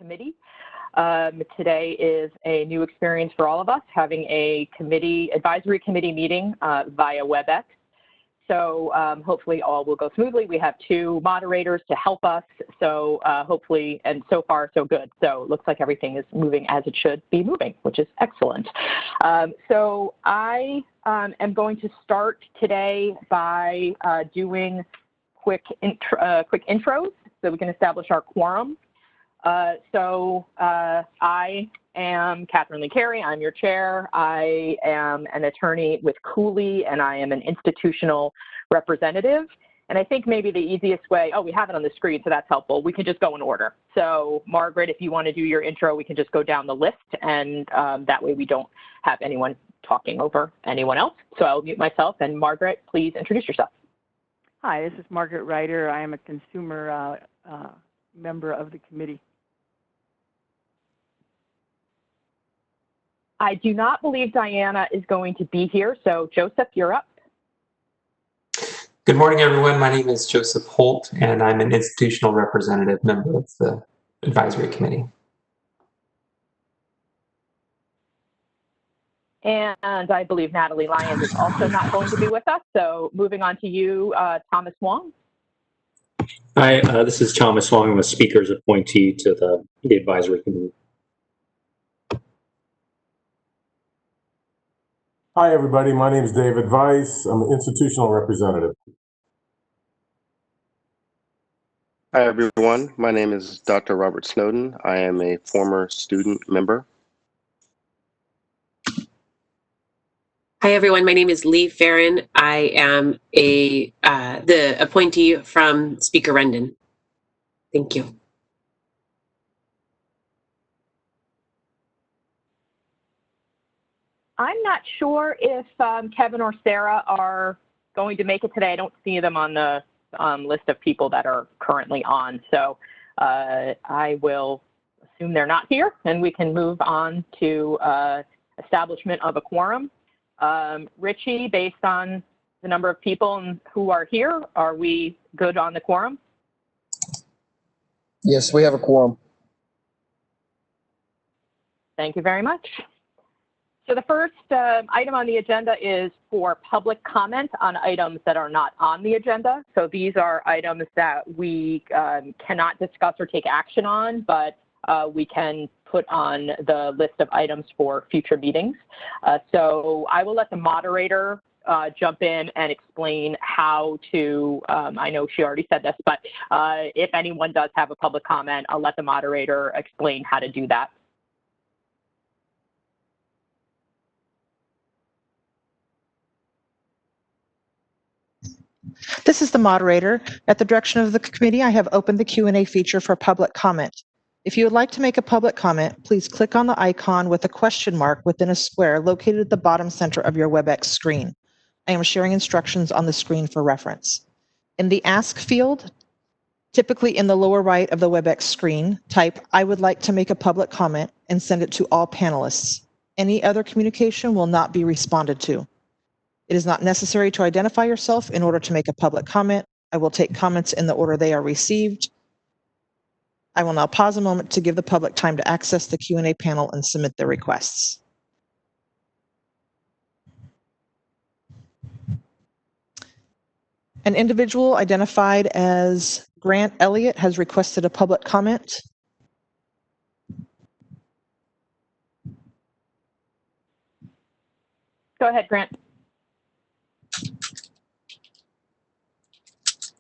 committee. Today is a new experience for all of us, having a advisory committee meeting via WebEx. So hopefully all will go smoothly. We have two moderators to help us. So hopefully, and so far so good. So it looks like everything is moving as it should be moving, which is excellent. So I am going to start today by doing quick intros so we can establish our quorum. I am Catherine Lee Carey. I'm your chair. I am an attorney with Cooley, and I am an institutional representative. And I think maybe the easiest way, we have it on the screen, so that's helpful. We can just go in order. So Margaret, if you want to do your intro, we can just go down the list, and that way we don't have anyone talking over anyone else. So I'll mute myself, and Margaret, please introduce yourself. Hi, this is Margaret Ryder. I am a consumer member of the committee. I do not believe Diana is going to be here, so Joseph, you're up. Good morning, everyone. My name is Joseph Holt, and I'm an institutional representative member of the advisory committee. And I believe Natalie Lyons is also not going to be with us, so moving on to you, Thomas Wong. Hi, this is Thomas Wong. I'm a speaker's appointee to the advisory committee. Hi, everybody. My name is David Weiss. I'm an institutional representative. Hi, everyone. My name is Dr. Robert Snowden. I am a former student member. Hi, everyone. My name is Lee Farron. I am the appointee from Speaker Rendon. Thank you. I'm not sure if Kevin or Sarah are going to make it today. I don't see them on the list of people that are currently on. So I will assume they're not here, and we can move on to establishment of a quorum. Richie, based on the number of people who are here, are we good on the quorum? Yes, we have a quorum. Thank you very much. So the first item on the agenda is for public comment on items that are not on the agenda. So these are items that we cannot discuss or take action on, but we can put on the list of items for future meetings. So I will let the moderator jump in and explain how to, I know she already said this, but if anyone does have a public comment, I'll let the moderator explain how to do that. This is the moderator. At the direction of the committee, I have opened the Q&A feature for public comment. If you would like to make a public comment, please click on the icon with a question mark within a square located at the bottom center of your WebEx screen. I am sharing instructions on the screen for reference. In the Ask field, typically in the lower right of the WebEx screen, type, "I would like to make a public comment," and send it to all panelists. Any other communication will not be responded to. It is not necessary to identify yourself in order to make a public comment. I will take comments in the order they are received. I will now pause a moment to give the public time to access the Q&A panel and submit their requests. An individual identified as Grant Elliott has requested a public comment. Go ahead, Grant.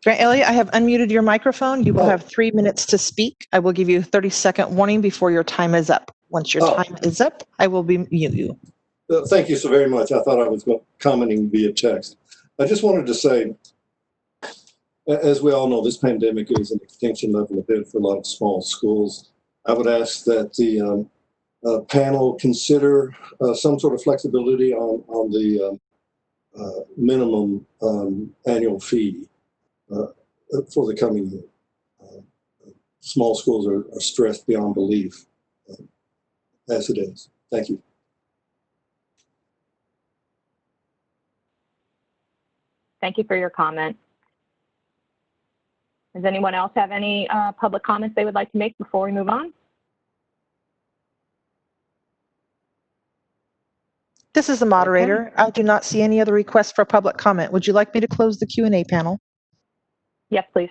Grant Elliott, I have unmuted your microphone. You will have 3 minutes to speak. I will give you a 30-second warning before your time is up. Once your time is up, I will mute you. Thank you so very much. I thought I was commenting via text. I just wanted to say, as we all know, this pandemic is an extinction level event for a lot of small schools. I would ask that the panel consider some sort of flexibility on the minimum annual fee for the coming year. Small schools are stressed beyond belief as it is. Thank you. Thank you for your comment. Does anyone else have any public comments they would like to make before we move on? This is the moderator. I do not see any other requests for public comment. Would you like me to close the Q&A panel? Yes, please.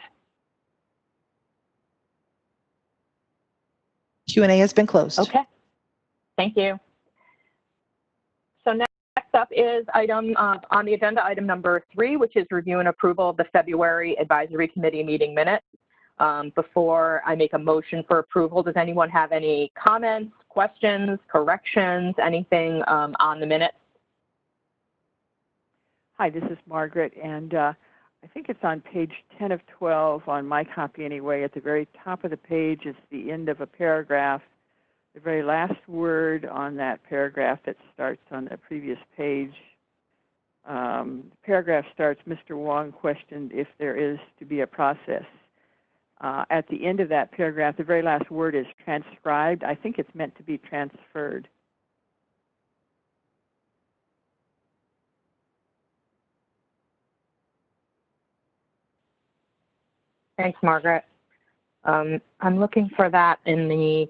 Q&A has been closed. Okay. Thank you. So next up is item on the agenda, item number 3, which is review and approval of the February Advisory Committee meeting minutes. Before I make a motion for approval, does anyone have any comments, questions, corrections, anything on the minutes? Hi, this is Margaret, and I think it's on page 10 of 12 on my copy anyway. At the very top of the page is the end of a paragraph. The very last word on that paragraph that starts on the previous page. The paragraph starts, Mr. Wong questioned if there is to be a process. At the end of that paragraph, the very last word is transcribed. I think it's meant to be transferred. Thanks, Margaret. I'm looking for that in the,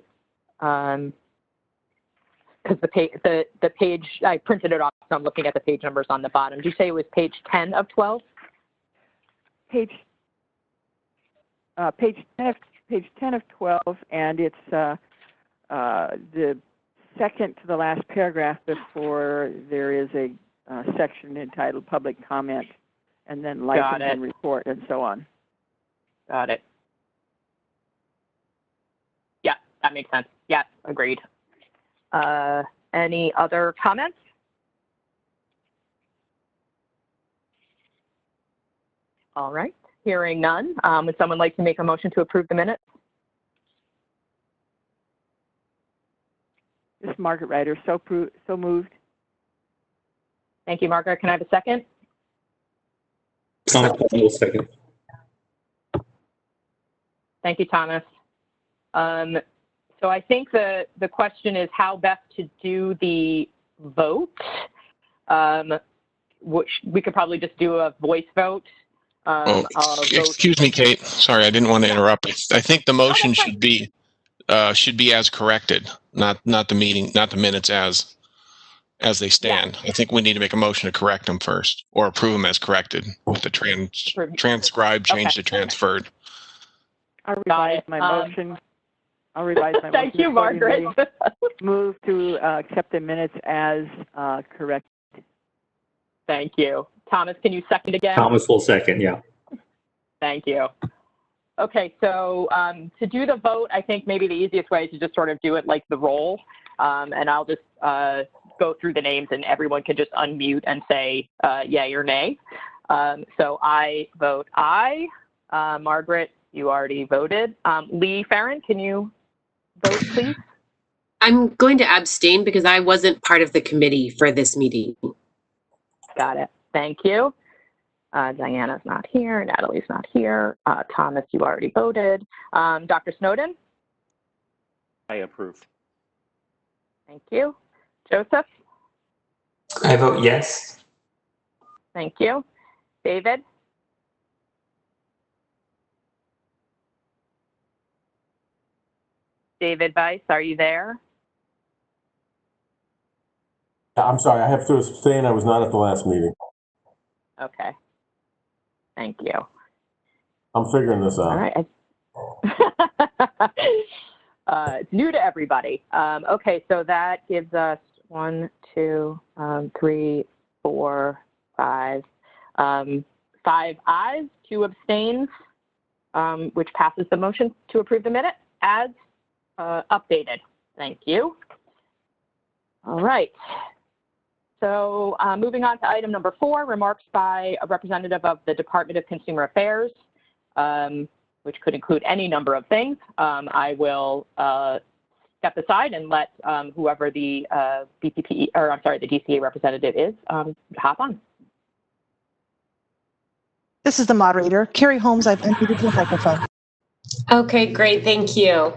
because the page, I printed it off, so I'm looking at the page numbers on the bottom. Did you say it was page 10 of 12? Page 10 of 12, and it's the second to the last paragraph before there is a section entitled Public Comment, and then License and Report, and so on. Got it. Yeah, that makes sense. Yeah, agreed. Any other comments? All right. Hearing none, would someone like to make a motion to approve the minutes? This is Margaret Ryder, so moved. Thank you, Margaret. Can I have a second? Thomas will second. Thank you, Thomas. So I think the question is how best to do the vote, which we could probably just do a voice vote. Excuse me, Kate. Sorry, I didn't want to interrupt. I think the motion should be as corrected, not the minutes as they stand. Yeah. I think we need to make a motion to correct them first, or approve them as corrected with the transcribed change to transferred. I'll revise my motion. I'll revise my motion. Thank you, Margaret. Move to accept the minutes as corrected. Thank you. Thomas, can you second again? Thomas will second, yeah. Thank you. Okay, so to do the vote, I think maybe the easiest way is to just sort of do it like the roll, and I'll just go through the names and everyone can just unmute and say yay or nay. So I vote aye. Margaret, you already voted. Lee Farron, can you vote, please? I'm going to abstain because I wasn't part of the committee for this meeting. Got it. Thank you. Diana's not here. Natalie's not here. Thomas, you already voted. Dr. Snowden? I approve. Thank you. Joseph? I vote yes. Thank you. David? David Weiss, are you there? I'm sorry, I have to abstain. I was not at the last meeting. Okay. Thank you. I'm figuring this out. All right. It's new to everybody. Okay, so that gives us 1, 2, 3, 4, 5, 5 ayes, 2 abstains, which passes the motion to approve the minute as updated. Thank you. All right. So moving on to item number 4, remarks by a representative of the Department of Consumer Affairs, which could include any number of things. I will step aside and let whoever the the DCA representative is hop on. This is the moderator. Carrie Holmes, I've unmuted your microphone. Okay, great. Thank you.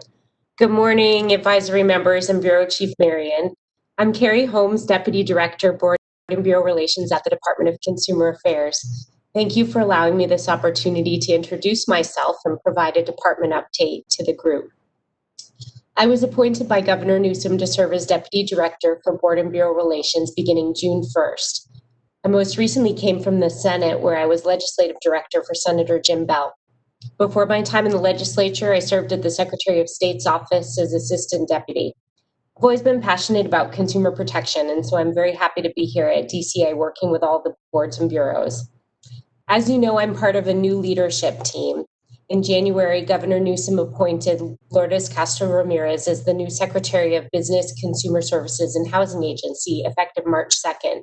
Good morning, advisory members and Bureau Chief Marion. I'm Carrie Holmes, Deputy Director, Board and Bureau Relations at the Department of Consumer Affairs. Thank you for allowing me this opportunity to introduce myself and provide a department update to the group. I was appointed by Governor Newsom to serve as Deputy Director for Board and Bureau Relations beginning June 1st. I most recently came from the Senate, where I was Legislative Director for Senator Jim Bell. Before my time in the legislature, I served at the Secretary of State's office as Assistant Deputy. I've always been passionate about consumer protection, and so I'm very happy to be here at DCA working with all the boards and bureaus. As you know, I'm part of a new leadership team. In January, Governor Newsom appointed Lourdes Castro Ramirez as the new Secretary of Business, Consumer Services, and Housing Agency, effective March 2nd.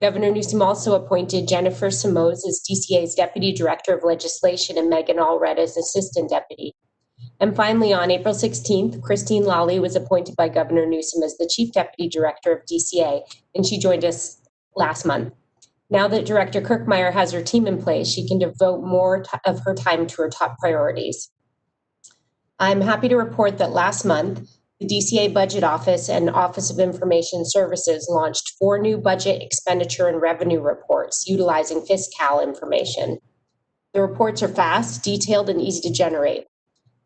Governor Newsom also appointed Jennifer Simoes as DCA's Deputy Director of Legislation and Megan Allred as Assistant Deputy. And finally, on April 16th, Christine Lawley was appointed by Governor Newsom as the Chief Deputy Director of DCA, and she joined us last month. Now that Director Kirkmeyer has her team in place, she can devote more of her time to her top priorities. I'm happy to report that last month, the DCA Budget Office and Office of Information Services launched 4 new budget expenditure and revenue reports utilizing Fiscal information. The reports are fast, detailed, and easy to generate.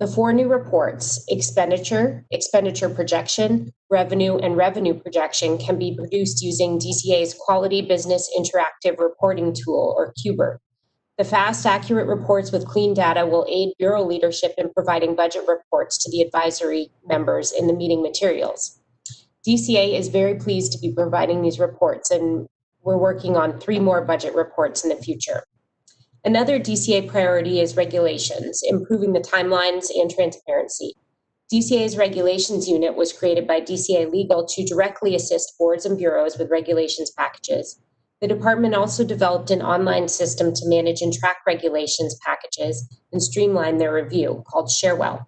The 4 new reports, expenditure, expenditure projection, revenue, and revenue projection, can be produced using DCA's Quality Business Interactive Reporting Tool, or QBER. The fast, accurate reports with clean data will aid Bureau leadership in providing budget reports to the advisory members in the meeting materials. DCA is very pleased to be providing these reports, and we're working on 3 more budget reports in the future. Another DCA priority is regulations, improving the timelines and transparency. DCA's regulations unit was created by DCA Legal to directly assist boards and bureaus with regulations packages. The department also developed an online system to manage and track regulations packages and streamline their review, called Sharewell.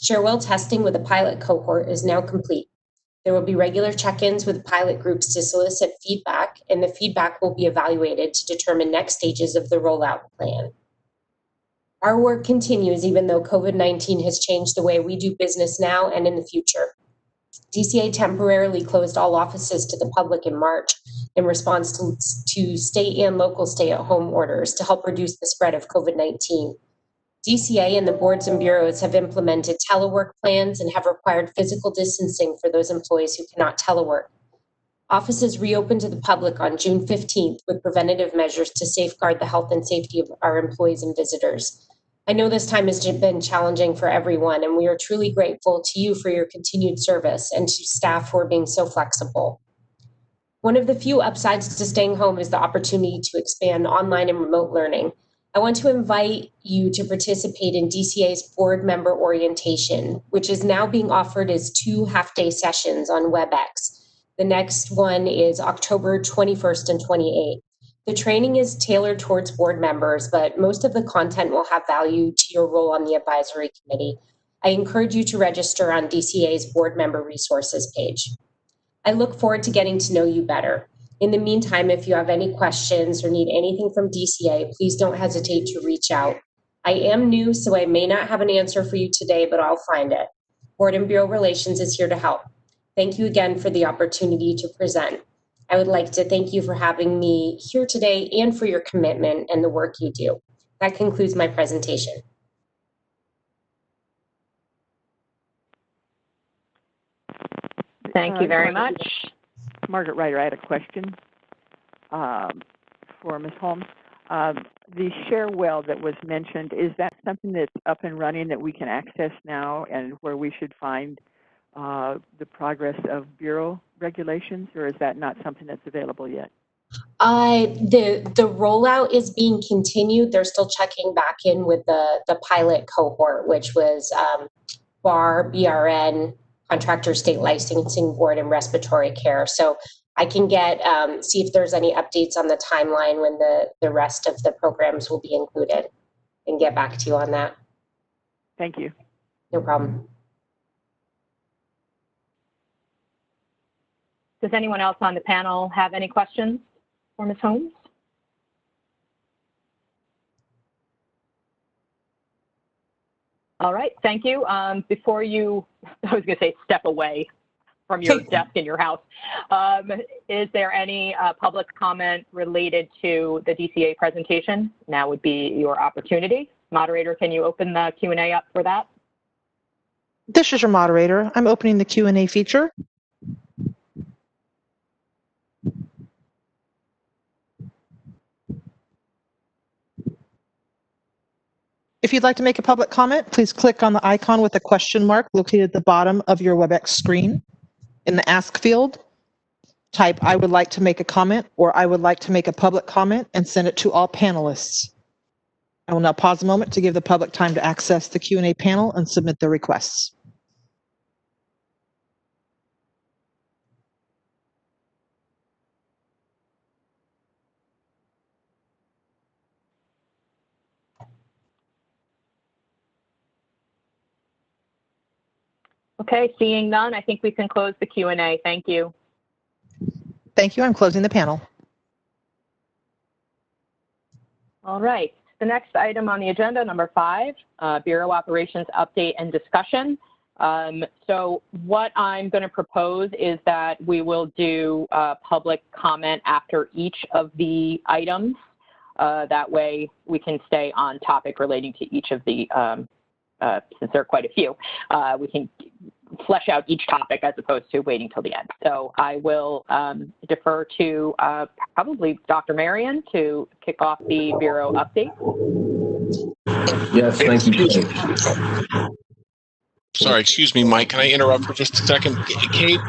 Sharewell testing with a pilot cohort is now complete. There will be regular check-ins with pilot groups to solicit feedback, and the feedback will be evaluated to determine next stages of the rollout plan. Our work continues even though COVID-19 has changed the way we do business now and in the future. DCA temporarily closed all offices to the public in March in response to state and local stay-at-home orders to help reduce the spread of COVID-19. DCA and the boards and bureaus have implemented telework plans and have required physical distancing for those employees who cannot telework. Offices reopened to the public on June 15th with preventative measures to safeguard the health and safety of our employees and visitors. I know this time has been challenging for everyone, and we are truly grateful to you for your continued service and to staff for being so flexible. One of the few upsides to staying home is the opportunity to expand online and remote learning. I want to invite you to participate in DCA's board member orientation, which is now being offered as 2 half-day sessions on WebEx. The next one is October 21st and 28th. The training is tailored towards board members, but most of the content will have value to your role on the advisory committee. I encourage you to register on DCA's board member resources page. I look forward to getting to know you better. In the meantime, if you have any questions or need anything from DCA, please don't hesitate to reach out. I am new, so I may not have an answer for you today, but I'll find it. Board and Bureau Relations is here to help. Thank you again for the opportunity to present. I would like to thank you for having me here today and for your commitment and the work you do. That concludes my presentation. Thank you very much. Margaret Ryder, I had a question for Ms. Holmes. The Sharewell that was mentioned, is that something that's up and running that we can access now and where we should find the progress of Bureau regulations, or is that not something that's available yet? The rollout is being continued. They're still checking back in with the pilot cohort, which was BAR, BRN, Contractor State Licensing Board, and Respiratory Care. So I can see if there's any updates on the timeline when the rest of the programs will be included and get back to you on that. Thank you. No problem. Does anyone else on the panel have any questions for Ms. Holmes? All right, thank you. Before you, I was going to say step away from your desk in your house, is there any public comment related to the DCA presentation? Now would be your opportunity. Moderator, can you open the Q&A up for that? This is your moderator. I'm opening the Q&A feature. If you'd like to make a public comment, please click on the icon with a question mark located at the bottom of your WebEx screen. In the Ask field, type "I would like to make a comment" or "I would like to make a public comment" and send it to all panelists. I will now pause a moment to give the public time to access the Q&A panel and submit their requests. Okay, seeing none, I think we can close the Q&A. Thank you. Thank you. I'm closing the panel. All right. The next item on the agenda, number 5, Bureau Operations Update and Discussion. So what I'm going to propose is that we will do public comment after each of the items. That way we can stay on topic relating to each of the, since there are quite a few, we can flesh out each topic as opposed to waiting till the end. So I will defer to probably Dr. Marion to kick off the Bureau update. Yes, thank you. Sorry, excuse me, Mike. Can I interrupt for just a second? Kate,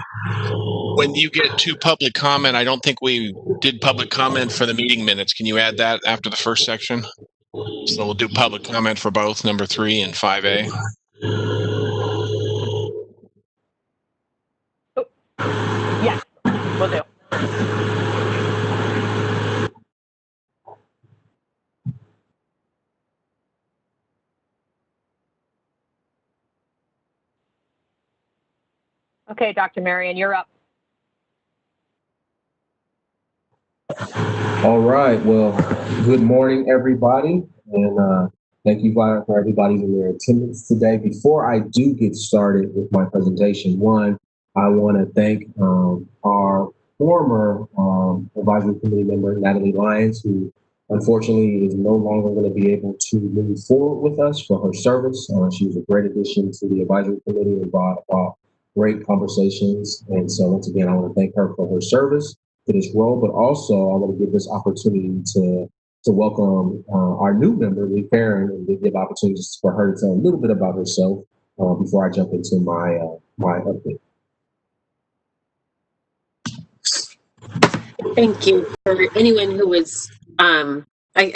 when you get to public comment, I don't think we did public comment for the meeting minutes. Can you add that after the first section? So we'll do public comment for both number 3 and 5A. Oh, yes, we'll do. Okay, Dr. Marion, you're up. All right. Well, good morning, everybody. And thank you for everybody in their attendance today. Before I do get started with my presentation, one, I want to thank our former advisory committee member, Natalie Lyons, who unfortunately is no longer going to be able to move forward with us for her service. She was a great addition to the advisory committee and brought about great conversations. And so once again, I want to thank her for her service to this role, but also I want to give this opportunity to welcome our new member, Lee Farron, and to give opportunities for her to tell a little bit about herself before I jump into my update. Thank you. For anyone who was, I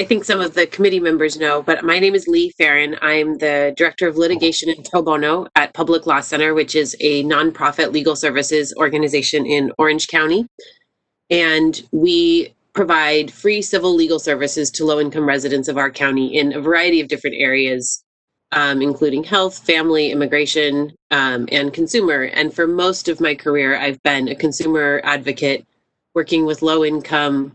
think some of the committee members know, but my name is Lee Farron. I'm the Director of Litigation and Pro Bono at Public Law Center, which is a nonprofit legal services organization in Orange County. And we provide free civil legal services to low-income residents of our county in a variety of different areas, including health, family, immigration, and consumer. And for most of my career, I've been a consumer advocate working with low-income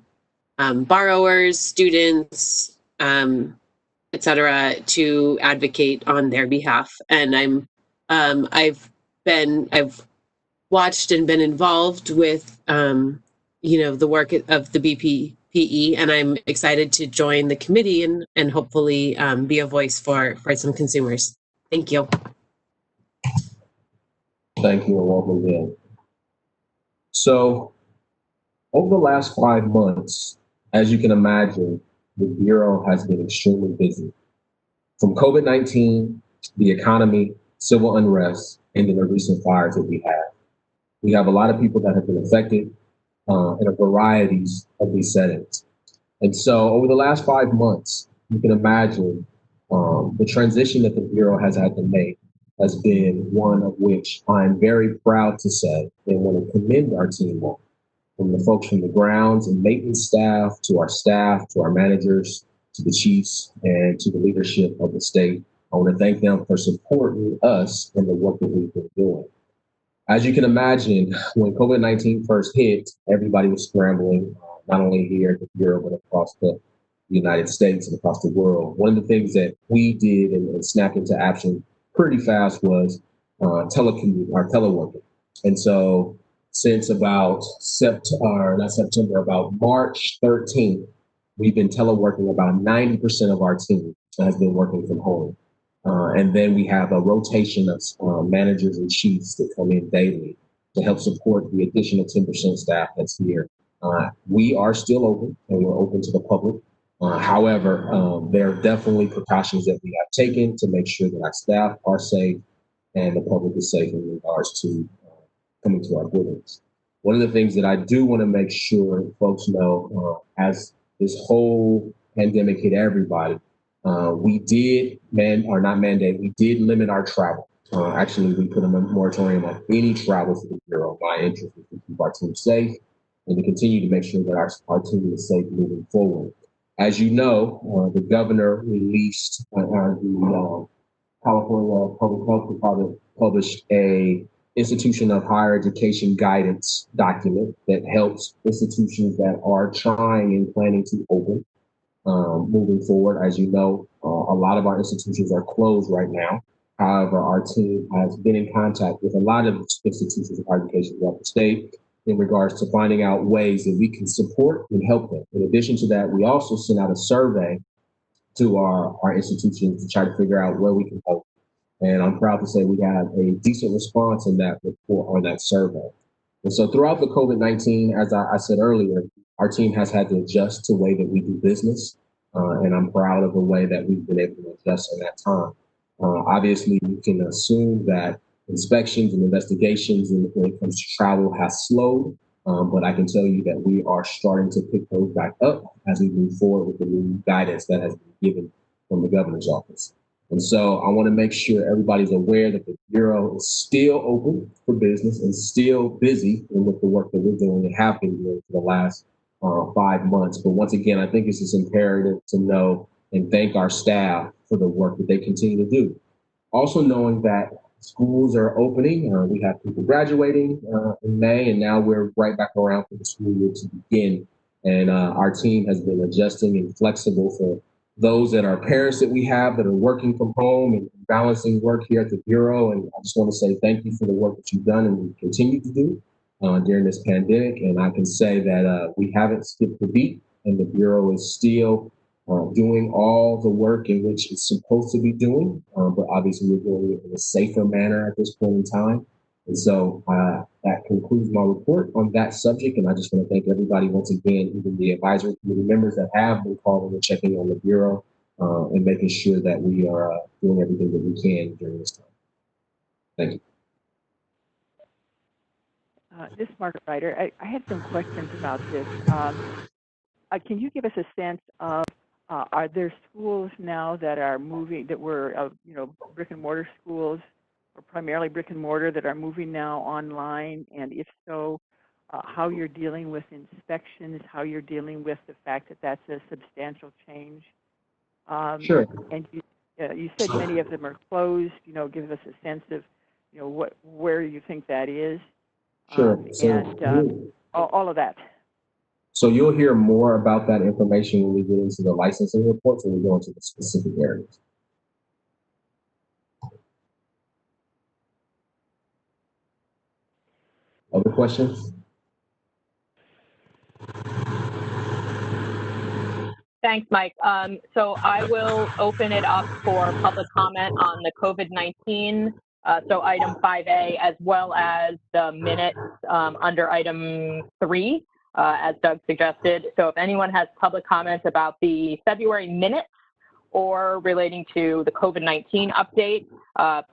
borrowers, students, et cetera, to advocate on their behalf. And I've watched and been involved with the work of the BPPE, and I'm excited to join the committee and hopefully be a voice for some consumers. Thank you. Thank you, and welcome again. So over the last 5 months, as you can imagine, the Bureau has been extremely busy. From COVID-19, the economy, civil unrest, and then the recent fires that we have. We have a lot of people that have been affected in a variety of these settings. And so over the last 5 months, you can imagine the transition that the Bureau has had to make has been one of which I'm very proud to say and want to commend our team on. From the folks from the grounds and maintenance staff, to our managers, to the chiefs, and to the leadership of the state. I want to thank them for supporting us in the work that we've been doing. As you can imagine, when COVID-19 first hit, everybody was scrambling, not only here at the Bureau, but across the United States and across the world. One of the things that we did and snapped into action pretty fast was teleworking. And so since about about March 13th, we've been teleworking. About 90% of our team has been working from home. And then we have a rotation of managers and chiefs that come in daily to help support the additional 10% staff that's here. We are still open and we're open to the public. However, there are definitely precautions that we have taken to make sure that our staff are safe and the public is safe in regards to coming to our buildings. One of the things that I do want to make sure folks know, as this whole pandemic hit everybody, we did we did limit our travel. Actually, we put a moratorium on any travel for the Bureau. My interest is to keep our team safe and to continue to make sure that our team is safe moving forward. As you know, the governor released, the California Public Health Department published a institution of higher education guidance document that helps institutions that are trying and planning to open moving forward. As you know, a lot of our institutions are closed right now. However, our team has been in contact with a lot of institutions of higher education throughout the state in regards to finding out ways that we can support and help them. In addition to that, we also sent out a survey to our institutions to try to figure out where we can help. And I'm proud to say we had a decent response in that report on that survey. And so throughout the COVID-19, as I said earlier, our team has had to adjust to the way that we do business. And I'm proud of the way that we've been able to adjust in that time. Obviously, you can assume that inspections and investigations when it comes to travel has slowed. But I can tell you that we are starting to pick those back up as we move forward with the new guidance that has been given from the governor's office. And so I want to make sure everybody's aware that the Bureau is still open for business and still busy with the work that we're doing and have been doing for the last 5 months. But once again, I think it's just imperative to know and thank our staff for the work that they continue to do. Also knowing that schools are opening. We have people graduating in May, and now we're right back around for the school year to begin. And our team has been adjusting and flexible for those that are parents that we have that are working from home and balancing work here at the Bureau. And I just want to say thank you for the work that you've done and we continue to do during this pandemic. And I can say that we haven't skipped a beat, and the Bureau is still doing all the work in which it's supposed to be doing, but obviously we're doing it in a safer manner at this point in time. And so that concludes my report on that subject. And I just want to thank everybody once again, even the advisory committee members that have been calling and checking on the Bureau and making sure that we are doing everything that we can during this time. Thank you. This is Margaret Ryder. I had some questions about this. Can you give us a sense of are there schools now that are moving, that were, brick and mortar schools, or primarily brick and mortar, that are moving now online? And if so, how you're dealing with inspections, how you're dealing with the fact that that's a substantial change? Sure. And you said many of them are closed. Give us a sense of, where you think that is. Sure. And all of that. So you'll hear more about that information when we get into the licensing reports and we go into the specific areas. Other questions? Thanks, Mike. So I will open it up for public comment on the COVID-19. So item 5A, as well as the minutes under item 3. As Doug suggested. So if anyone has public comments about the February minutes or relating to the COVID-19 update,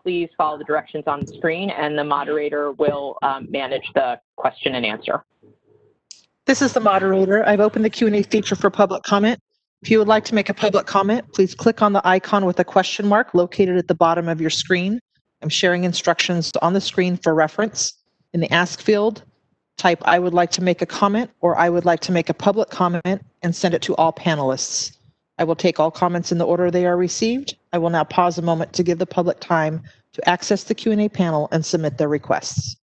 please follow the directions on the screen and the moderator will manage the question and answer. This is the moderator. I've opened the Q&A feature for public comment. If you would like to make a public comment, please click on the icon with a question mark located at the bottom of your screen. I'm sharing instructions on the screen for reference. In the Ask field, type I would like to make a comment or I would like to make a public comment and send it to all panelists. I will take all comments in the order they are received. I will now pause a moment to give the public time to access the Q&A panel and submit their requests.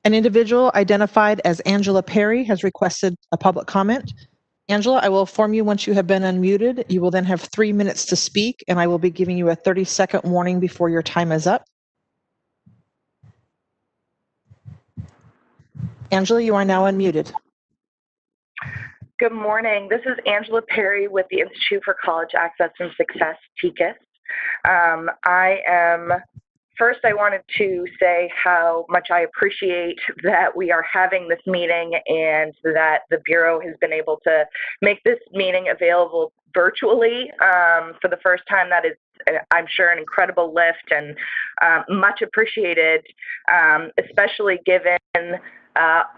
An individual identified as Angela Perry has requested a public comment. Angela, I will inform you once you have been unmuted. You will then have 3 minutes to speak, and I will be giving you a 30-second warning before your time is up. Angela, you are now unmuted. Good morning. This is Angela Perry with the Institute for College Access and Success, TCAS. First, I wanted to say how much I appreciate that we are having this meeting and that the Bureau has been able to make this meeting available virtually for the first time. That is, I'm sure, an incredible lift and much appreciated, especially given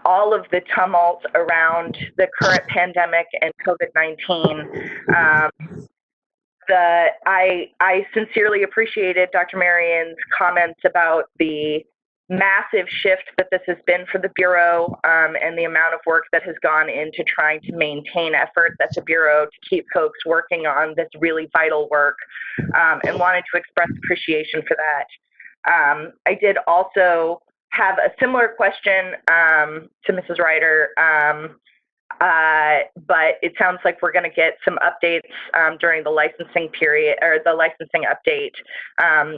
all of the tumult around the current pandemic and COVID-19. I sincerely appreciated Dr. Marion's comments about the massive shift that this has been for the Bureau and the amount of work that has gone into trying to maintain efforts at the Bureau to keep folks working on this really vital work, and wanted to express appreciation for that. I did also have a similar question to Mrs. Ryder, but it sounds like we're going to get some updates during the licensing period, or the licensing update,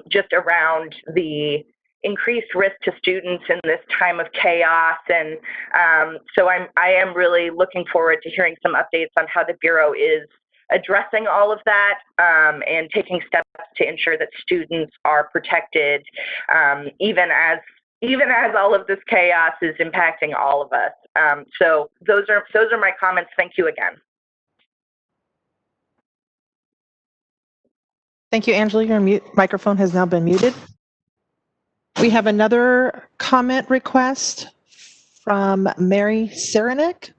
just around the increased risk to students in this time of chaos. And so I am really looking forward to hearing some updates on how the Bureau is addressing all of that and taking steps to ensure that students are protected, even as all of this chaos is impacting all of us. So those are my comments. Thank you again. Thank you, Angela. Your microphone has now been muted. We have another comment request from Mary Saranac.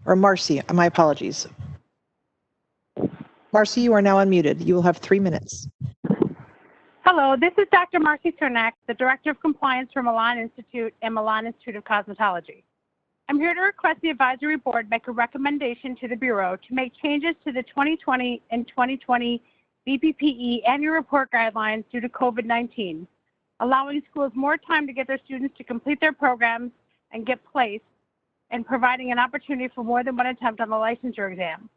Or Marcy, my apologies. Marcy, you are now unmuted. You will have 3 minutes. Hello, this is Dr. Marcy Cernak, the Director of Compliance for Milan Institute and Milan Institute of Cosmetology. I'm here to request the Advisory Board make a recommendation to the Bureau to make changes to the 2020 and 2020 BPPE Annual Report Guidelines due to COVID-19, allowing schools more time to get their students to complete their programs and get placed, and providing an opportunity for more than one attempt on the licensure exam.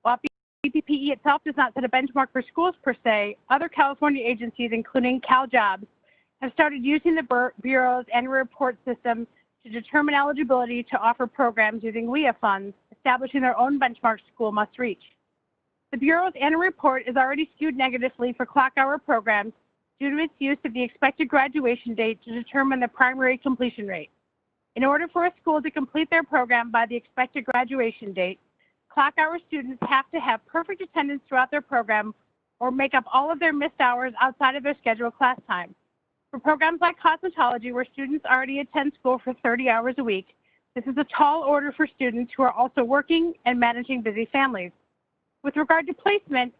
While BPPE itself does not set a benchmark for schools per se, other California agencies, including CalJobs, have started using the Bureau's annual report system to determine eligibility to offer programs using WIA funds, establishing their own benchmark school must reach. The Bureau's annual report is already skewed negatively for clock hour programs due to its use of the expected graduation date to determine the primary completion rate. In order for a school to complete their program by the expected graduation date, clock hour students have to have perfect attendance throughout their program or make up all of their missed hours outside of their scheduled class time. For programs like cosmetology, where students already attend school for 30 hours a week, this is a tall order for students who are also working and managing busy families. With regard to placement,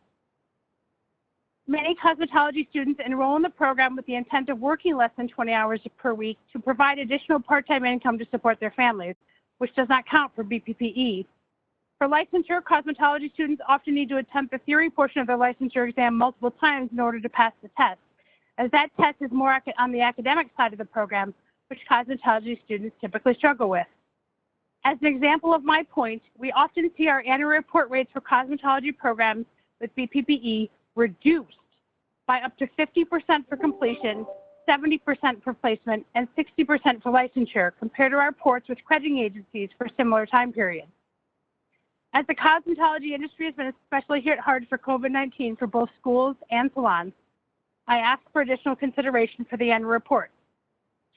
many cosmetology students enroll in the program with the intent of working less than 20 hours per week to provide additional part-time income to support their families, which does not count for BPPE. For licensure, cosmetology students often need to attempt the theory portion of their licensure exam multiple times in order to pass the test, as that test is more on the academic side of the program, which cosmetology students typically struggle with. As an example of my point, we often see our annual report rates for cosmetology programs with BPPE reduced by up to 50% for completion, 70% for placement, and 60% for licensure compared to our reports with crediting agencies for similar time periods. As the cosmetology industry has been especially hit hard for COVID-19 for both schools and salons, I asked for additional consideration for the annual report.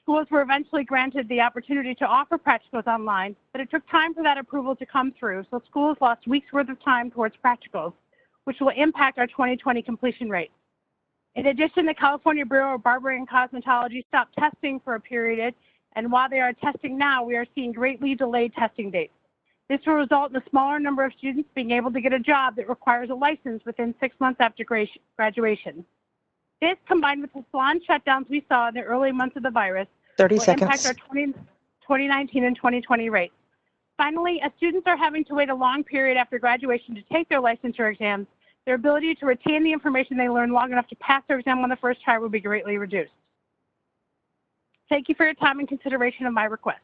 Schools were eventually granted the opportunity to offer practicals online, but it took time for that approval to come through, so schools lost weeks' worth of time towards practicals, which will impact our 2020 completion rate. In addition, the California Bureau of Barbering and Cosmetology stopped testing for a period, and while they are testing now, we are seeing greatly delayed testing dates. This will result in a smaller number of students being able to get a job that requires a license within 6 months after graduation. This, combined with the salon shutdowns we saw in the early months of the virus, 30 will seconds. impact our 2019 and 2020 rates. Finally, as students are having to wait a long period after graduation to take their licensure exams, their ability to retain the information they learned long enough to pass their exam on the first try will be greatly reduced. Thank you for your time and consideration of my request.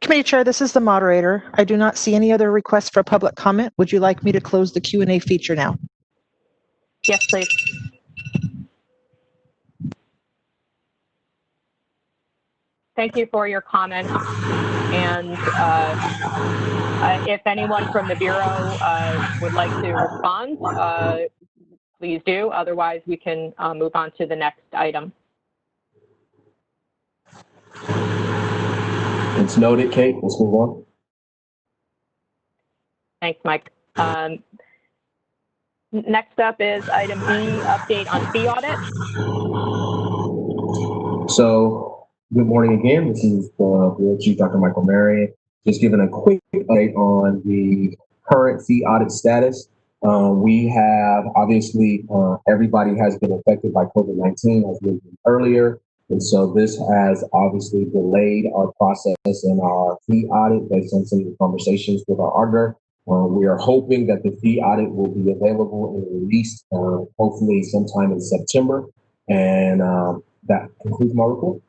Committee Chair, this is the moderator. I do not see any other requests for public comment. Would you like me to close the Q&A feature now? Yes, please. Thank you for your comments. And if anyone from the Bureau would like to respond, please do. Otherwise, we can move on to the next item. It's noted, Kate. Let's move on. Thanks, Mike. Next up is item B, update on fee audit. So, good morning again. This is the Bureau Chief, Dr. Michael Marion. Just giving a quick update on the current fee audit status. We have, obviously, everybody has been affected by COVID-19, as mentioned earlier. And so this has obviously delayed our process and our fee audit based on some of the conversations with our auditor. We are hoping that the fee audit will be available and released hopefully sometime in September. And that concludes my report.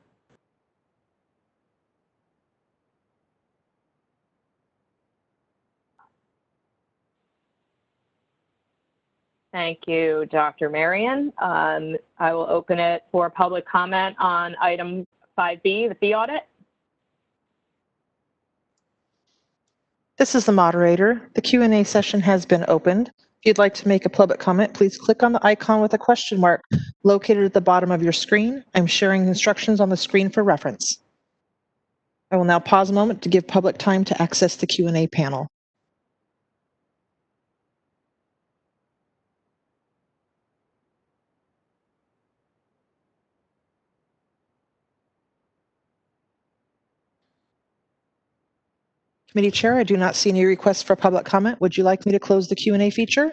Thank you, Dr. Marion. I will open it for public comment on item 5B, the fee audit. This is the moderator. The Q&A session has been opened. If you'd like to make a public comment, please click on the icon with a question mark located at the bottom of your screen. I'm sharing instructions on the screen for reference. I will now pause a moment to give public time to access the Q&A panel. Committee Chair, I do not see any requests for public comment. Would you like me to close the Q&A feature?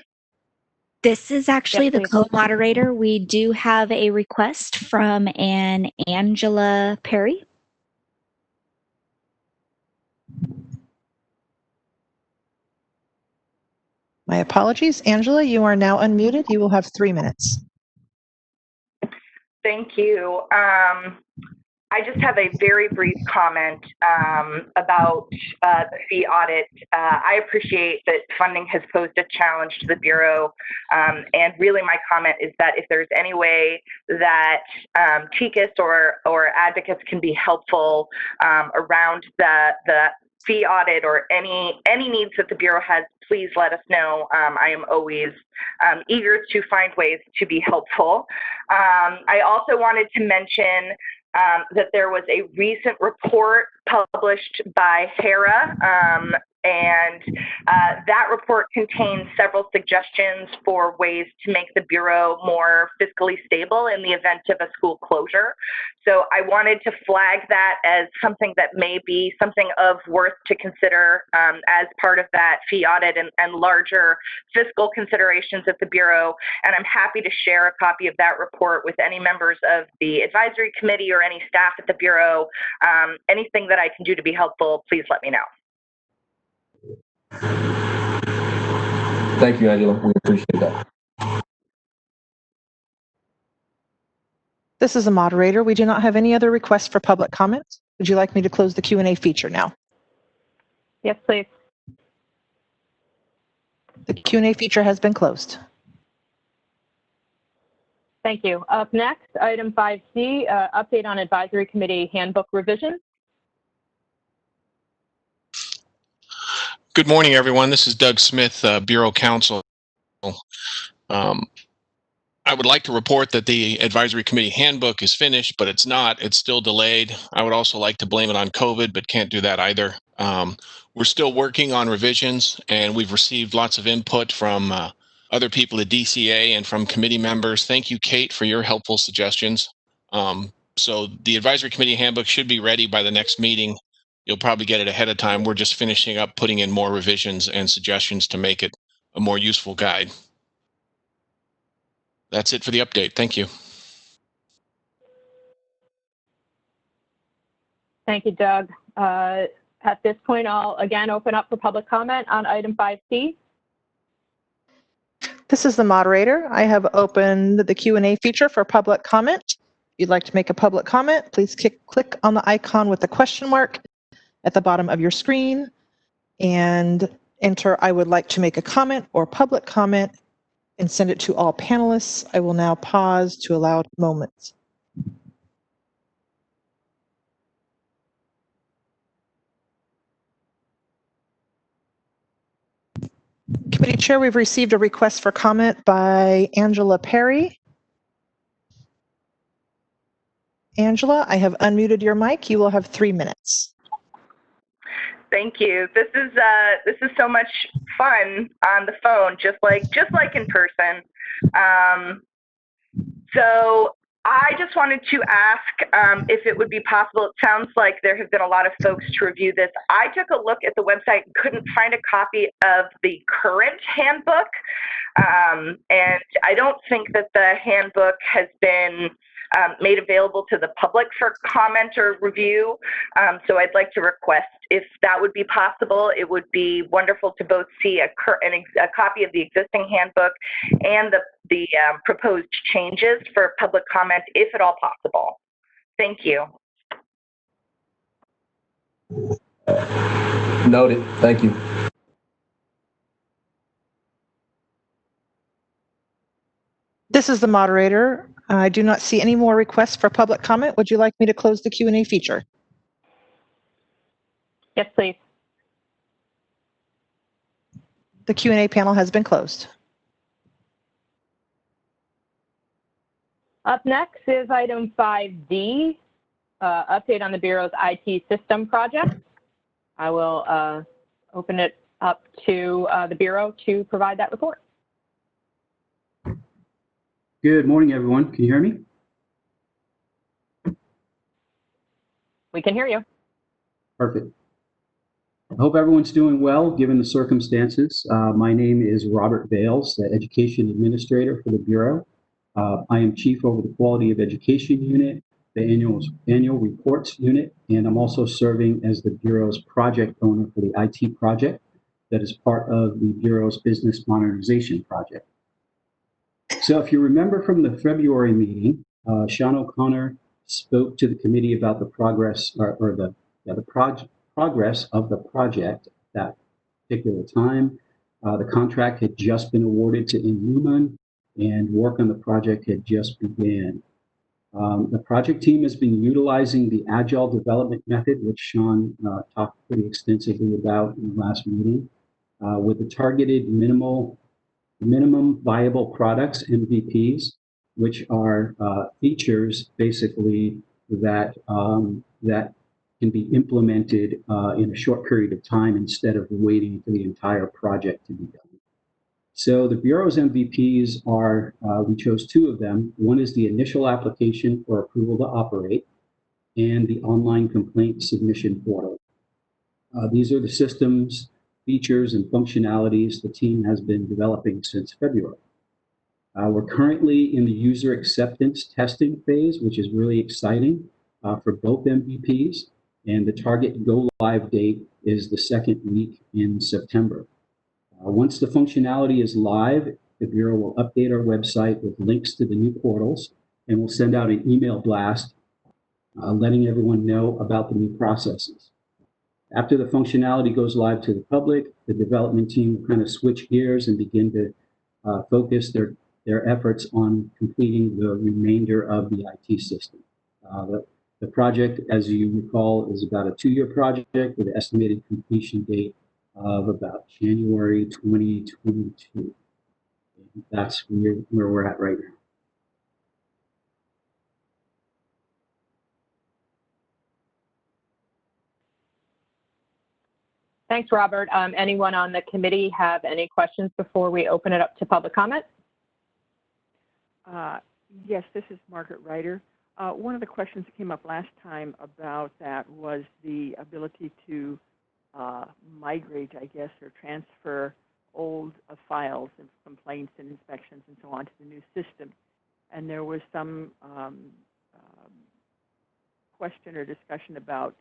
This is actually Yes, the please. co-moderator. We do have a request from an Angela Perry. My apologies. Angela, you are now unmuted. You will have 3 minutes. Thank you. I just have a very brief comment about the fee audit. I appreciate that funding has posed a challenge to the Bureau, and really my comment is that if there's any way that TCAS or advocates can be helpful around the fee audit or any needs that the Bureau has, please let us know. I am always eager to find ways to be helpful. I also wanted to mention that there was a recent report published by HERA, and that report contains several suggestions for ways to make the Bureau more fiscally stable in the event of a school closure. So I wanted to flag that as something that may be something of worth to consider as part of that fee audit and larger fiscal considerations at the Bureau. And I'm happy to share a copy of that report with any members of the advisory committee or any staff at the Bureau. Anything that I can do to be helpful, please let me know. Thank you, Angela. We appreciate that. This is the moderator. We do not have any other requests for public comment. Would you like me to close the Q&A feature now? Yes, please. The Q&A feature has been closed. Thank you. Up next, item 5C, update on advisory committee handbook revision. Good morning, everyone. This is Doug Smith, Bureau Counsel. I would like to report that the advisory committee handbook is finished, but it's not. It's still delayed. I would also like to blame it on COVID, but can't do that either. We're still working on revisions, and we've received lots of input from other people at DCA and from committee members. Thank you, Kate, for your helpful suggestions. So the advisory committee handbook should be ready by the next meeting. You'll probably get it ahead of time. We're just finishing up putting in more revisions and suggestions to make it a more useful guide. That's it for the update. Thank you. Thank you, Doug. At this point, I'll again open up for public comment on item 5C. This is the moderator. I have opened the Q&A feature for public comment. If you'd like to make a public comment, please click on the icon with the question mark at the bottom of your screen and enter "I would like to make a comment" or "public comment" and send it to all panelists. I will now pause to allow moments. Committee Chair, we've received a request for comment by Angela Perry. Angela, I have unmuted your mic. You will have 3 minutes. Thank you. This is so much fun on the phone, just like in person. So I just wanted to ask if it would be possible. It sounds like there have been a lot of folks to review this. I took a look at the website and couldn't find a copy of the current handbook. And I don't think that the handbook has been made available to the public for comment or review. So I'd like to request if that would be possible. It would be wonderful to both see a copy of the existing handbook and the proposed changes for public comment, if at all possible. Thank you. Noted. Thank you. This is the moderator. I do not see any more requests for public comment. Would you like me to close the Q&A feature? Yes, please. The Q&A panel has been closed. Up next is item 5D, update on the Bureau's IT system project. I will open it up to the Bureau to provide that report. Good morning, everyone. Can you hear me? We can hear you. Perfect. I hope everyone's doing well given the circumstances. My name is Robert Bales, the Education Administrator for the Bureau. I am Chief over the Quality of Education Unit, the Annual Reports Unit, and I'm also serving as the Bureau's project owner for the IT project that is part of the Bureau's Business Modernization Project. So if you remember from the February meeting, Sean O'Connor spoke to the committee about the progress progress of the project at that particular time. The contract had just been awarded to Inhuman, and work on the project had just began. The project team has been utilizing the Agile development method, which Sean talked pretty extensively about in the last meeting, with the targeted minimum viable products, MVPs, which are features basically that can be implemented in a short period of time instead of waiting for the entire project to be done. So the Bureau's MVPs are, we chose 2 of them. One is the initial application for approval to operate and the online complaint submission portal. These are the systems, features, and functionalities the team has been developing since February. We're currently in the user acceptance testing phase, which is really exciting for both MVPs, and the target go live date is the 2nd week in September. Once the functionality is live, the Bureau will update our website with links to the new portals, and we'll send out an email blast letting everyone know about the new processes. After the functionality goes live to the public, the development team will kind of switch gears and begin to focus their efforts on completing the remainder of the IT system. The project, as you recall, is about a 2-year project with an estimated completion date of about January 2022. And that's where we're at right now. Thanks, Robert. Anyone on the committee have any questions before we open it up to public comment? Yes, this is Margaret Ryder. One of the questions that came up last time about that was the ability to migrate, I guess, or transfer old files and complaints and inspections and so on to the new system. And there was some question or discussion about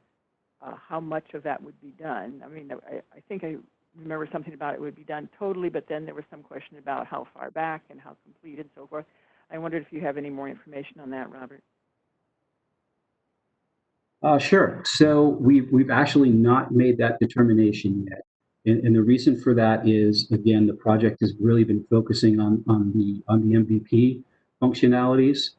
how much of that would be done. I mean, I think I remember something about it would be done totally, but then there was some question about how far back and how complete and so forth. I wondered if you have any more information on that, Robert. Sure. So we've actually not made that determination yet. And the reason for that is, again, the project has really been focusing on the MVP functionalities.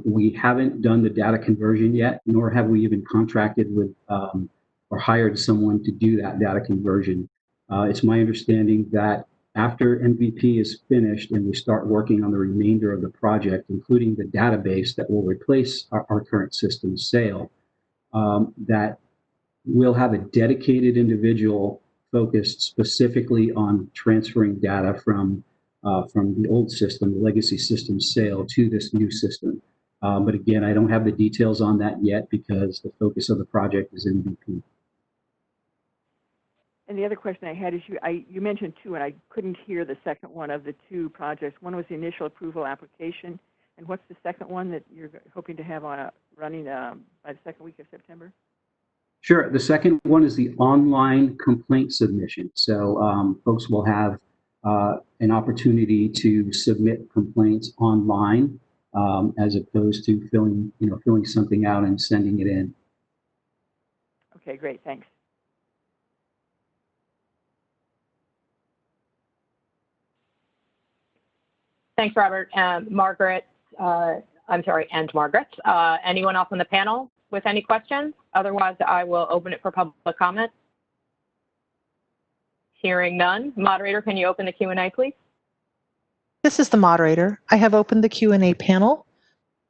We haven't done the data conversion yet, nor have we even contracted with or hired someone to do that data conversion. It's my understanding that after MVP is finished and we start working on the remainder of the project, including the database that will replace our current system, SAIL, that we'll have a dedicated individual focused specifically on transferring data from the old system, the legacy system SAIL, to this new system. But again, I don't have the details on that yet because the focus of the project is MVP. And the other question I had is you mentioned two, and I couldn't hear the second one of the two projects. One was the initial approval application, and what's the second one that you're hoping to have running by the second week of September? Sure. The second one is the online complaint submission. So folks will have an opportunity to submit complaints online as opposed to filling something out and sending it in. Okay, great. Thanks. Thanks, Robert. Margaret, and Margaret. Anyone else on the panel with any questions? Otherwise, I will open it for public comment. Hearing none. Moderator, can you open the Q&A, please? This is the moderator. I have opened the Q&A panel.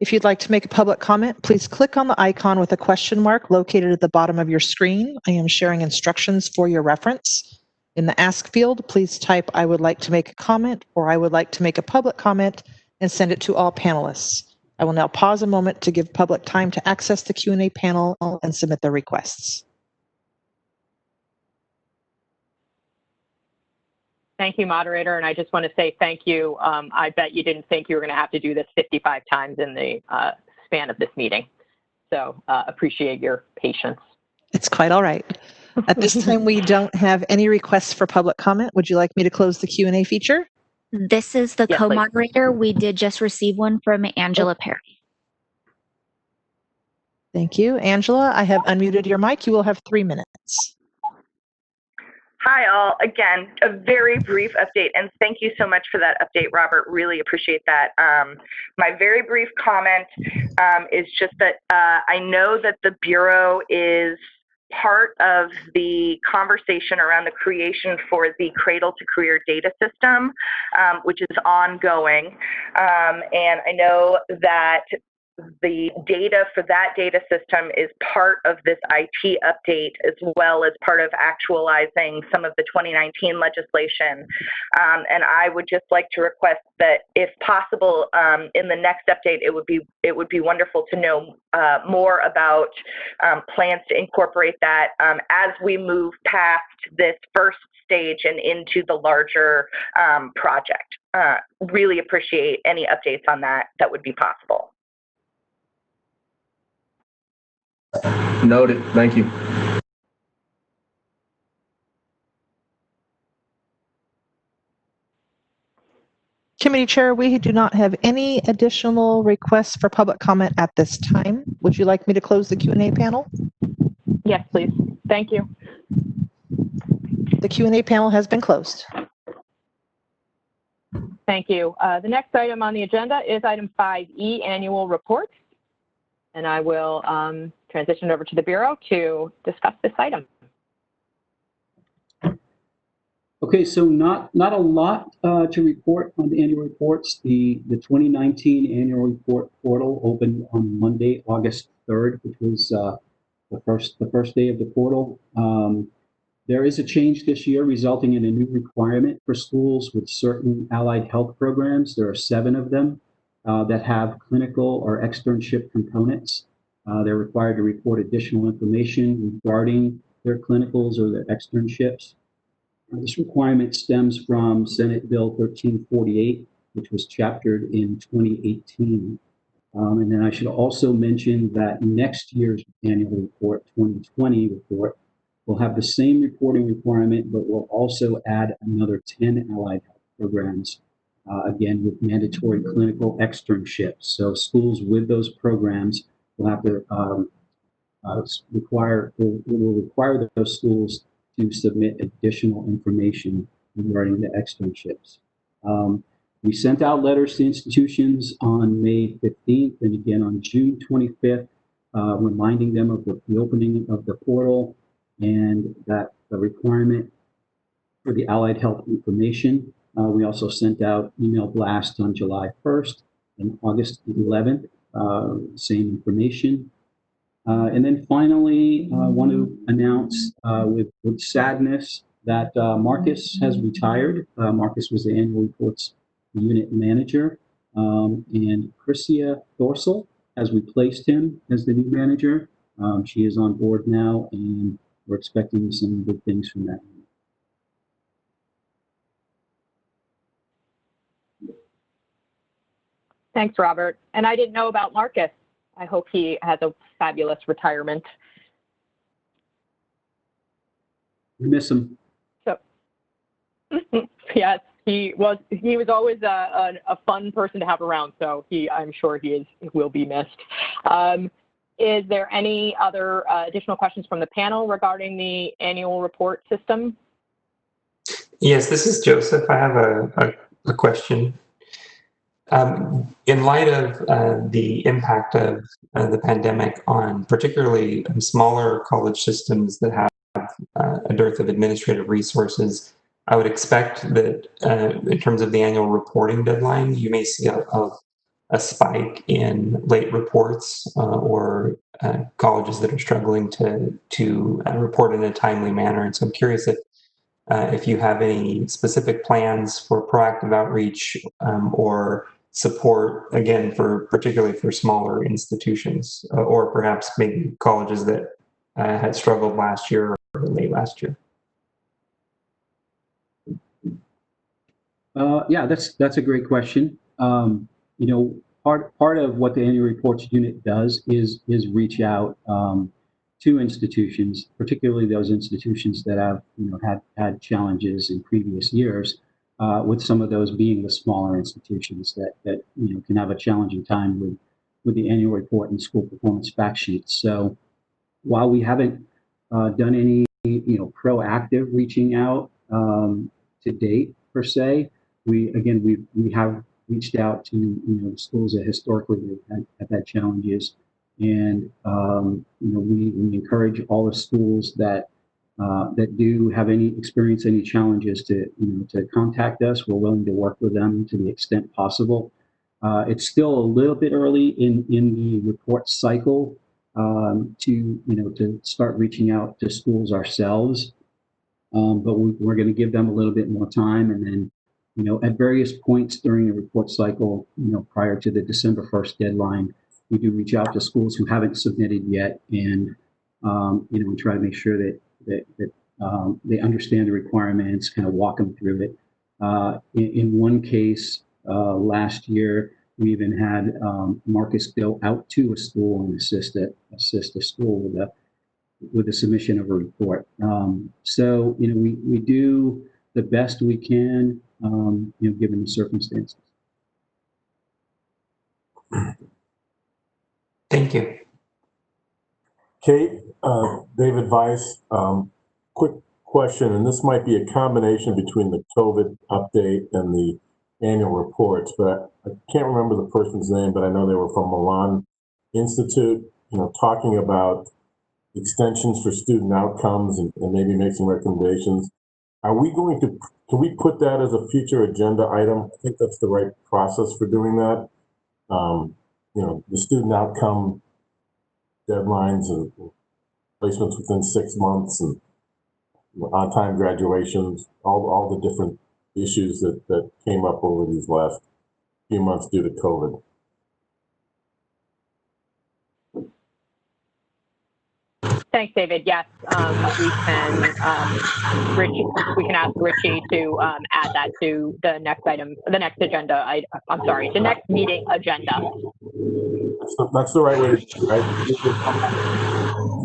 If you'd like to make a public comment, please click on the icon with a question mark located at the bottom of your screen. I am sharing instructions for your reference. In the Ask field, please type, "I would like to make a comment," or "I would like to make a public comment," and send it to all panelists. I will now pause a moment to give public time to access the Q&A panel and submit their requests. Thank you, moderator. And I just want to say thank you. I bet you didn't think you were going to have to do this 55 times in the span of this meeting. So appreciate your patience. It's quite all right. At this time, we don't have any requests for public comment. Would you like me to close the Q&A feature? This is the Yes, co-moderator. We did just receive one from Angela Perry. Thank you. Angela, I have unmuted your mic. You will have 3 minutes. Hi, all. Again, a very brief update, and thank you so much for that update, Robert. Really appreciate that. My very brief comment is just that I know that the Bureau is part of the conversation around the creation for the Cradle to Career data system, which is ongoing. And I know that the data for that data system is part of this IT update, as well as part of actualizing some of the 2019 legislation. And I would just like to request that, if possible, in the next update, it would be wonderful to know more about plans to incorporate that as we move past this first stage and into the larger project. Really appreciate any updates on that would be possible. Noted. Thank you. Committee Chair, we do not have any additional requests for public comment at this time. Would you like me to close the Q&A panel? Yes, please. Thank you. The Q&A panel has been closed. Thank you. The next item on the agenda is item 5E, annual report. And I will transition over to the Bureau to discuss this item. Okay, so not a lot to report on the annual reports. The 2019 annual report portal opened on Monday, August 3rd, which was the first day of the portal. There is a change this year resulting in a new requirement for schools with certain allied health programs. There are 7 of them that have clinical or externship components. They're required to report additional information regarding their clinicals or their externships. This requirement stems from Senate Bill 1348, which was chaptered in 2018. And then I should also mention that next year's annual report, 2020 report, will have the same reporting requirement, but will also add another 10 allied health programs, again, with mandatory clinical externships. So schools with those programs will have to will require those schools to submit additional information regarding the externships. We sent out letters to institutions on May 15th and again on June 25th, reminding them of the opening of the portal and that the requirement for the allied health information. We also sent out email blasts on July 1st and August 11th, same information. And then finally, I want to announce with sadness that Marcus has retired. Marcus was the annual reports unit manager, and Chrissia Thorsel has replaced him as the new manager. She is on board now, and we're expecting some good things from that. Thanks, Robert. And I didn't know about Marcus. I hope he has a fabulous retirement. We miss him. So, yes, he was always a fun person to have around. So I'm sure he will be missed. Is there any other additional questions from the panel regarding the annual report system? Yes, this is Joseph. I have a question. In light of the impact of the pandemic on particularly smaller college systems that have a dearth of administrative resources, I would expect that in terms of the annual reporting deadline, you may see a spike in late reports or colleges that are struggling to report in a timely manner. And so I'm curious if you have any specific plans for proactive outreach or support, again, particularly for smaller institutions, or perhaps maybe colleges that had struggled last year or late last year. Yeah, that's a great question. Part of what the annual reports unit does is reach out to institutions, particularly those institutions that have had challenges in previous years. With some of those being the smaller institutions that can have a challenging time with the annual report and school performance fact sheets. So while we haven't done any proactive reaching out to date per se, we have reached out to schools that historically have had challenges, and we encourage all the schools that do have experience any challenges to contact us. We're willing to work with them to the extent possible. It's still a little bit early in the report cycle to start reaching out to schools ourselves, but we're going to give them a little bit more time, and then at various points during the report cycle, prior to the December 1st deadline, we do reach out to schools who haven't submitted yet, and we try to make sure that they understand the requirements, kind of walk them through it. In one case last year, we even had Marcus go out to a school and assist a school with the submission of a report. So we do the best we can, given the circumstances. Thank you. Kate, David Weiss, quick question, and this might be a combination between the COVID update and the annual reports, but I can't remember the person's name, but I know they were from Milan Institute, talking about extensions for student outcomes and maybe make some recommendations. Can we put that as a future agenda item? I think that's the right process for doing that. The student outcome deadlines and placements within 6 months and on-time graduations, all the different issues that came up over these last few months due to COVID. Thanks, David. Yes, we can ask Richie to add that to the next item, the next agenda. The next meeting agenda. That's the right way to do it, right?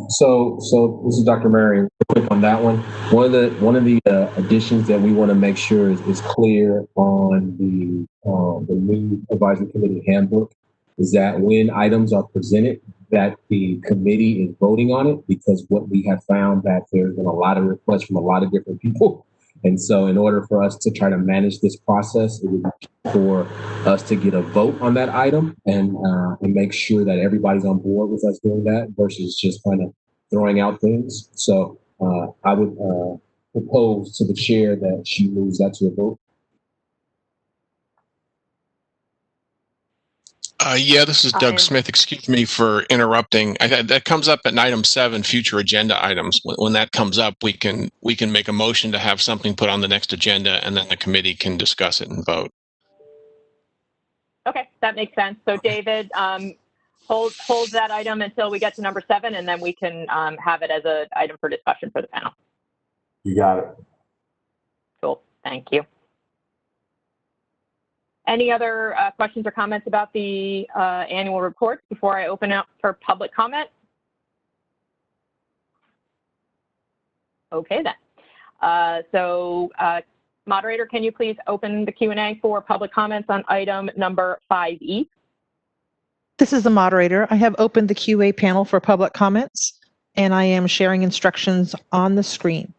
So this is Dr. Marion. Quick on that one. One of the additions that we want to make sure is clear on the new advisory committee handbook is that when items are presented, that the committee is voting on it, because what we have found that there's been a lot of requests from a lot of different people. And so in order for us to try to manage this process, it would be for us to get a vote on that item and make sure that everybody's on board with us doing that versus just kind of throwing out things. So I would propose to the chair that she moves that to a vote. Yeah, this is Doug Smith. Excuse me for interrupting. That comes up in item 7, future agenda items. When that comes up, we can make a motion to have something put on the next agenda, and then the committee can discuss it and vote. Okay, that makes sense. So David, hold that item until we get to number 7, and then we can have it as an item for discussion for the panel. You got it. Cool, thank you. Any other questions or comments about the annual reports before I open up for public comment? Okay then. Moderator, can you please open the Q&A for public comments on item number 5E? This is the moderator. I have opened the QA panel for public comments, and I am sharing instructions on the screen.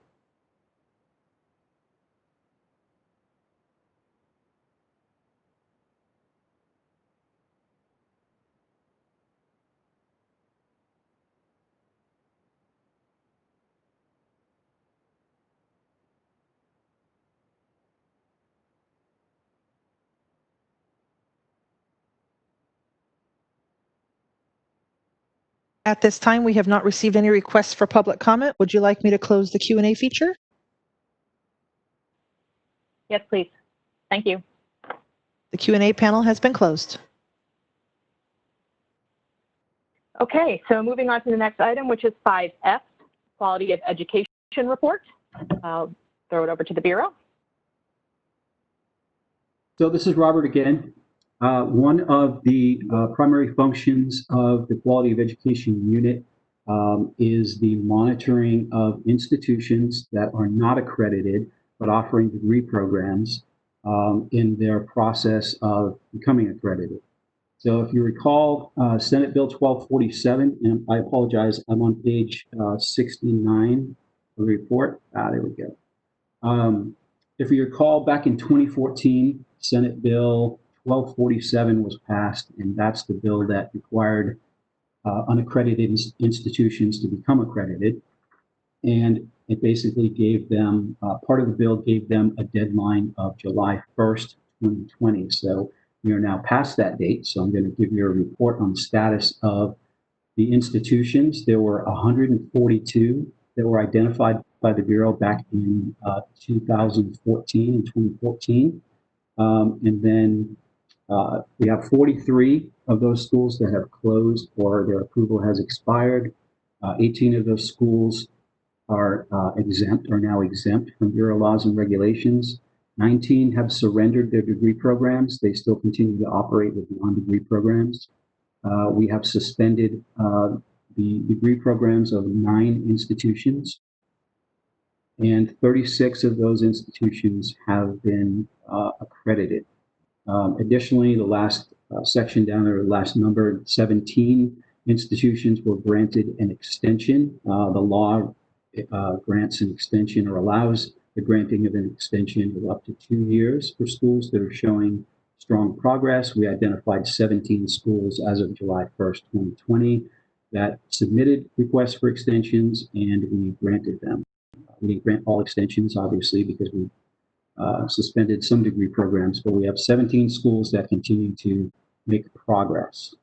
At this time, we have not received any requests for public comment. Would you like me to close the Q&A feature? Yes, please. Thank you. The Q&A panel has been closed. Okay, so moving on to the next item, which is 5F, Quality of Education Report. I'll throw it over to the Bureau. So this is Robert again. One of the primary functions of the Quality of Education Unit is the monitoring of institutions that are not accredited but offering degree programs in their process of becoming accredited. So if you recall, Senate Bill 1247, and I apologize, I'm on page 69 of the report. There we go. If you recall, back in 2014, Senate Bill 1247 was passed, and that's the bill that required unaccredited institutions to become accredited. And it basically gave them, part of the bill gave them a deadline of July 1st, 2020. So we are now past that date. So I'm going to give you a report on the status of the institutions. There were 142 that were identified by the Bureau back in 2014 and 2014. And then we have 43 of those schools that have closed or their approval has expired. 18 of those schools are now exempt from Bureau laws and regulations. 19 have surrendered their degree programs. They still continue to operate with non-degree programs. We have suspended the degree programs of 9 institutions, and 36 of those institutions have been accredited. Additionally, the last section down there, the last number, 17 institutions were granted an extension. The law grants an extension or allows the granting of an extension of up to 2 years for schools that are showing strong progress. We identified 17 schools as of July 1st, 2020 that submitted requests for extensions, and we granted them. We didn't grant all extensions, obviously, because we suspended some degree programs, but we have 17 schools that continue to make progress.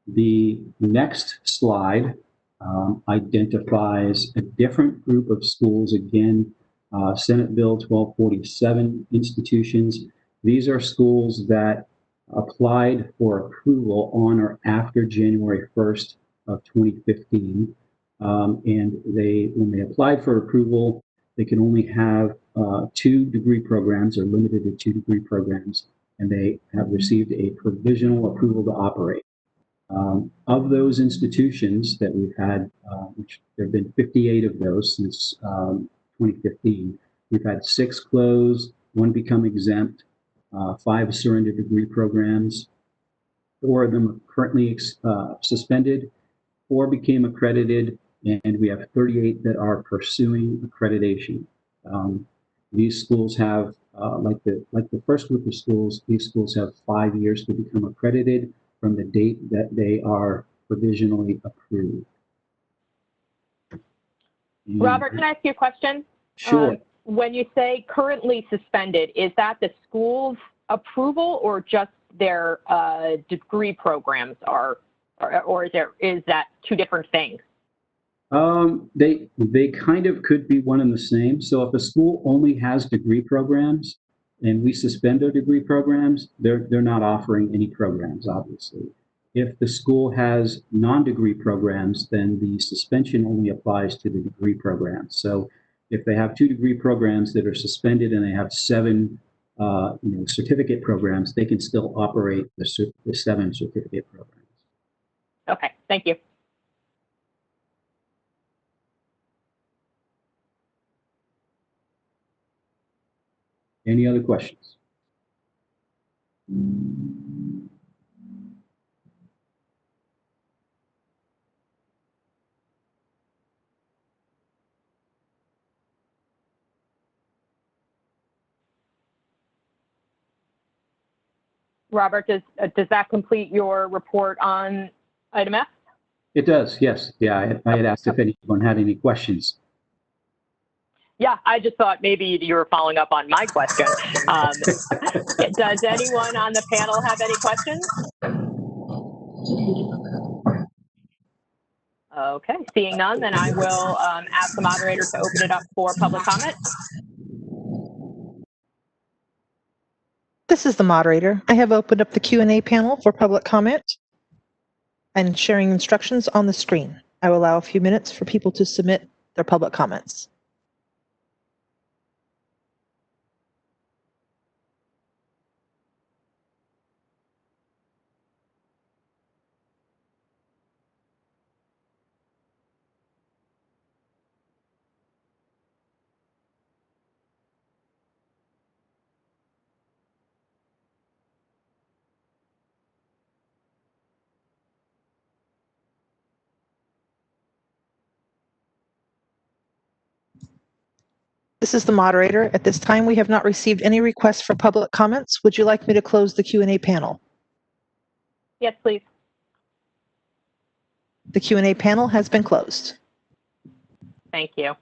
The next slide identifies a different group of schools. Again, Senate Bill 1247 institutions. These are schools that applied for approval on or after January 1st of 2015. And when they applied for approval, they can only have 2 degree programs or limited to 2 degree programs, and they have received a provisional approval to operate. Of those institutions that we've had, which there have been 58 of those since 2015, we've had 6 close, 1 become exempt, 5 surrender degree programs. 4 of them are currently suspended, 4 became accredited, and we have 38 that are pursuing accreditation. These schools have, like the first group of schools, these schools have 5 years to become accredited from the date that they are provisionally approved. Robert, can I ask you a question? Sure. When you say currently suspended, is that the school's approval or just their degree programs are, or is that 2 different things? They kind of could be one and the same. So if a school only has degree programs and we suspend their degree programs, they're not offering any programs, obviously. If the school has non-degree programs, then the suspension only applies to the degree programs. So if they have 2 degree programs that are suspended and they have 7 certificate programs, they can still operate the 7 certificate programs. Okay, thank you. Any other questions? Robert, does that complete your report on item F? It does, yes. Yeah, I had asked if anyone had any questions. Yeah, I just thought maybe you were following up on my question. Does anyone on the panel have any questions? Okay, seeing none, then I will ask the moderator to open it up for public comment. This is the moderator. I have opened up the Q&A panel for public comment and sharing instructions on the screen. I will allow a few minutes for people to submit their public comments. This is the moderator. At this time, we have not received any requests for public comments. Would you like me to close the Q&A panel? Yes, please. The Q&A panel has been closed. Thank you.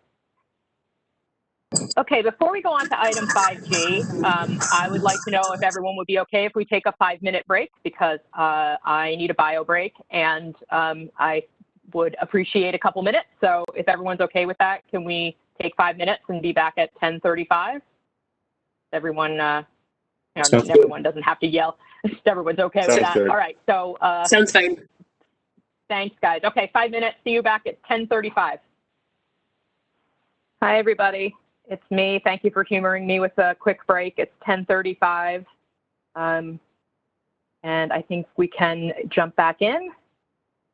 Okay, before we go on to item 5G, I would like to know if everyone would be okay if we take a 5-minute break, because I need a bio break and I would appreciate a couple minutes. So if everyone's okay with that, can we take 5 minutes and be back at 10:35? Everyone, everyone doesn't have to yell. Everyone's okay with that. All right. So sounds fine. Thanks, guys. Okay, 5 minutes. See you back at 10:35. Hi, everybody. It's me. Thank you for humoring me with a quick break. It's 10:35, and I think we can jump back in.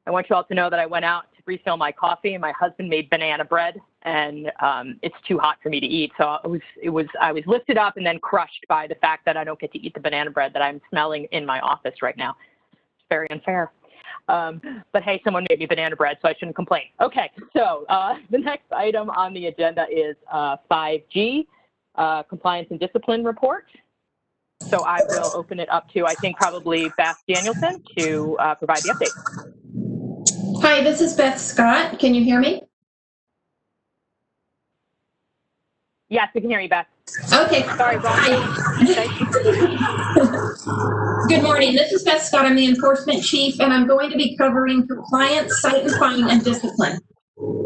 I want you all to know that I went out to refill my coffee, and my husband made banana bread, and it's too hot for me to eat. So I was lifted up and then crushed by the fact that I don't get to eat the banana bread that I'm smelling in my office right now. It's very unfair. But hey, someone made me banana bread, so I shouldn't complain. Okay, so the next item on the agenda is 5G, Compliance and Discipline Report. So I will open it up to, I think, probably Beth Danielson to provide the update. Hi, this is Beth Scott. Can you hear me? Yes, we can hear you, Beth. Okay. Sorry, wrong. Good morning. This is Beth Scott. I'm the Enforcement Chief, and I'm going to be covering compliance, cite and fine, and discipline.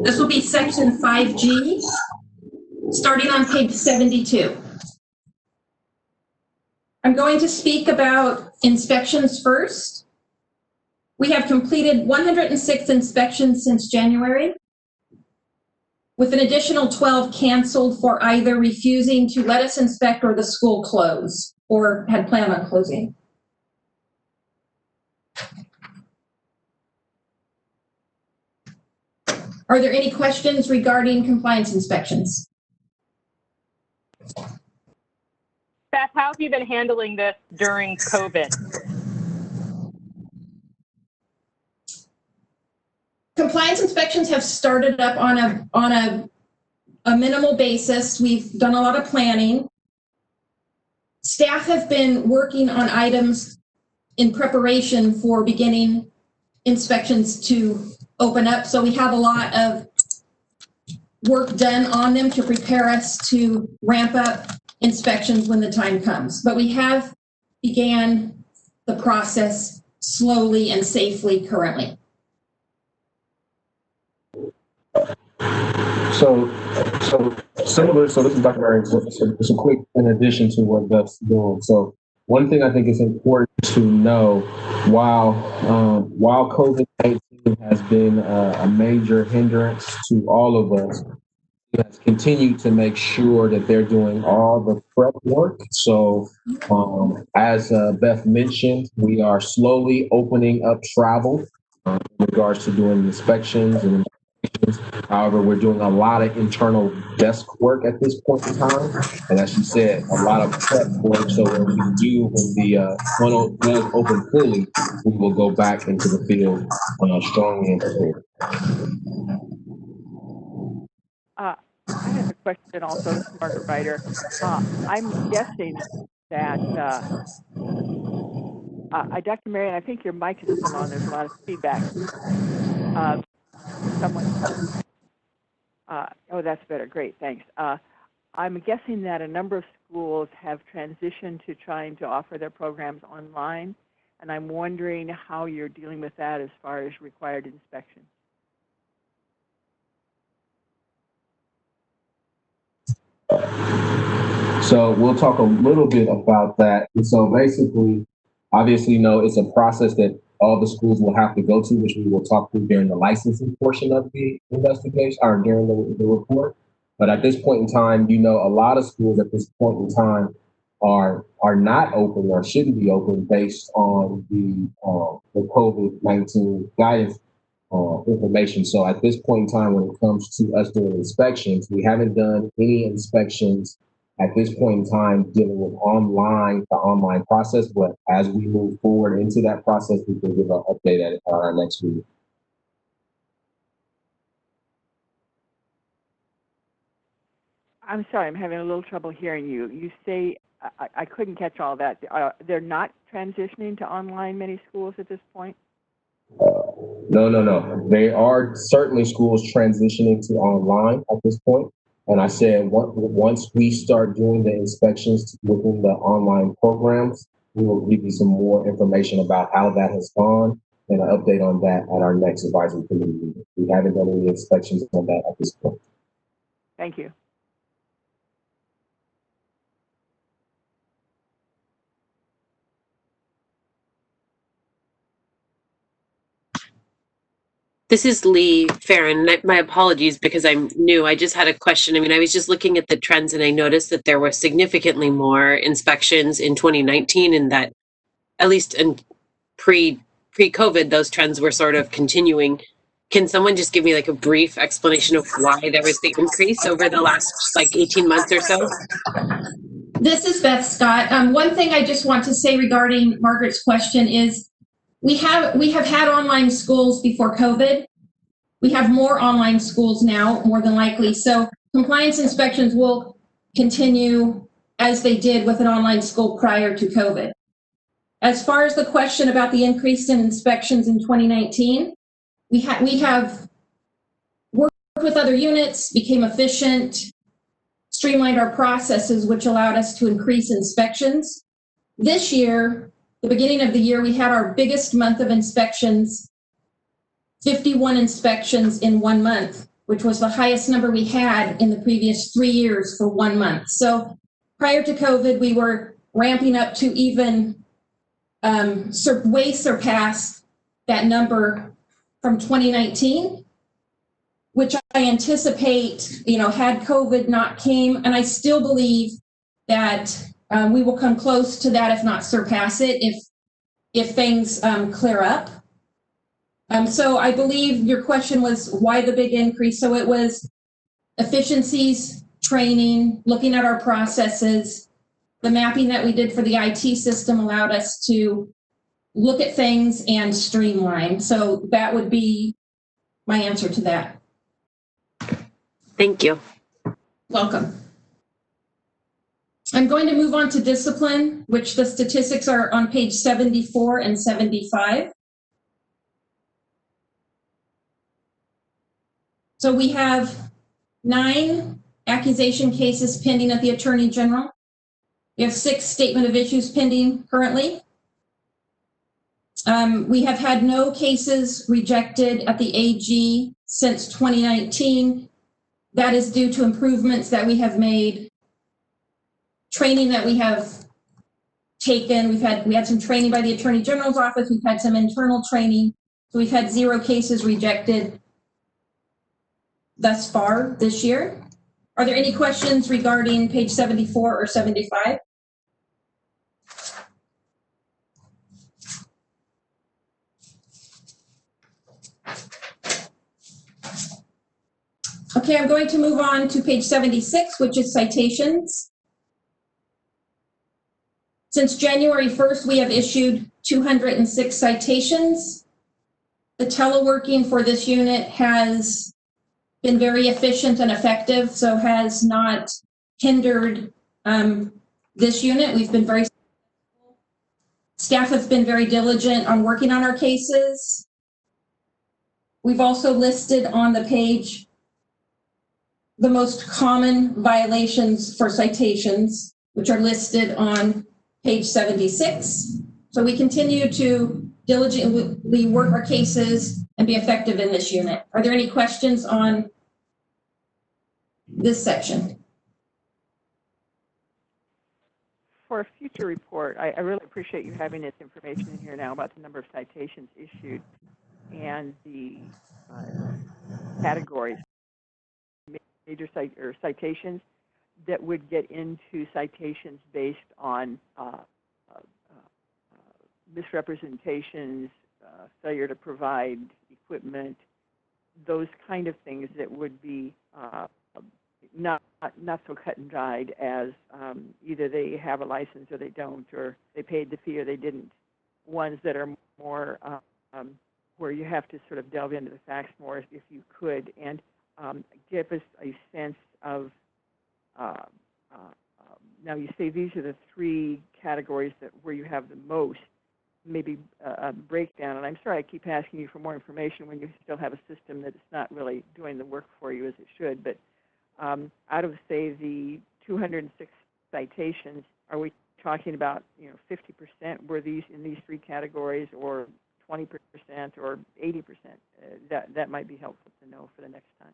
This will be section 5G, starting on page 72. I'm going to speak about inspections first. We have completed 106 inspections since January, with an additional 12 canceled for either refusing to let us inspect or the school close or had planned on closing. Are there any questions regarding compliance inspections? Beth, how have you been handling this during COVID? Compliance inspections have started up on a minimal basis. We've done a lot of planning. Staff have been working on items in preparation for beginning inspections to open up. So we have a lot of work done on them to prepare us to ramp up inspections when the time comes. But we have began the process slowly and safely currently. So similar. So this is Dr. Marion. So just a quick in addition to what Beth's doing. So one thing I think is important to know, while COVID-19 has been a major hindrance to all of us, has continued to make sure that they're doing all the prep work. So as Beth mentioned, we are slowly opening up travel in regards to doing inspections and however, we're doing a lot of internal desk work at this point in time. And as you said, a lot of prep work. So when the funnel does open fully, we will go back into the field strongly and prepared. I have a question also, Margaret Ryder. I'm guessing that, Dr. Marion, I think your mic is still on. There's a lot of feedback. Oh, that's better. Great, thanks. I'm guessing that a number of schools have transitioned to trying to offer their programs online, and I'm wondering how you're dealing with that as far as required inspection. So we'll talk a little bit about that. And so basically, obviously, it's a process that all the schools will have to go to, which we will talk through during the licensing portion of the investigation or during the report. But at this point in time, a lot of schools at this point in time are not open or shouldn't be open based on the COVID-19 guidance information. So at this point in time, when it comes to us doing inspections, we haven't done any inspections at this point in time dealing with the online process. But as we move forward into that process, we can give an update at our next meeting. I'm sorry, I'm having a little trouble hearing you. You say, I couldn't catch all that. They're not transitioning to online, many schools at this point? No. They are certainly schools transitioning to online at this point. And I said, once we start doing the inspections within the online programs, we will give you some more information about how that has gone and an update on that at our next advisory committee meeting. We haven't done any inspections on that at this point. Thank you. This is Lee Farron. My apologies because I'm new. I just had a question. I was just looking at the trends and I noticed that there were significantly more inspections in 2019 and that at least in pre-COVID, those trends were sort of continuing. Can someone just give me like a brief explanation of why there was the increase over the last 18 months or so? This is Beth Scott. One thing I just want to say regarding Margaret's question is we have had online schools before COVID. We have more online schools now, more than likely. So compliance inspections will continue as they did with an online school prior to COVID. As far as the question about the increase in inspections in 2019, we have worked with other units, became efficient, streamlined our processes, which allowed us to increase inspections. This year, the beginning of the year, we had our biggest month of inspections, 51 inspections in 1 month, which was the highest number we had in the previous 3 years for 1 month. So prior to COVID, we were ramping up to even way surpass that number from 2019, which I anticipate, had COVID not came, and I still believe that we will come close to that, if not surpass it, if things clear up. So I believe your question was why the big increase. So it was efficiencies, training, looking at our processes, the mapping that we did for the IT system allowed us to look at things and streamline. So that would be my answer to that. Thank you. Welcome. I'm going to move on to discipline, which the statistics are on page 74 and 75. So we have 9 accusation cases pending at the Attorney General. We have 6 statement of issues pending currently. We have had no cases rejected at the AG since 2019. That is due to improvements that we have made, training that we have taken. We had some training by the Attorney General's office. We've had some internal training. So we've had 0 cases rejected thus far this year. Are there any questions regarding page 74 or 75? Okay, I'm going to move on to page 76, which is citations. Since January 1st, we have issued 206 citations. The teleworking for this unit has been very efficient and effective, so has not hindered this unit. We've been very, staff has been very diligent on working on our cases. We've also listed on the page the most common violations for citations, which are listed on page 76. So we continue to diligently work our cases and be effective in this unit. Are there any questions on this section? For a future report, I really appreciate you having this information in here now about the number of citations issued and the categories, major citations that would get into citations based on misrepresentations, failure to provide equipment, those kind of things that would be not so cut and dried as either they have a license or they don't, or they paid the fee or they didn't. Ones that are more where you have to sort of delve into the facts more if you could, and give us a sense of, now you say these are the 3 categories that where you have the most, maybe a breakdown, and I'm sorry I keep asking you for more information when you still have a system that is not really doing the work for you as it should, but out of, say, the 206 citations, are we talking about, 50% were these in these 3 categories, or 20%, or 80%? That might be helpful to know for the next time.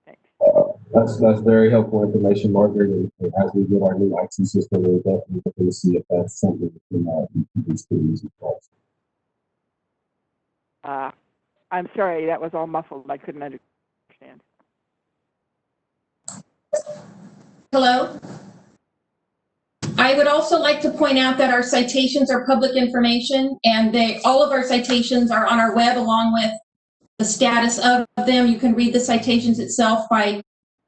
Thanks. That's very helpful information, Margaret. And as we get our new IT system, we'll definitely see if that's something that can be students as well. I'm sorry, that was all muffled. I couldn't understand. Hello? I would also like to point out that our citations are public information, and all of our citations are on our web along with the status of them. You can read the citations itself by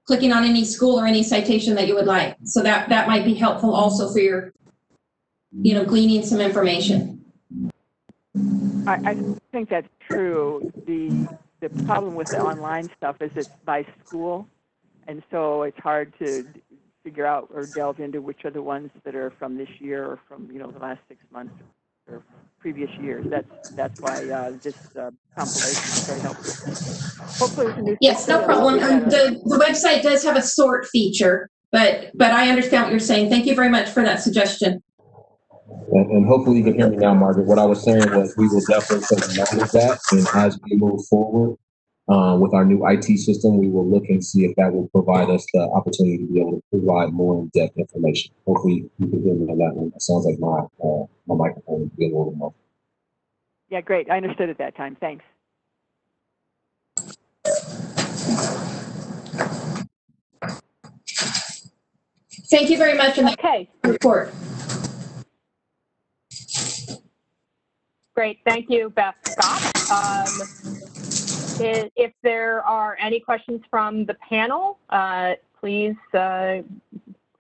clicking on any school or any citation that you would like. So that might be helpful also for your, gleaning some information. I think that's true. The problem with the online stuff is it's by school, and so it's hard to figure out or delve into which are the ones that are from this year or from the last 6 months or previous years. That's why this compilation is very helpful. Hopefully, with the new yes, no problem. The website does have a sort feature, but I understand what you're saying. Thank you very much for that suggestion. And hopefully you can hear me now, Margaret. What I was saying was we will definitely take note of that, and as we move forward with our new IT system, we will look and see if that will provide us the opportunity to be able to provide more in-depth information. Hopefully you can hear me on that one. It sounds like my microphone is being a little more. Yeah, great. I understood at that time. Thanks. Thank you very much for that report. Great. Thank you, Beth Scott. If there are any questions from the panel, please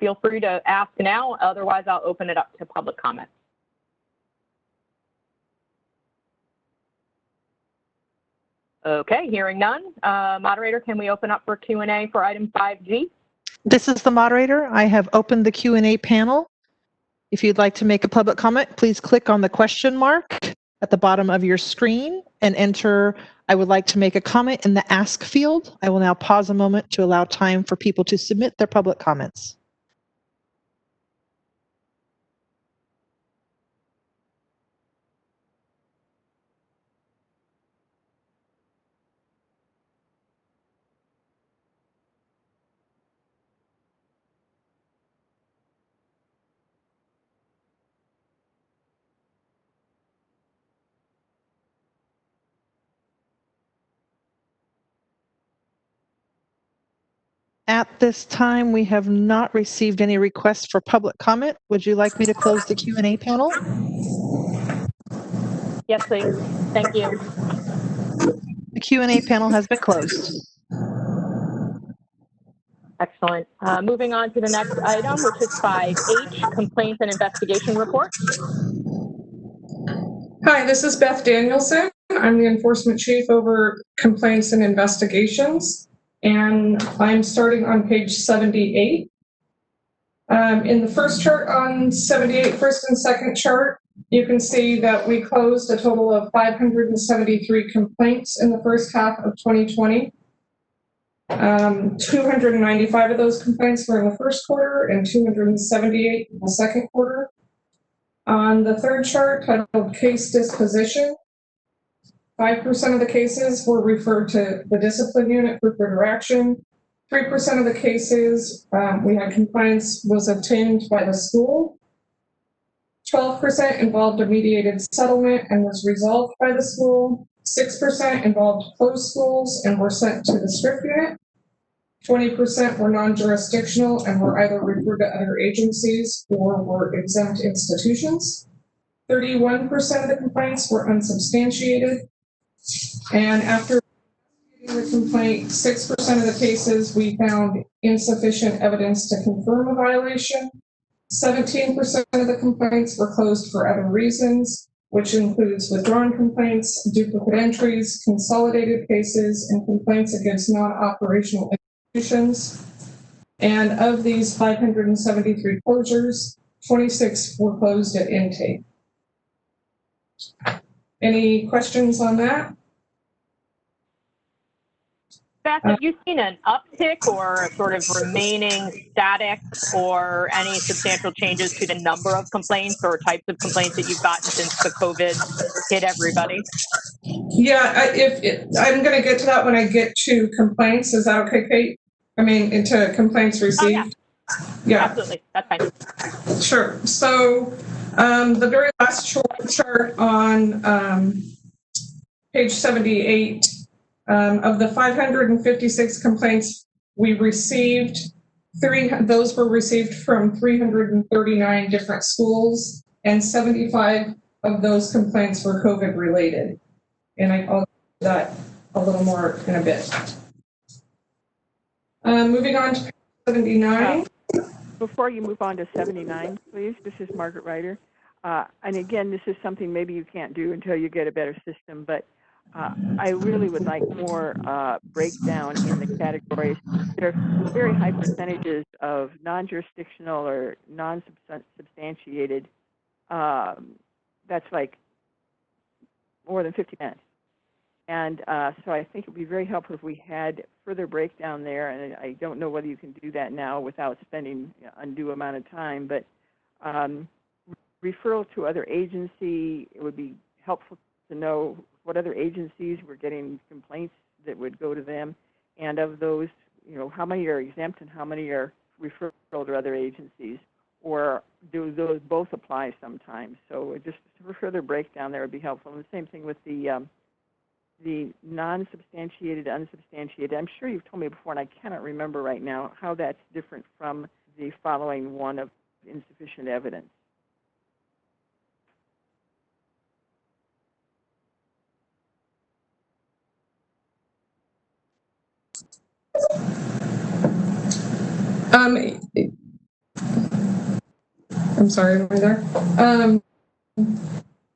feel free to ask now. Otherwise, I'll open it up to public comment. Okay, hearing none. Moderator, can we open up for Q&A for item 5G? This is the moderator. I have opened the Q&A panel. If you'd like to make a public comment, please click on the question mark at the bottom of your screen and enter "I would like to make a comment" in the ask field. I will now pause a moment to allow time for people to submit their public comments. At this time, we have not received any requests for public comment. Would you like me to close the Q&A panel? Yes, please. Thank you. The Q&A panel has been closed. Excellent. Moving on to the next item, which is 5H, complaints and investigation report. Hi, this is Beth Danielson. I'm the enforcement chief over complaints and investigations, and I'm starting on page 78. In the first chart on 78, first and second chart, you can see that we closed a total of 573 complaints in the first half of 2020. 295 of those complaints were in the first quarter and 278 in the second quarter. On the third chart, titled Case Disposition, 5% of the cases were referred to the discipline unit for further action. 3% of the cases we had compliance was obtained by the school. 12% involved a mediated settlement and was resolved by the school. 6% involved closed schools and were sent to the SCRIP unit. 20% were non-jurisdictional and were either referred to other agencies or were exempt institutions. 31% of the complaints were unsubstantiated. And after the complaint, 6% of the cases we found insufficient evidence to confirm a violation. 17% of the complaints were closed for other reasons, which includes withdrawn complaints, duplicate entries, consolidated cases, and complaints against non-operational institutions. And of these 573 closures, 26 were closed at intake. Any questions on that? Beth, have you seen an uptick or sort of remaining static or any substantial changes to the number of complaints or types of complaints that you've gotten since the COVID hit everybody? Yeah, I'm going to get to that when I get to complaints. Is that okay, Kate? I mean, into complaints received? Oh, yeah. Absolutely. That's fine. Sure. So the very last chart on page 78, of the 556 complaints we received, those were received from 339 different schools, and 75 of those complaints were COVID related. And I'll do that a little more in a bit. Moving on to page 79. Before you move on to 79, please, this is Margaret Ryder. And again, this is something maybe you can't do until you get a better system, but I really would like more breakdown in the categories. There are very high percentages of non-jurisdictional or non-substantiated. That's like more than 50%. And so I think it would be very helpful if we had further breakdown there. And I don't know whether you can do that now without spending undue amount of time, but referral to other agency, it would be helpful to know what other agencies were getting complaints that would go to them, and of those, how many are exempt and how many are referred to other agencies, or do those both apply sometimes? So just for further breakdown there would be helpful. And the same thing with the non-substantiated, unsubstantiated. I'm sure you've told me before, and I cannot remember right now how that's different from the following one of insufficient evidence. I'm sorry, over there.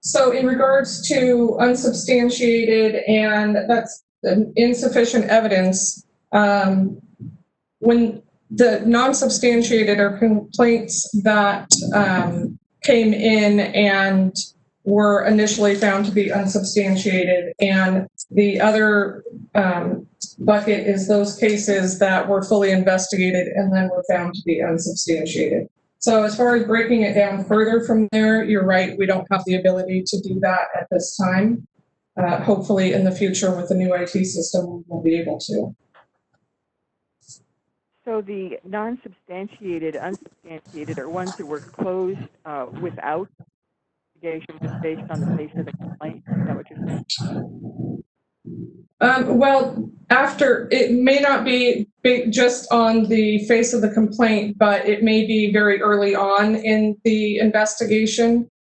So in regards to unsubstantiated and that's insufficient evidence, when the non-substantiated are complaints that came in and were initially found to be unsubstantiated, and the other bucket is those cases that were fully investigated and then were found to be unsubstantiated. So as far as breaking it down further from there, you're right, we don't have the ability to do that at this time. Hopefully in the future with the new IT system, we'll be able to. So the non-substantiated, unsubstantiated are ones that were closed without investigation, just based on the face of the complaint. Is that what you're saying? Well, after, it may not be just on the face of the complaint, but it may be very early on in the investigation.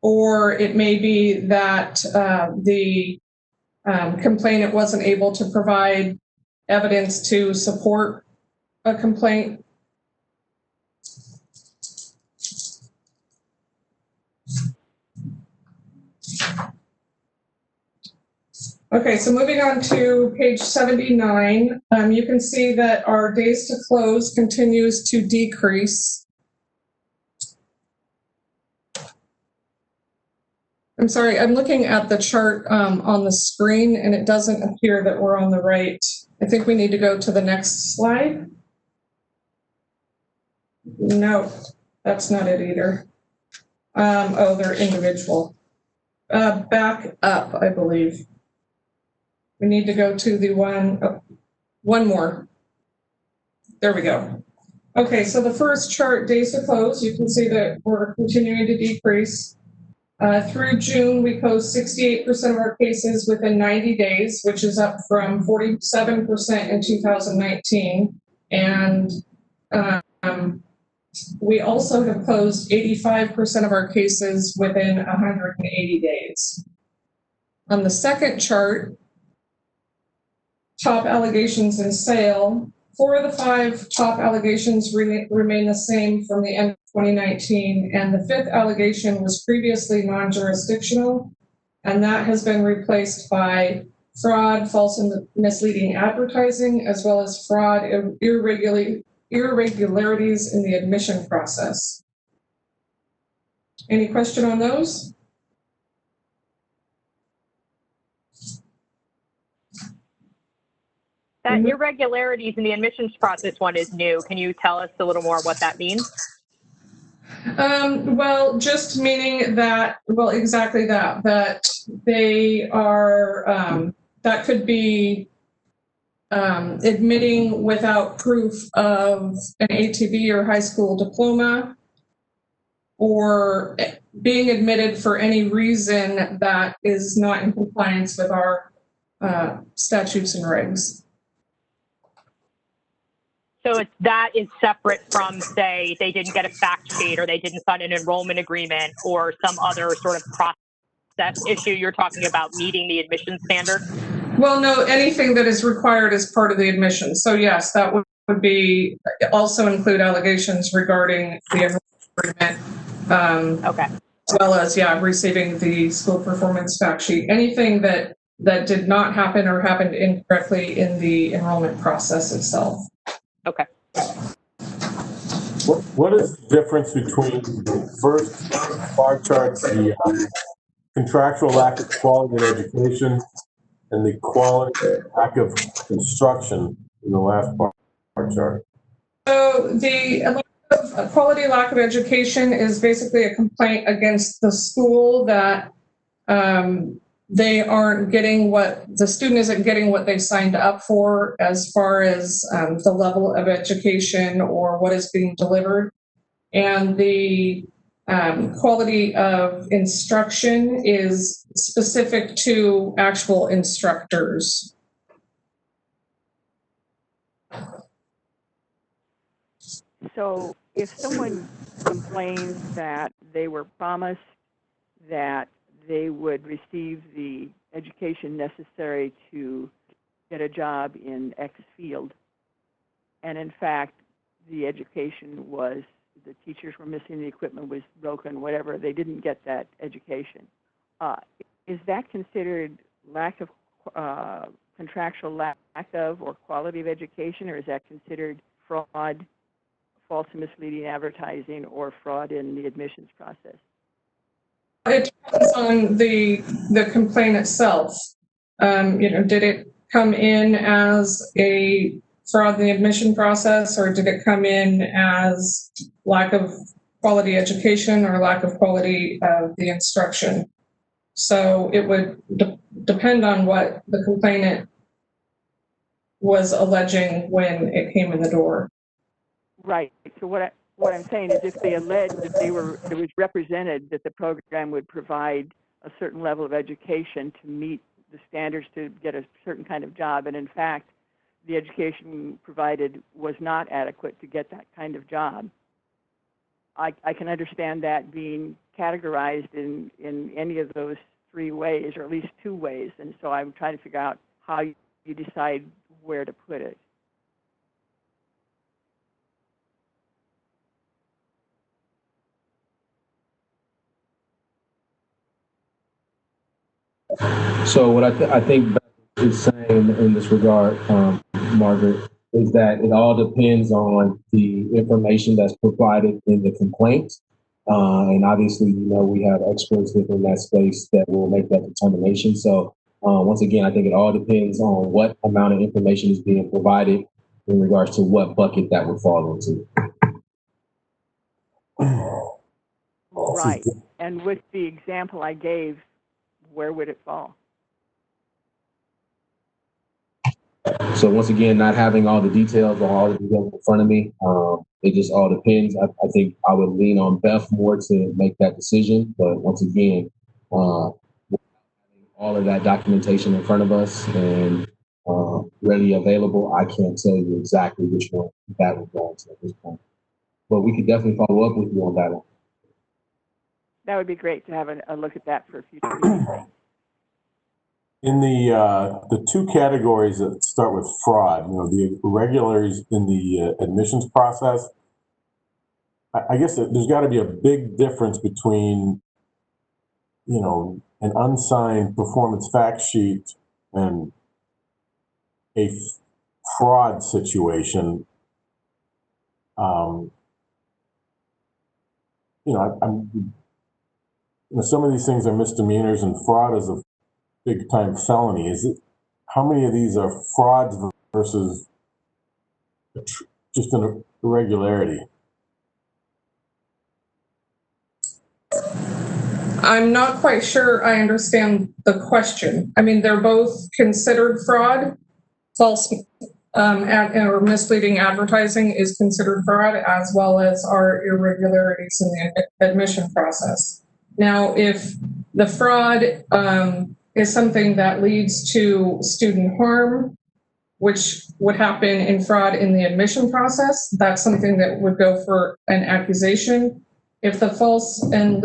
Or it may be that the complainant wasn't able to provide evidence to support a complaint. Okay, so moving on to page 79, you can see that our days to close continues to decrease. I'm sorry, I'm looking at the chart on the screen and it doesn't appear that we're on the right. I think we need to go to the next slide. No, that's not it either. Oh, they're individual. Back up, I believe. We need to go to the one more. There we go. Okay, so the first chart, days to close, you can see that we're continuing to decrease. Through June, we closed 68% of our cases within 90 days, which is up from 47% in 2019. And we also have closed 85% of our cases within 180 days. On the second chart, top allegations in sale, 4 of the 5 top allegations remain the same from the end of 2019, and the 5th allegation was previously non-jurisdictional, and that has been replaced by fraud, false and misleading advertising, as well as fraud and irregularities in the admission process. Any question on those? That irregularities in the admissions process one is new. Can you tell us a little more what that means? Well, just meaning that, well, exactly that they are, that could be admitting without proof of an ATB or high school diploma, or being admitted for any reason that is not in compliance with our statutes and regs. So that is separate from, say, they didn't get a fact sheet or they didn't sign an enrollment agreement or some other sort of process issue. You're talking about meeting the admission standard? Well, no, anything that is required as part of the admission. So yes, that would be also include allegations regarding the enrollment agreement. Okay. As well as, yeah, receiving the school performance fact sheet. Anything that did not happen or happened incorrectly in the enrollment process itself. Okay. What is the difference between the first bar chart, the contractual lack of quality in education, and the quality lack of instruction in the last bar chart? So the quality lack of education is basically a complaint against the school that they aren't getting what the student isn't getting what they signed up for as far as the level of education or what is being delivered. And the quality of instruction is specific to actual instructors. So if someone complains that they were promised that they would receive the education necessary to get a job in X field, and in fact the education was, the teachers were missing, the equipment was broken, whatever, they didn't get that education. Is that considered lack of contractual lack of or quality of education, or is that considered fraud, false and misleading advertising, or fraud in the admissions process? It depends on the complaint itself. Did it come in as a fraud in the admission process, or did it come in as lack of quality education or lack of quality of the instruction? So it would depend on what the complainant was alleging when it came in the door. Right. So what I'm saying is, if they alleged that it was represented that the program would provide a certain level of education to meet the standards to get a certain kind of job, and in fact, the education provided was not adequate to get that kind of job, I can understand that being categorized in any of those three ways, or at least two ways. And so I'm trying to figure out how you decide where to put it. So what I think Beth is saying in this regard, Margaret, is that it all depends on the information that's provided in the complaint. And obviously, we have experts within that space that will make that determination. So once again, I think it all depends on what amount of information is being provided in regards to what bucket that would fall into. Right. And with the example I gave, where would it fall? So once again, not having all the details or all the details in front of me, it just all depends. I think I would lean on Beth more to make that decision. But once again, all of that documentation in front of us and readily available, I can't tell you exactly which one that would go into at this point. But we could definitely follow up with you on that one. That would be great to have a look at that for a future meeting. In the two categories that start with fraud, the irregularities in the admissions process, I guess there's got to be a big difference between, an unsigned performance fact sheet and a fraud situation. Some of these things are misdemeanors, and fraud is a big time felony. How many of these are frauds versus just an irregularity? I'm not quite sure I understand the question. I mean, they're both considered fraud. False or misleading advertising is considered fraud, as well as our irregularities in the admission process. Now, if the fraud is something that leads to student harm, which would happen in fraud in the admission process, that's something that would go for an accusation. If the false and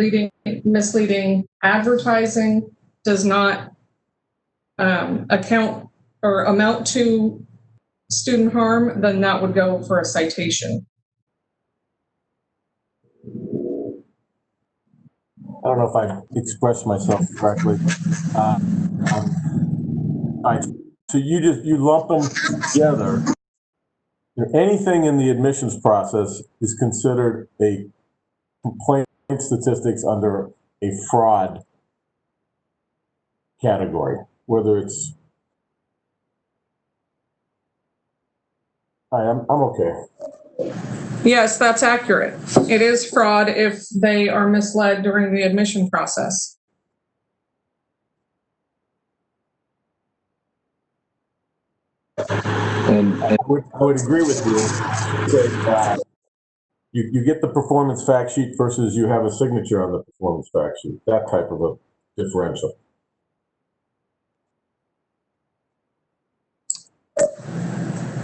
misleading advertising does not account or amount to student harm, then that would go for a citation. I don't know if I expressed myself correctly. So you lump them together. Anything in the admissions process is considered a complaint statistics under a fraud category, whether it's. I'm okay. Yes, that's accurate. It is fraud if they are misled during the admission process. And I would agree with you. You get the performance fact sheet versus you have a signature on the performance fact sheet. That type of a differential.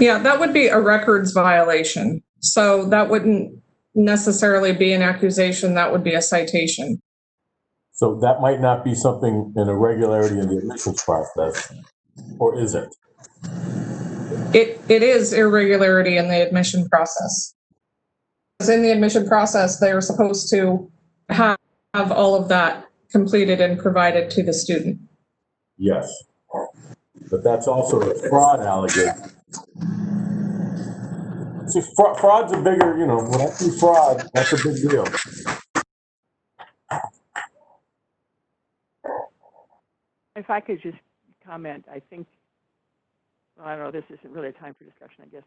Yeah, that would be a records violation. So that wouldn't necessarily be an accusation. That would be a citation. So that might not be something, an irregularity in the admissions process, or is it? It is irregularity in the admission process. in the admission process, they're supposed to have all of that completed and provided to the student. Yes. But that's also a fraud allegation. See, fraud's a bigger, you know, when I see fraud, that's a big deal. If I could just comment, I think, well, I don't know, this isn't really a time for discussion, I guess.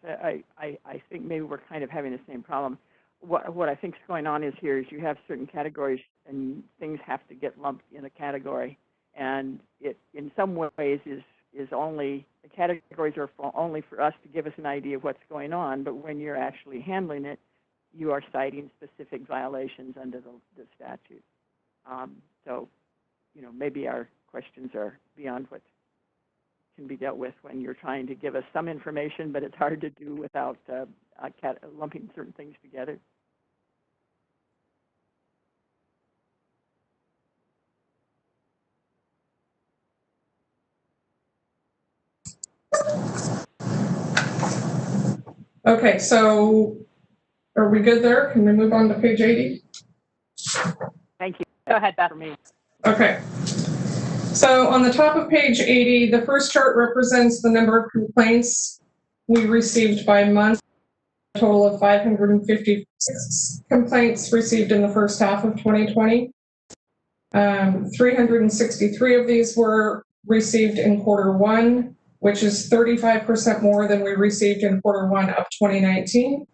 I think maybe we're kind of having the same problem. What I think is going on is you have certain categories and things have to get lumped in a category. And it, in some ways, is only, the categories are only for us to give us an idea of what's going on, but when you're actually handling it, you are citing specific violations under the statute. So, you know, maybe our questions are beyond what can be dealt with when you're trying to give us some information, but it's hard to do without lumping certain things together. Okay, so are we good there? Can we move on to page 80? Thank you. Go ahead, Beth. For me. Okay. So on the top of page 80, the first chart represents the number of complaints we received by month, a total of 556 complaints received in the first half of 2020. 363 of these were received in Q1, which is 35% more than we received in Q1 of 2019.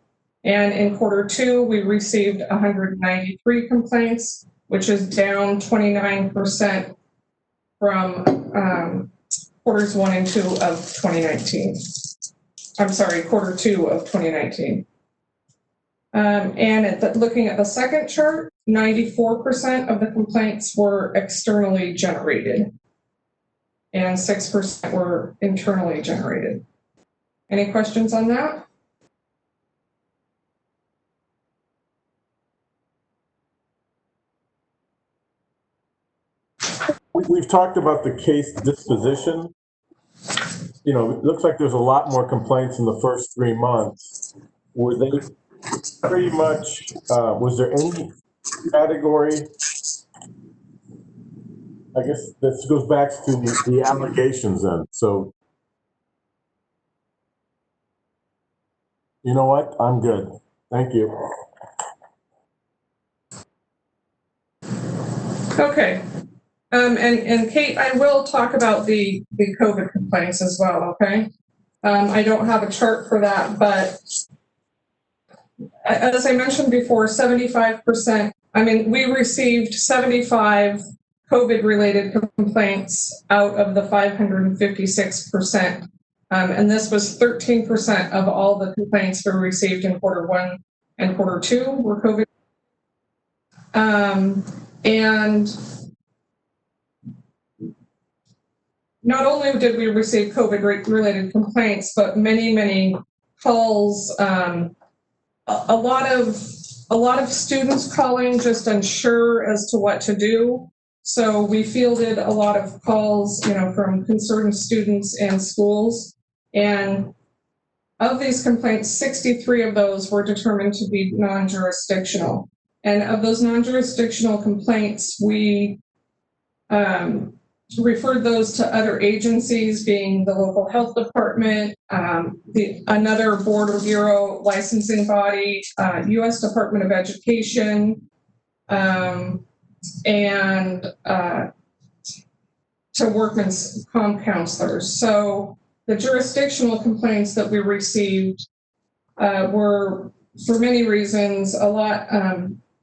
And in Q2, we received 193 complaints, which is down 29% from quarters 1 and 2 of 2019. I'm sorry, Q2 of 2019. And looking at the second chart, 94% of the complaints were externally generated and 6% were internally generated. Any questions on that? We've talked about the case disposition. You know, it looks like there's a lot more complaints in the first 3 months. Were they pretty much, was there any category? I guess this goes back to the allegations then. So, you know what? I'm good. Thank you. Okay. And Kate, I will talk about the COVID complaints as well, okay? I don't have a chart for that, but as I mentioned before, 75%, I mean, we received 75 COVID-related complaints out of the 556%. And this was 13% of all the complaints we received in Q1 and Q2 were COVID. And not only did we receive COVID-related complaints, but many calls. A lot of students calling just unsure as to what to do. So we fielded a lot of calls, you know, from concerned students and schools. And of these complaints, 63 of those were determined to be non-jurisdictional. And of those non-jurisdictional complaints, we referred those to other agencies, being the local health department, another board or bureau licensing body, U.S. Department of Education, and to workman's comp counselors. So the jurisdictional complaints that we received were, for many reasons, a lot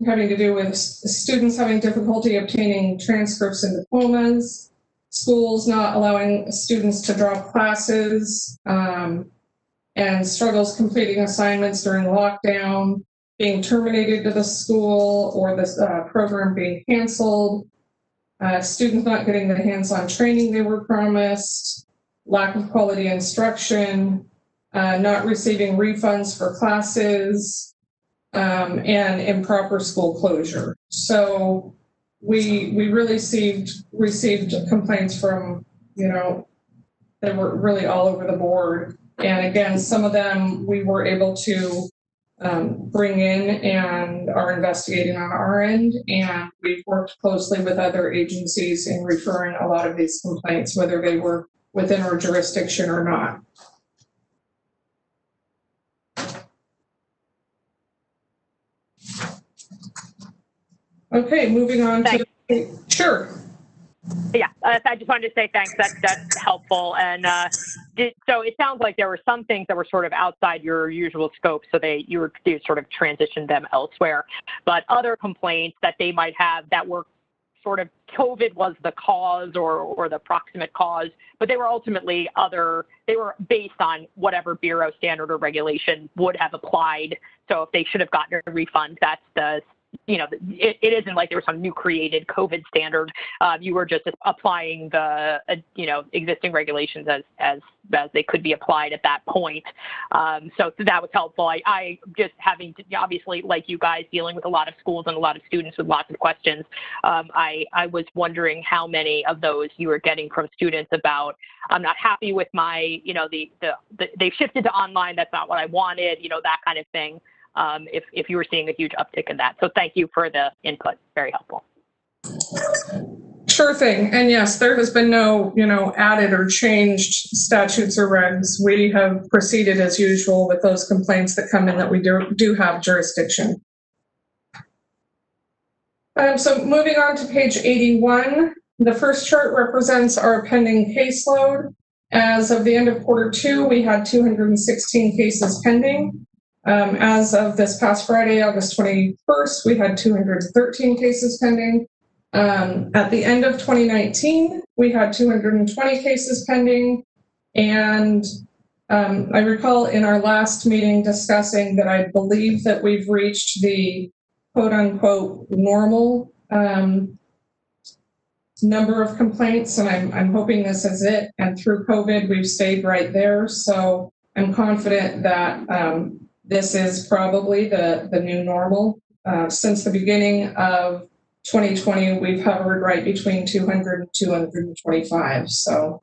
having to do with students having difficulty obtaining transcripts and diplomas, schools not allowing students to drop classes, and struggles completing assignments during lockdown, being terminated to the school or the program being canceled, students not getting the hands-on training they were promised, lack of quality instruction, not receiving refunds for classes, and improper school closure. So we really received complaints from, you know, they were really all over the board. And again, some of them we were able to bring in and are investigating on our end. And we've worked closely with other agencies in referring a lot of these complaints, whether they were within our jurisdiction or not. Okay, moving on to sure. Yeah, I just wanted to say thanks. That's helpful. And so it sounds like there were some things that were sort of outside your usual scope, so you sort of transitioned them elsewhere. But other complaints that they might have that were sort of COVID was the cause or the proximate cause, but they were ultimately they were based on whatever bureau standard or regulation would have applied. So if they should have gotten a refund, that's it isn't like there was some new created COVID standard. You were just applying the, existing regulations as they could be applied at that point. So that was helpful. I just having to, obviously, like you guys, dealing with a lot of schools and a lot of students with lots of questions. I was wondering how many of those you were getting from students about, I'm not happy with my, they've shifted to online. That's not what I wanted, that kind of thing. If you were seeing a huge uptick in that. So thank you for the input. Very helpful. Sure thing. And yes, there has been no, added or changed statutes or regs. We have proceeded as usual with those complaints that come in that we do have jurisdiction. So moving on to page 81, the first chart represents our pending caseload. As of the end of Q2, we had 216 cases pending. As of this past Friday, August 21st, we had 213 cases pending. At the end of 2019, we had 220 cases pending. And I recall in our last meeting discussing that I believe that we've reached the quote unquote normal number of complaints. And I'm hoping this is it. And through COVID, we've stayed right there. So I'm confident that this is probably the new normal. Since the beginning of 2020, we've hovered right between 200 and 225. So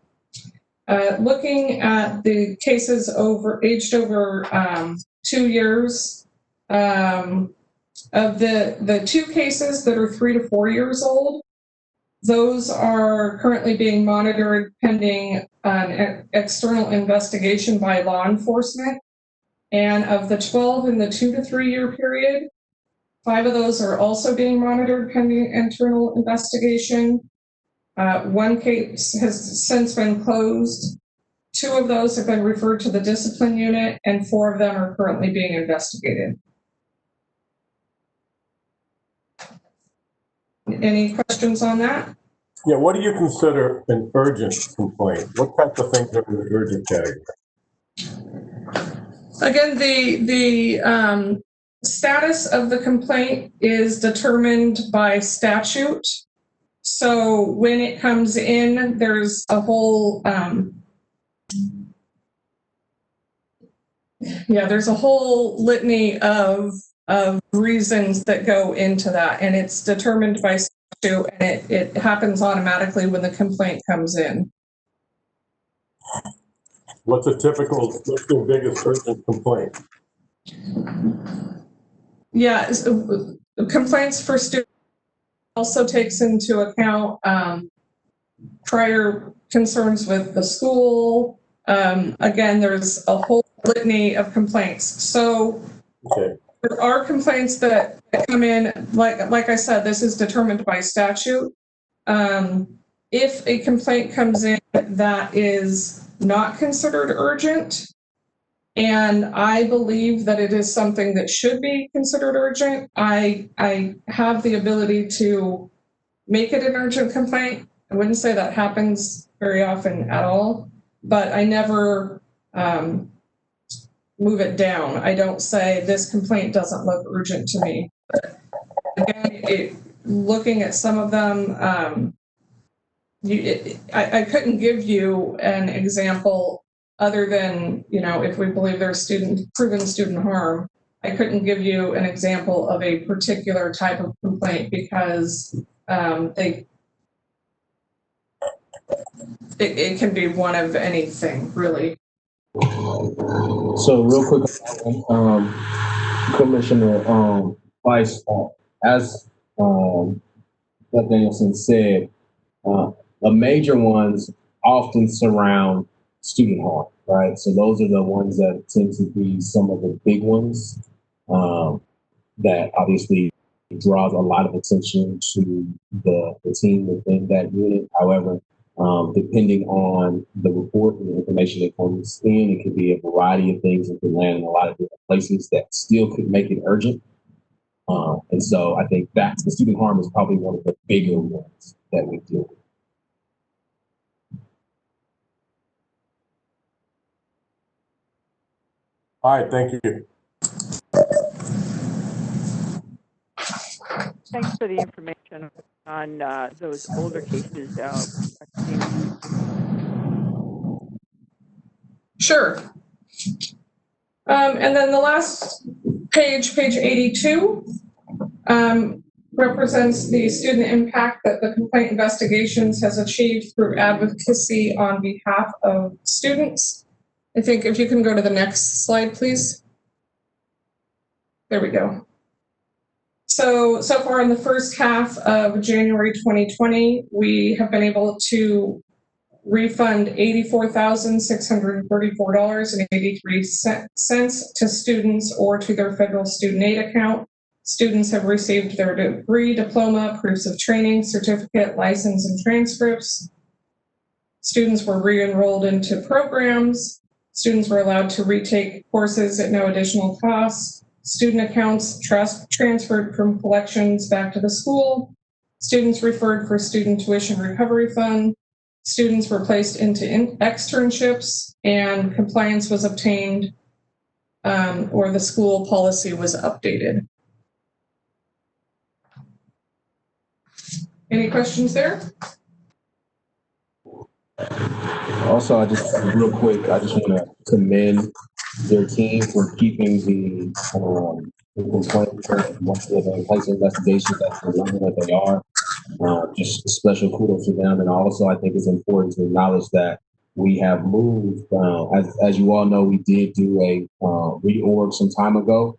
looking at the cases aged over 2 years, of the two cases that are 3 to 4 years old, those are currently being monitored pending an external investigation by law enforcement. And of the 12 in the 2 to 3 year period, 5 of those are also being monitored pending internal investigation. One case has since been closed. 2 of those have been referred to the discipline unit, and 4 of them are currently being investigated. Any questions on that? Yeah, what do you consider an urgent complaint? What type of things are in the urgent category? Again, the status of the complaint is determined by statute. So when it comes in, there's a whole there's a whole litany of reasons that go into that, and it's determined by statute, and it happens automatically when the complaint comes in. What's your biggest urgent complaint? Yeah, complaints for students also takes into account prior concerns with the school. Again, there's a whole litany of complaints. So there are complaints that come in, like I said, this is determined by statute. If a complaint comes in that is not considered urgent, and I believe that it is something that should be considered urgent, I have the ability to make it an urgent complaint. I wouldn't say that happens very often at all, but I never move it down. I don't say this complaint doesn't look urgent to me. But again, looking at some of them, I couldn't give you an example other than, if we believe there's proven student harm. I couldn't give you an example of a particular type of complaint because it can be one of anything, really. So real quick, Commissioner Vice, as Beth Danielson said, the major ones often surround student harm, right? So those are the ones that tend to be some of the big ones that obviously draws a lot of attention to the team within that unit. However, depending on the report and the information that comes in, it could be a variety of things that could land in a lot of different places that still could make it urgent. And so I think that the student harm is probably one of the bigger ones that we deal with. All right, thank you. Thanks for the information on those older cases. Sure. And then the last page, page 82, represents the student impact that the complaint investigations has achieved through advocacy on behalf of students. I think if you can go to the next slide, please. There we go. So far in the first half of January 2020, we have been able to refund $84,634.83 to students or to their federal student aid account. Students have received their degree, diploma, proofs of training, certificate, license, and transcripts. Students were re-enrolled into programs. Students were allowed to retake courses at no additional cost. Student accounts transferred from collections back to the school. Students referred for student tuition recovery fund. Students were placed into externships, and compliance was obtained, or the school policy was updated. Any questions there? Also, I just real quick, I just want to commend their team for keeping the complaint once they've placed investigations at the level that they are. Just special kudos to them, and also I think it's important to acknowledge that we have moved. As you all know, we did do a reorg some time ago.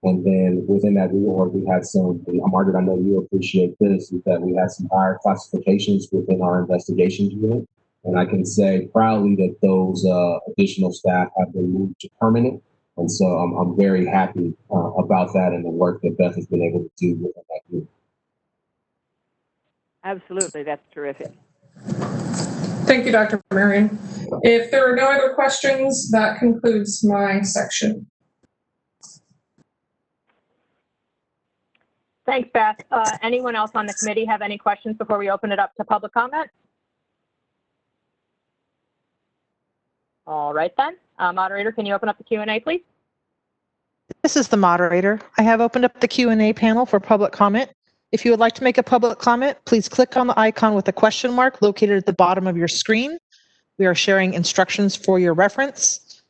And then within that reorg, we had some, Margaret, I know you appreciate this, is that we had some higher classifications within our investigations unit. And I can say proudly that those additional staff have been moved to permanent. And so I'm very happy about that and the work that Beth has been able to do within that group. Absolutely, that's terrific. Thank you, Dr. Marion. If there are no other questions, that concludes my section. Thanks, Beth. Anyone else on the committee have any questions before we open it up to public comment? All right then. Moderator, can you open up the Q&A, please? This is the moderator. I have opened up the Q&A panel for public comment. If you would like to make a public comment, please click on the icon with a question mark located at the bottom of your screen. We are sharing instructions for your reference.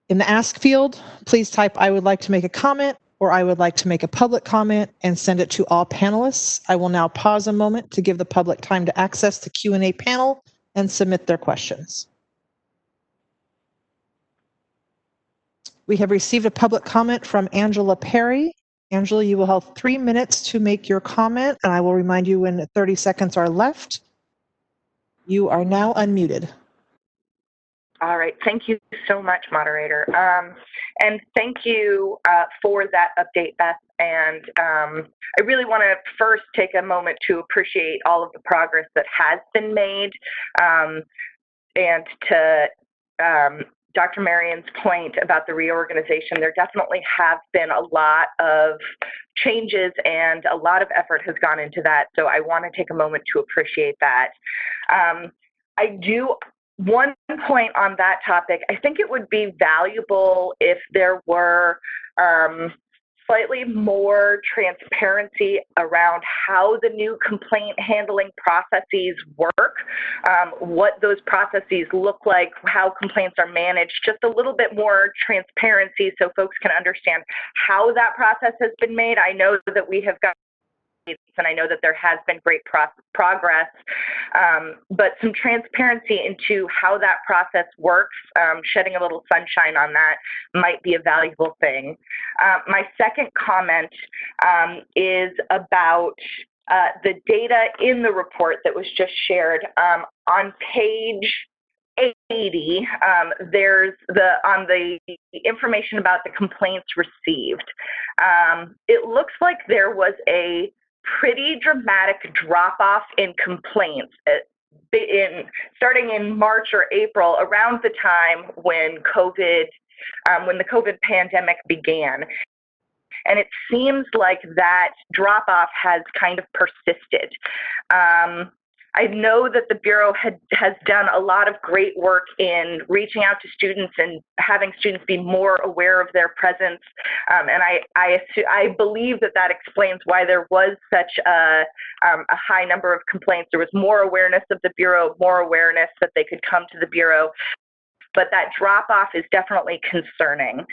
In the ask field, please type "I would like to make a comment" or "I would like to make a public comment" and send it to all panelists. I will now pause a moment to give the public time to access the Q&A panel and submit their questions. We have received a public comment from Angela Perry. Angela, you will have 3 minutes to make your comment, and I will remind you when 30 seconds are left. You are now unmuted. All right. Thank you so much, moderator. And thank you for that update, Beth. And I really want to first take a moment to appreciate all of the progress that has been made. And to Dr. Marion's point about the reorganization, there definitely have been a lot of changes and a lot of effort has gone into that. So I want to take a moment to appreciate that. One point on that topic, I think it would be valuable if there were slightly more transparency around how the new complaint handling processes work, what those processes look like, how complaints are managed, just a little bit more transparency so folks can understand how that process has been made. I know that we have got and I know that there has been great progress, but some transparency into how that process works, shedding a little sunshine on that might be a valuable thing. My second comment is about the data in the report that was just shared. On page 80, there's on the information about the complaints received. It looks like there was a pretty dramatic drop-off in complaints starting in March or April, around the time when the COVID pandemic began. And it seems like that drop-off has kind of persisted. I know that the Bureau has done a lot of great work in reaching out to students and having students be more aware of their presence. And I believe that that explains why there was such a high number of complaints. There was more awareness of the Bureau, more awareness that they could come to the Bureau. But that drop-off is definitely concerning,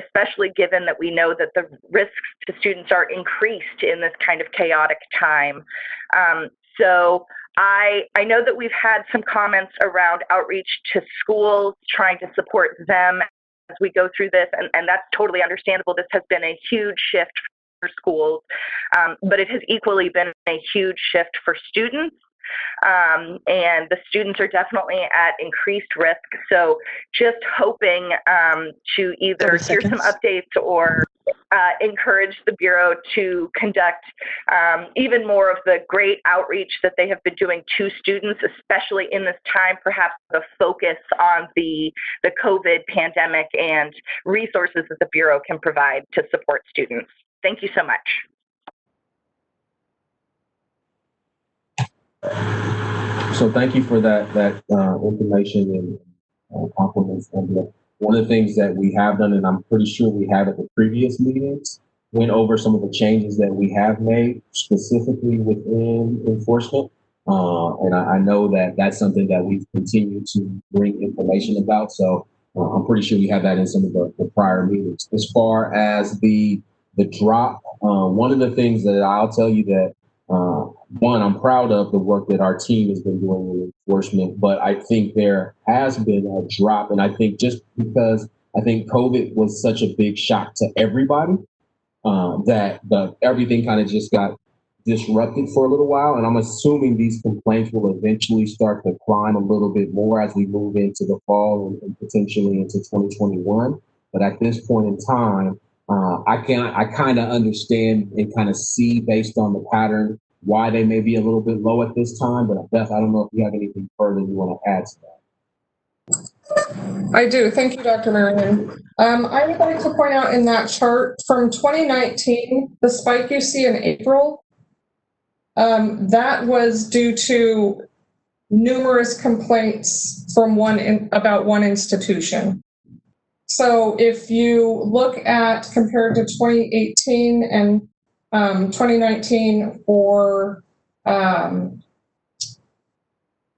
especially given that we know that the risks to students are increased in this kind of chaotic time. So I know that we've had some comments around outreach to schools, trying to support them as we go through this, and that's totally understandable. This has been a huge shift for schools, but it has equally been a huge shift for students. And the students are definitely at increased risk. So just hoping to either hear some updates or encourage the Bureau to conduct even more of the great outreach that they have been doing to students, especially in this time, perhaps a focus on the COVID pandemic and resources that the Bureau can provide to support students. Thank you so much. So thank you for that information and compliments. And one of the things that we have done, and I'm pretty sure we have at the previous meetings, went over some of the changes that we have made specifically within enforcement. And I know that that's something that we've continued to bring information about. So I'm pretty sure we have that in some of the prior meetings. As far as the drop, one of the things that I'll tell you that one, I'm proud of the work that our team has been doing in enforcement, but I think there has been a drop. And I think just because I think COVID was such a big shock to everybody, that everything kind of just got disrupted for a little while. And I'm assuming these complaints will eventually start to climb a little bit more as we move into the fall and potentially into 2021. But at this point in time, I kind of understand and kind of see based on the pattern why they may be a little bit low at this time. But Beth, I don't know if you have anything further you want to add to that. I do. Thank you, Dr. Marion. I would like to point out in that chart from 2019, the spike you see in April, that was due to numerous complaints from about one institution. So if you look at compared to 2018 and 2019 for the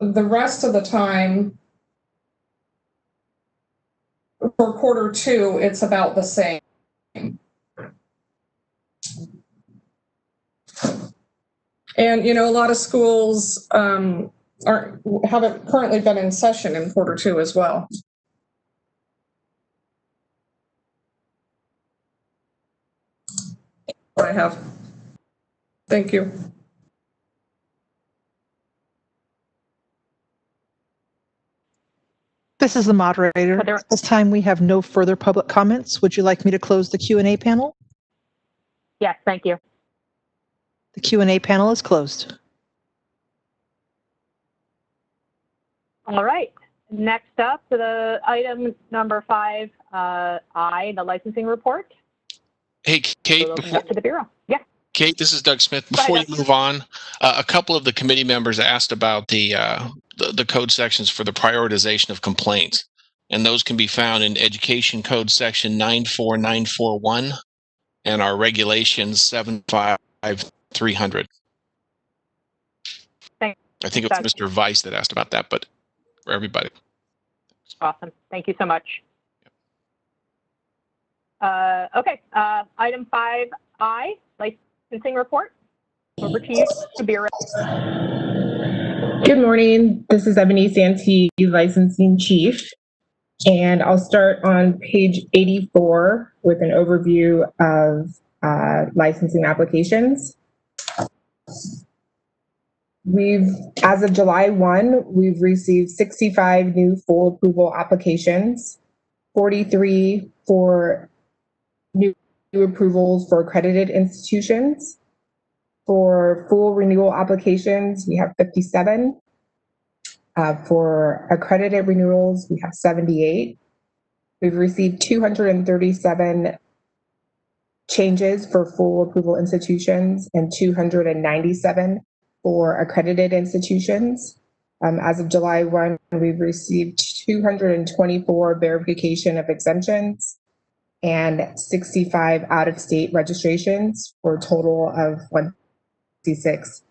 rest of the time, for quarter two, it's about the same. And, you know, a lot of schools haven't currently been in session in quarter two as well. What I have. Thank you. This is the moderator. At this time, we have no further public comments. Would you like me to close the Q&A panel? Yes, thank you. The Q&A panel is closed. All right. Next up, the item number 5, the licensing report. Hey, Kate, Back to the Bureau. Yeah. Kate, this is Doug Smith. Before you move on, a couple of the committee members asked about the code sections for the prioritization of complaints, and those can be found in Education Code Section 94941 and our Regulations 75300. Thanks. I think it was Mr. Weiss that asked about that, but for everybody. Awesome. Thank you so much. Okay. Item 5I, licensing report. Over to you, Bureau. Good morning. This is Ebony Santee, Licensing Chief. And I'll start on page 84 with an overview of licensing applications. As of July 1, we've received 65 new full approval applications, 43 for new approvals for accredited institutions. For full renewal applications, we have 57. For accredited renewals, we have 78. We've received 237 changes for full approval institutions and 297 for accredited institutions. As of July 1, we've received 224 verification of exemptions and 65 out-of-state registrations for a total of 166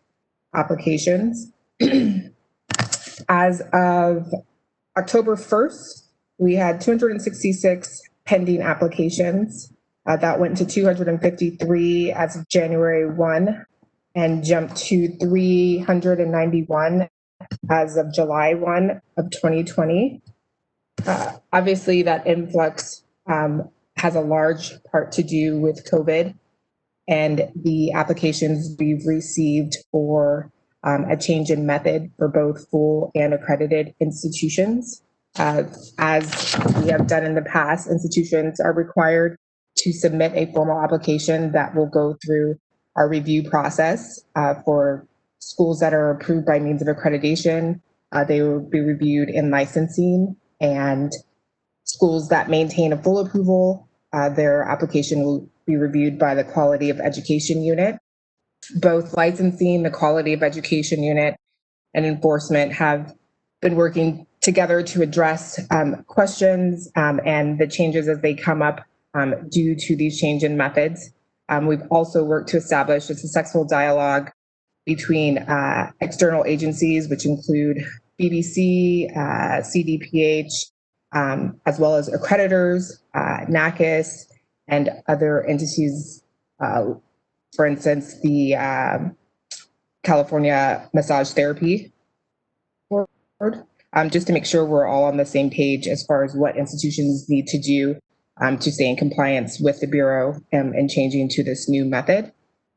applications. As of October 1st, we had 266 pending applications. That went to 253 as of January 1 and jumped to 391 as of July 1 of 2020. Obviously, that influx has a large part to do with COVID and the applications we've received for a change in method for both full and accredited institutions. As we have done in the past, institutions are required to submit a formal application that will go through our review process. For schools that are approved by means of accreditation, they will be reviewed in licensing, and schools that maintain a full approval, their application will be reviewed by the Quality of Education Unit. Both licensing, the Quality of Education Unit, and enforcement have been working together to address questions and the changes as they come up due to these change in methods. We've also worked to establish a successful dialogue between external agencies, which include BBC, CDPH, as well as accreditors, NACIS, and other entities, for instance, the California Massage Therapy Board, just to make sure we're all on the same page as far as what institutions need to do to stay in compliance with the Bureau and changing to this new method.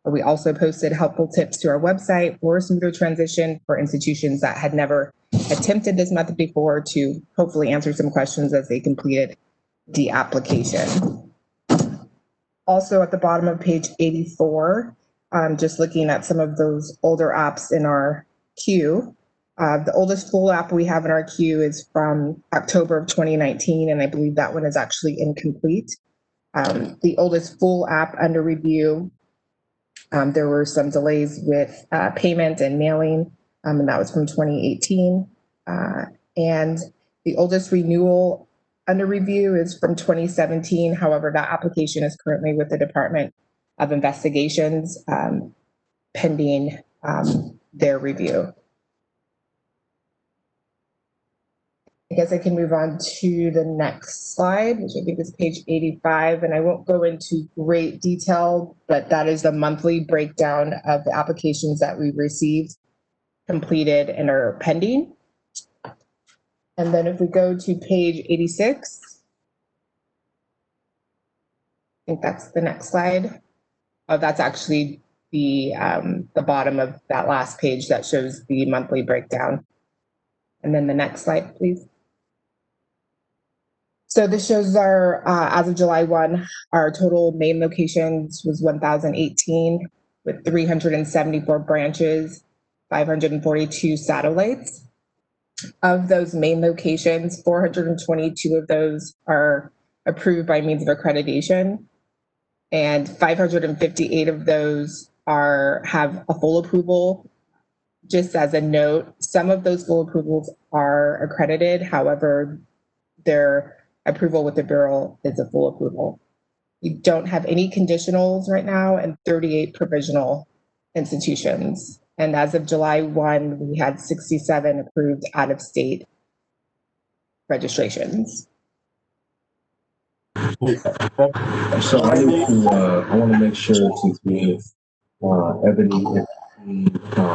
We also posted helpful tips to our website for a smoother transition for institutions that had never attempted this method before to hopefully answer some questions as they completed the application. Also at the bottom of page 84, just looking at some of those older apps in our queue. The oldest full app we have in our queue is from October of 2019, and I believe that one is actually incomplete. The oldest full app under review, there were some delays with payment and mailing, and that was from 2018. And the oldest renewal under review is from 2017. However, that application is currently with the Department of Investigations pending their review. I guess I can move on to the next slide, which I think is page 85, and I won't go into great detail, but that is the monthly breakdown of the applications that we've received, completed, and are pending. And then if we go to page 86, I think that's the next slide. Oh, that's actually the bottom of that last page that shows the monthly breakdown. And then the next slide, please. So this shows our, as of July 1, our total main locations was 1,018 with 374 branches, 542 satellites. Of those main locations, 422 of those are approved by means of accreditation, and 558 of those have a full approval. Just as a note, some of those full approvals are accredited. However, their approval with the Bureau is a full approval. We don't have any conditionals right now and 38 provisional institutions. And as of July 1, we had 67 approved out-of-state registrations. So I want to make sure to give Ebony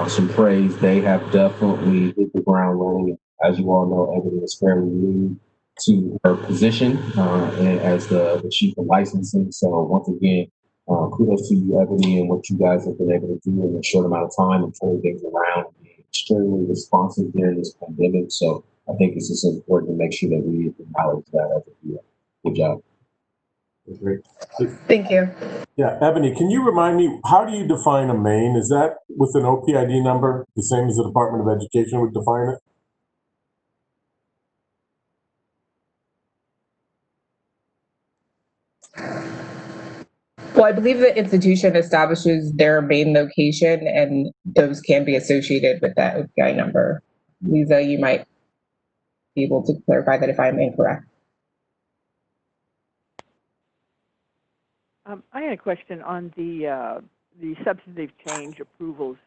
some praise. They have definitely hit the ground running. As you all know, Ebony is fairly new to her position as the chief of licensing. So once again, kudos to you, Ebony, and what you guys have been able to do in a short amount of time and turn things around, being extremely responsive during this pandemic. So I think it's just important to make sure that we acknowledge that as a deal. Good job. Great. Thank you. Yeah, Ebony, can you remind me, how do you define a main? Is that with an OPID number, the same as the Department of Education would define it? Well, I believe the institution establishes their main location, and those can be associated with that OPI number. Lisa, you might be able to clarify that if I'm incorrect. I had a question on the substantive change approvals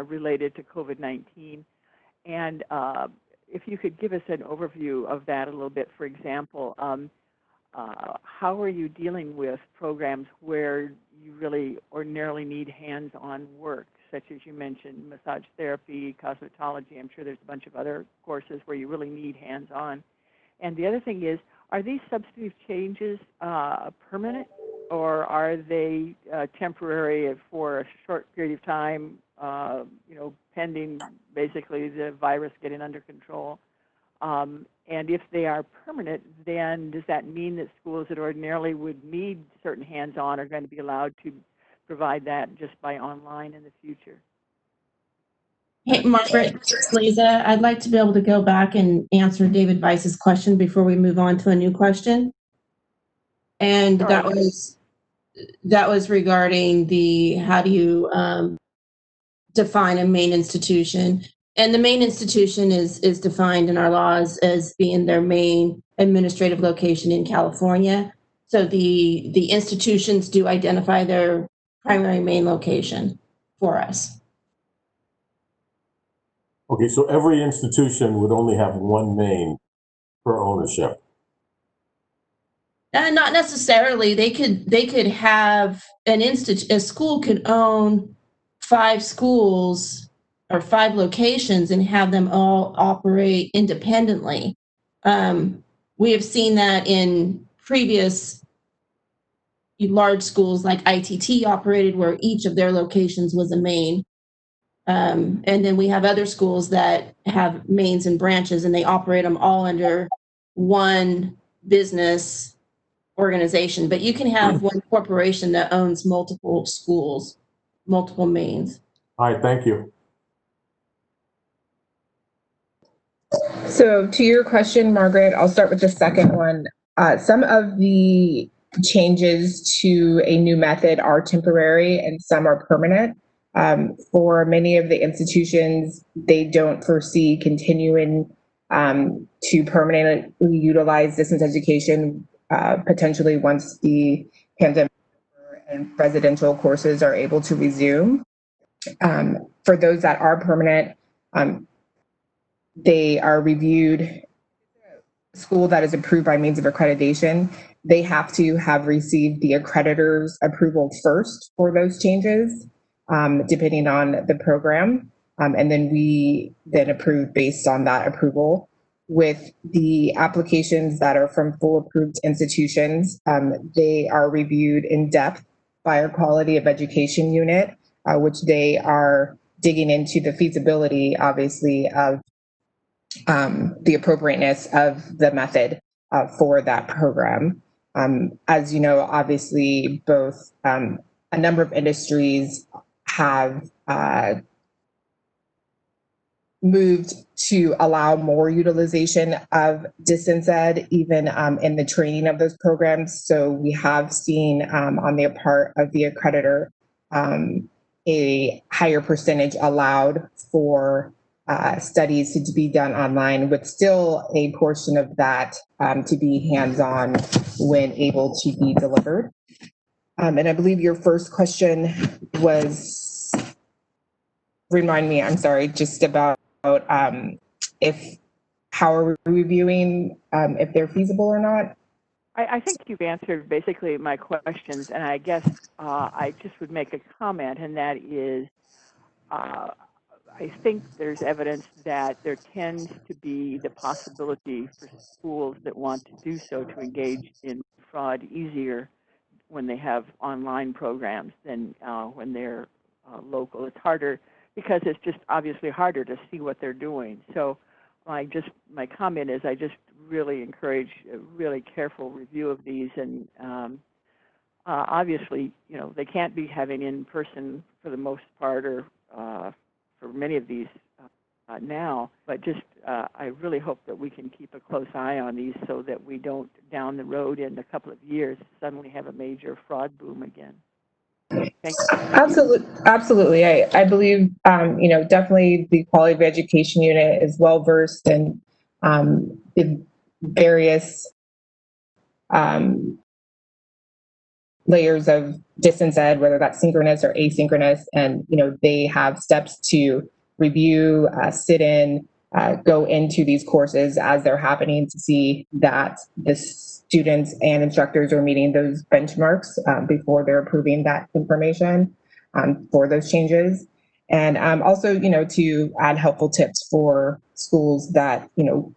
related to COVID-19, and if you could give us an overview of that a little bit. For example, how are you dealing with programs where you really ordinarily need hands-on work, such as you mentioned, massage therapy, cosmetology? I'm sure there's a bunch of other courses where you really need hands-on. And the other thing is, are these substantive changes permanent, or are they temporary for a short period of time, pending basically the virus getting under control? And if they are permanent, then does that mean that schools that ordinarily would need certain hands-on are going to be allowed to provide that just by online in the future? Hey, Margaret, it's Lisa. I'd like to be able to go back and answer David Weiss's question before we move on to a new question. And that was regarding the how do you define a main institution. And the main institution is defined in our laws as being their main administrative location in California. So the institutions do identify their primary main location for us. Okay, so every institution would only have one main for ownership. Not necessarily. They could have a school could own 5 schools or 5 locations and have them all operate independently. We have seen that in previous large schools like ITT operated, where each of their locations was a main. And then we have other schools that have mains and branches, and they operate them all under one business organization. But you can have one corporation that owns multiple schools, multiple mains. All right, thank you. So to your question, Margaret, I'll start with the second one. Some of the changes to a new method are temporary and some are permanent. For many of the institutions, they don't foresee continuing to permanently utilize distance education, potentially once the pandemic and residential courses are able to resume. For those that are permanent, they are reviewed. School that is approved by means of accreditation, they have to have received the accreditor's approval first for those changes, depending on the program. And then we then approve based on that approval. With the applications that are from full approved institutions, they are reviewed in depth by our quality of education unit, which they are digging into the feasibility, obviously, of the appropriateness of the method for that program. As you know, obviously, both a number of industries have moved to allow more utilization of distance ed, even in the training of those programs. So we have seen on the part of the accreditor a higher percentage allowed for studies to be done online, with still a portion of that to be hands-on when able to be delivered. And I believe your first question was, remind me, I'm sorry, just about how are we reviewing if they're feasible or not? I think you've answered basically my questions, and I guess I just would make a comment, and that is, I think there's evidence that there tends to be the possibility for schools that want to do so to engage in fraud easier when they have online programs than when they're local. It's harder because it's just obviously harder to see what they're doing. So my comment is I just really encourage a really careful review of these, and obviously, they can't be having in person for the most part, or for many of these now, but just I really hope that we can keep a close eye on these so that we don't down the road in a couple of years suddenly have a major fraud boom again. Absolutely. I believe, definitely the Quality of Education Unit is well versed in the various layers of distance ed, whether that's synchronous or asynchronous, and they have steps to review, sit in, go into these courses as they're happening to see that the students and instructors are meeting those benchmarks before they're approving that information for those changes. And also, to add helpful tips for schools that,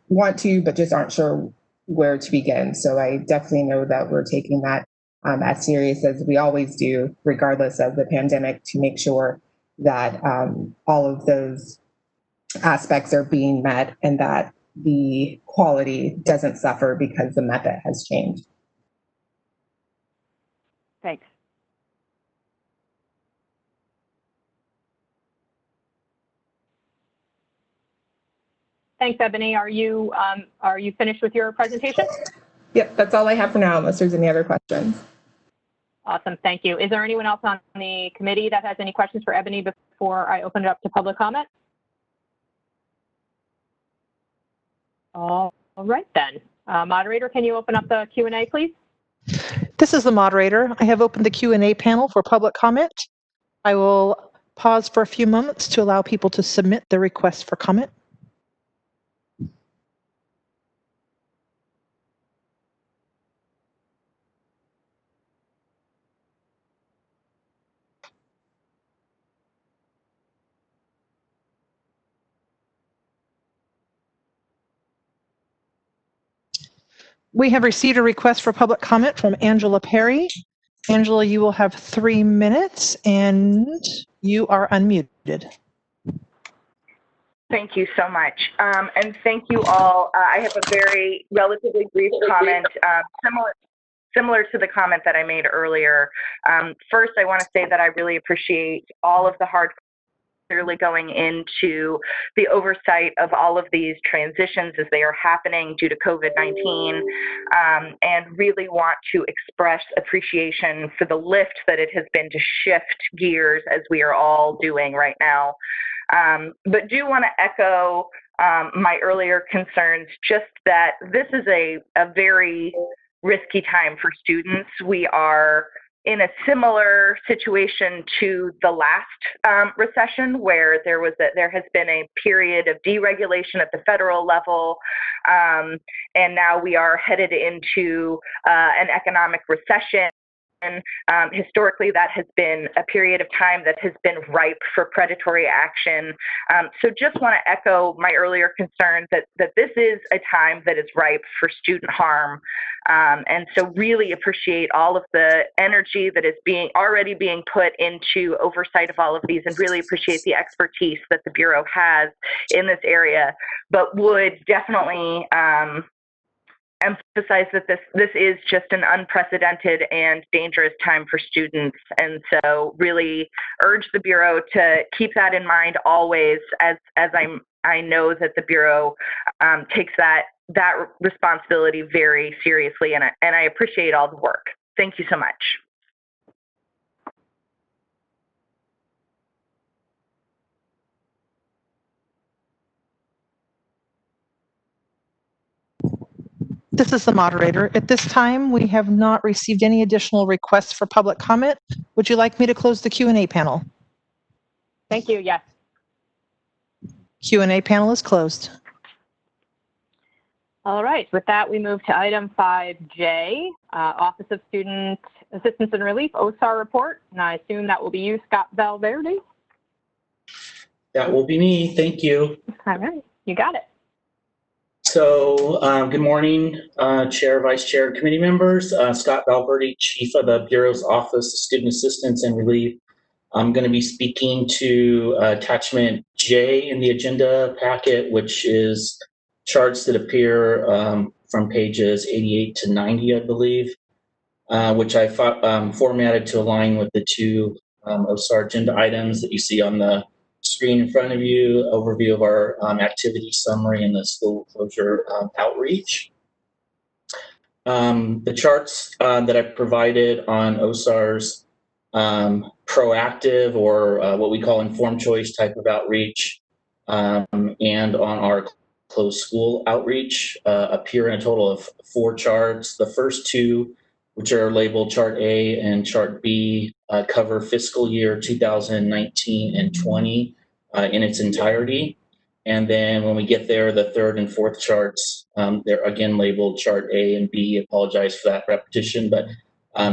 want to, but just aren't sure where to begin. So I definitely know that we're taking that as serious as we always do, regardless of the pandemic, to make sure that all of those aspects are being met and that the quality doesn't suffer because the method has changed. Thanks. Thanks, Ebony. Are you finished with your presentation? Yep, that's all I have for now, unless there's any other questions. Awesome, thank you. Is there anyone else on the committee that has any questions for Ebony before I open it up to public comment? All right then. Moderator, can you open up the Q&A, please? This is the moderator. I have opened the Q&A panel for public comment. I will pause for a few moments to allow people to submit their requests for comment. We have received a request for public comment from Angela Perry. Angela, you will have 3 minutes and you are unmuted. Thank you so much. And thank you all. I have a very relatively brief comment, similar to the comment that I made earlier. First, I want to say that I really appreciate all of the hard work clearly going into the oversight of all of these transitions as they are happening due to COVID-19, and really want to express appreciation for the lift that it has been to shift gears as we are all doing right now. But do want to echo my earlier concerns, just that this is a very risky time for students. We are in a similar situation to the last recession, where there has been a period of deregulation at the federal level, and now we are headed into an economic recession. Historically, that has been a period of time that has been ripe for predatory action. So just want to echo my earlier concern that this is a time that is ripe for student harm. And so really appreciate all of the energy that is already being put into oversight of all of these, and really appreciate the expertise that the Bureau has in this area, but would definitely emphasize that this is just an unprecedented and dangerous time for students. And so really urge the Bureau to keep that in mind always, as I know that the Bureau takes that responsibility very seriously, and I appreciate all the work. Thank you so much. This is the moderator. At this time, we have not received any additional requests for public comment. Would you like me to close the Q&A panel? Thank you, yes. Q&A panel is closed. All right, with that, we move to item 5J, Office of Student Assistance and Relief, OSAR report, and I assume that will be you, Scott Valverde. That will be me. Thank you. All right, you got it. So, good morning, Chair, Vice Chair, committee members. Scott Valverde, Chief of the Bureau's Office of Student Assistance and Relief. I'm going to be speaking to attachment J in the agenda packet, which is charts that appear from pages 88 to 90, I believe, which I formatted to align with the two OSAR agenda items that you see on the screen in front of you, overview of our activity summary and the school closure outreach. The charts that I provided on OSAR's proactive or what we call informed choice type of outreach and on our closed school outreach appear in a total of 4 charts. The first 2, which are labeled Chart A and Chart B, cover fiscal year 2019 and 20 in its entirety. And then when we get there, the 3rd and 4th charts, they're again labeled Chart A and B. Apologize for that repetition, but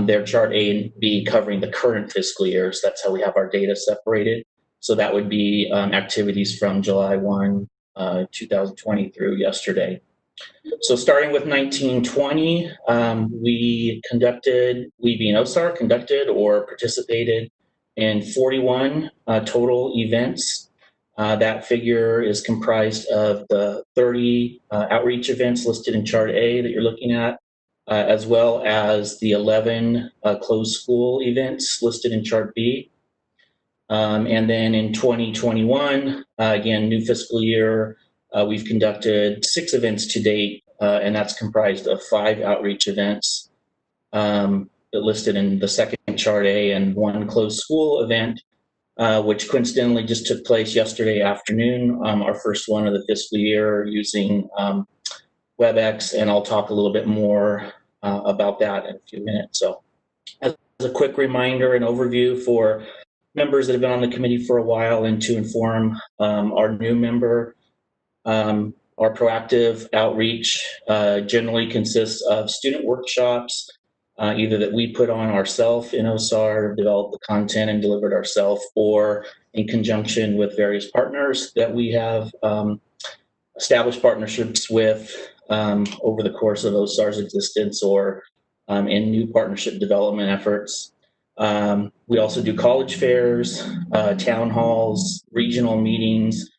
they're Chart A and B covering the current fiscal years. That's how we have our data separated. So that would be activities from July 1, 2020 through yesterday. So starting with 1920, we being OSAR, conducted or participated in 41 total events. That figure is comprised of the 30 outreach events listed in Chart A that you're looking at, as well as the 11 closed school events listed in Chart B. And then in 2021, again, new fiscal year, we've conducted 6 events to date, and that's comprised of 5 outreach events listed in the second Chart A and 1 closed school event, which coincidentally just took place yesterday afternoon, our first one of the fiscal year using WebEx, and I'll talk a little bit more about that in a few minutes. So as a quick reminder and overview for members that have been on the committee for a while and to inform our new member, our proactive outreach generally consists of student workshops, either that we put on ourselves in OSAR, develop the content and deliver it ourselves, or in conjunction with various partners that we have established partnerships with over the course of OSAR's existence or in new partnership development efforts. We also do college fairs, town halls, regional meetings,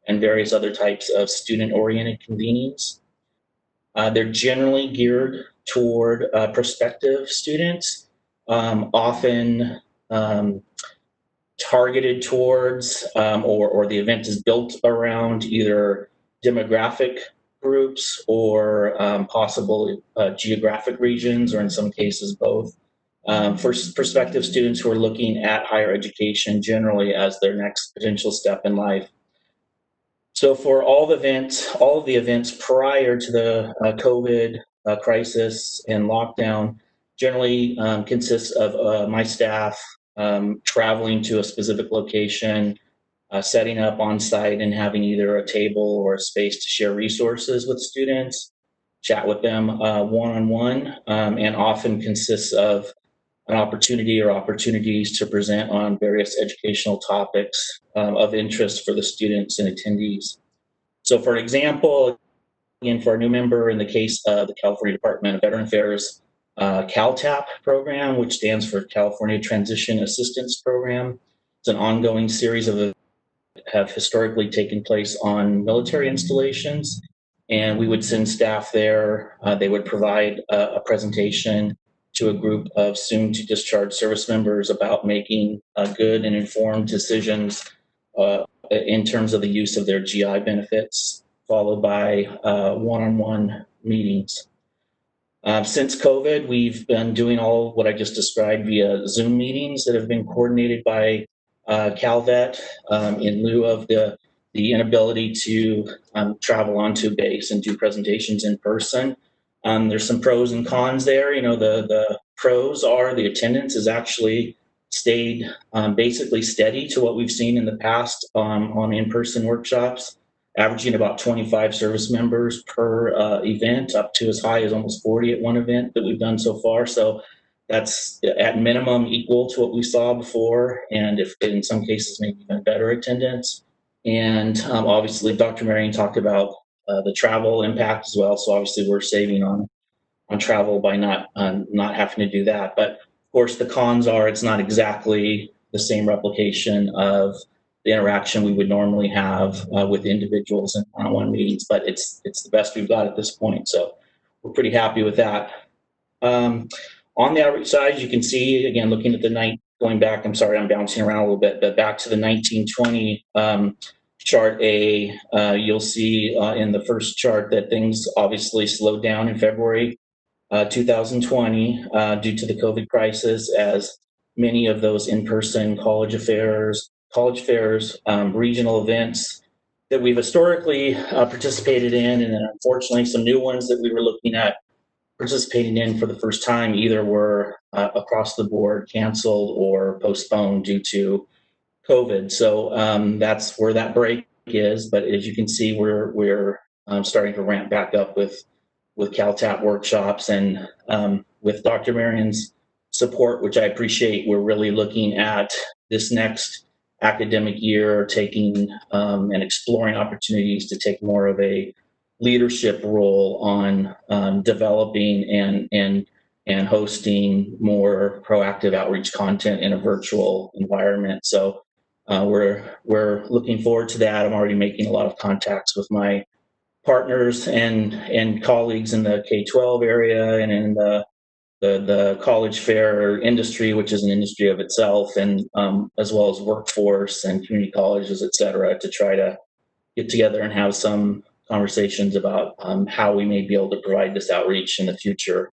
and various other types of student-oriented convenings. They're generally geared toward prospective students, often targeted towards or the event is built around either demographic groups or possible geographic regions, or in some cases both. For prospective students who are looking at higher education generally as their next potential step in life. So for all of the events prior to the COVID crisis and lockdown generally consists of my staff traveling to a specific location, setting up on site and having either a table or a space to share resources with students, chat with them one-on-one, and often consists of an opportunity or opportunities to present on various educational topics of interest for the students and attendees. So for example, again, for our new member, in the case of the California Department of Veteran Affairs CalTAP program, which stands for California Transition Assistance Program. It's an ongoing series of events that have historically taken place on military installations, and we would send staff there. They would provide a presentation to a group of soon to discharge service members about making good and informed decisions in terms of the use of their GI benefits, followed by one-on-one meetings. Since COVID, we've been doing all what I just described via Zoom meetings that have been coordinated by CalVet in lieu of the inability to travel onto base and do presentations in person. There's some pros and cons there. You know, the pros are the attendance has actually stayed basically steady to what we've seen in the past on in-person workshops, averaging about 25 service members per event, up to as high as almost 40 at one event that we've done so far. So that's at minimum equal to what we saw before, and if in some cases maybe even better attendance. And obviously, Dr. Marion talked about the travel impact as well. So obviously, we're saving on travel by not having to do that. But of course, the cons are it's not exactly the same replication of the interaction we would normally have with individuals in one-on-one meetings. But it's the best we've got at this point. So we're pretty happy with that. On the outreach side, you can see, again, looking at the night, going back, I'm sorry, I'm bouncing around a little bit, but back to the 1920 chart A, you'll see in the first chart that things obviously slowed down in February 2020 due to the COVID crisis, as many of those in-person college fairs, regional events that we've historically participated in, and then unfortunately some new ones that we were looking at participating in for the first time either were across the board canceled or postponed due to COVID. So that's where that break is. But as you can see, we're starting to ramp back up with CalTap workshops, and with Dr. Marion's support, which I appreciate. We're really looking at this next academic year, taking and exploring opportunities to take more of a leadership role on developing and hosting more proactive outreach content in a virtual environment. So we're looking forward to that. I'm already making a lot of contacts with my partners and colleagues in the K-12 area and in the college fair industry, which is an industry of itself, and as well as workforce and community colleges, et cetera, to try to get together and have some conversations about how we may be able to provide this outreach in the future,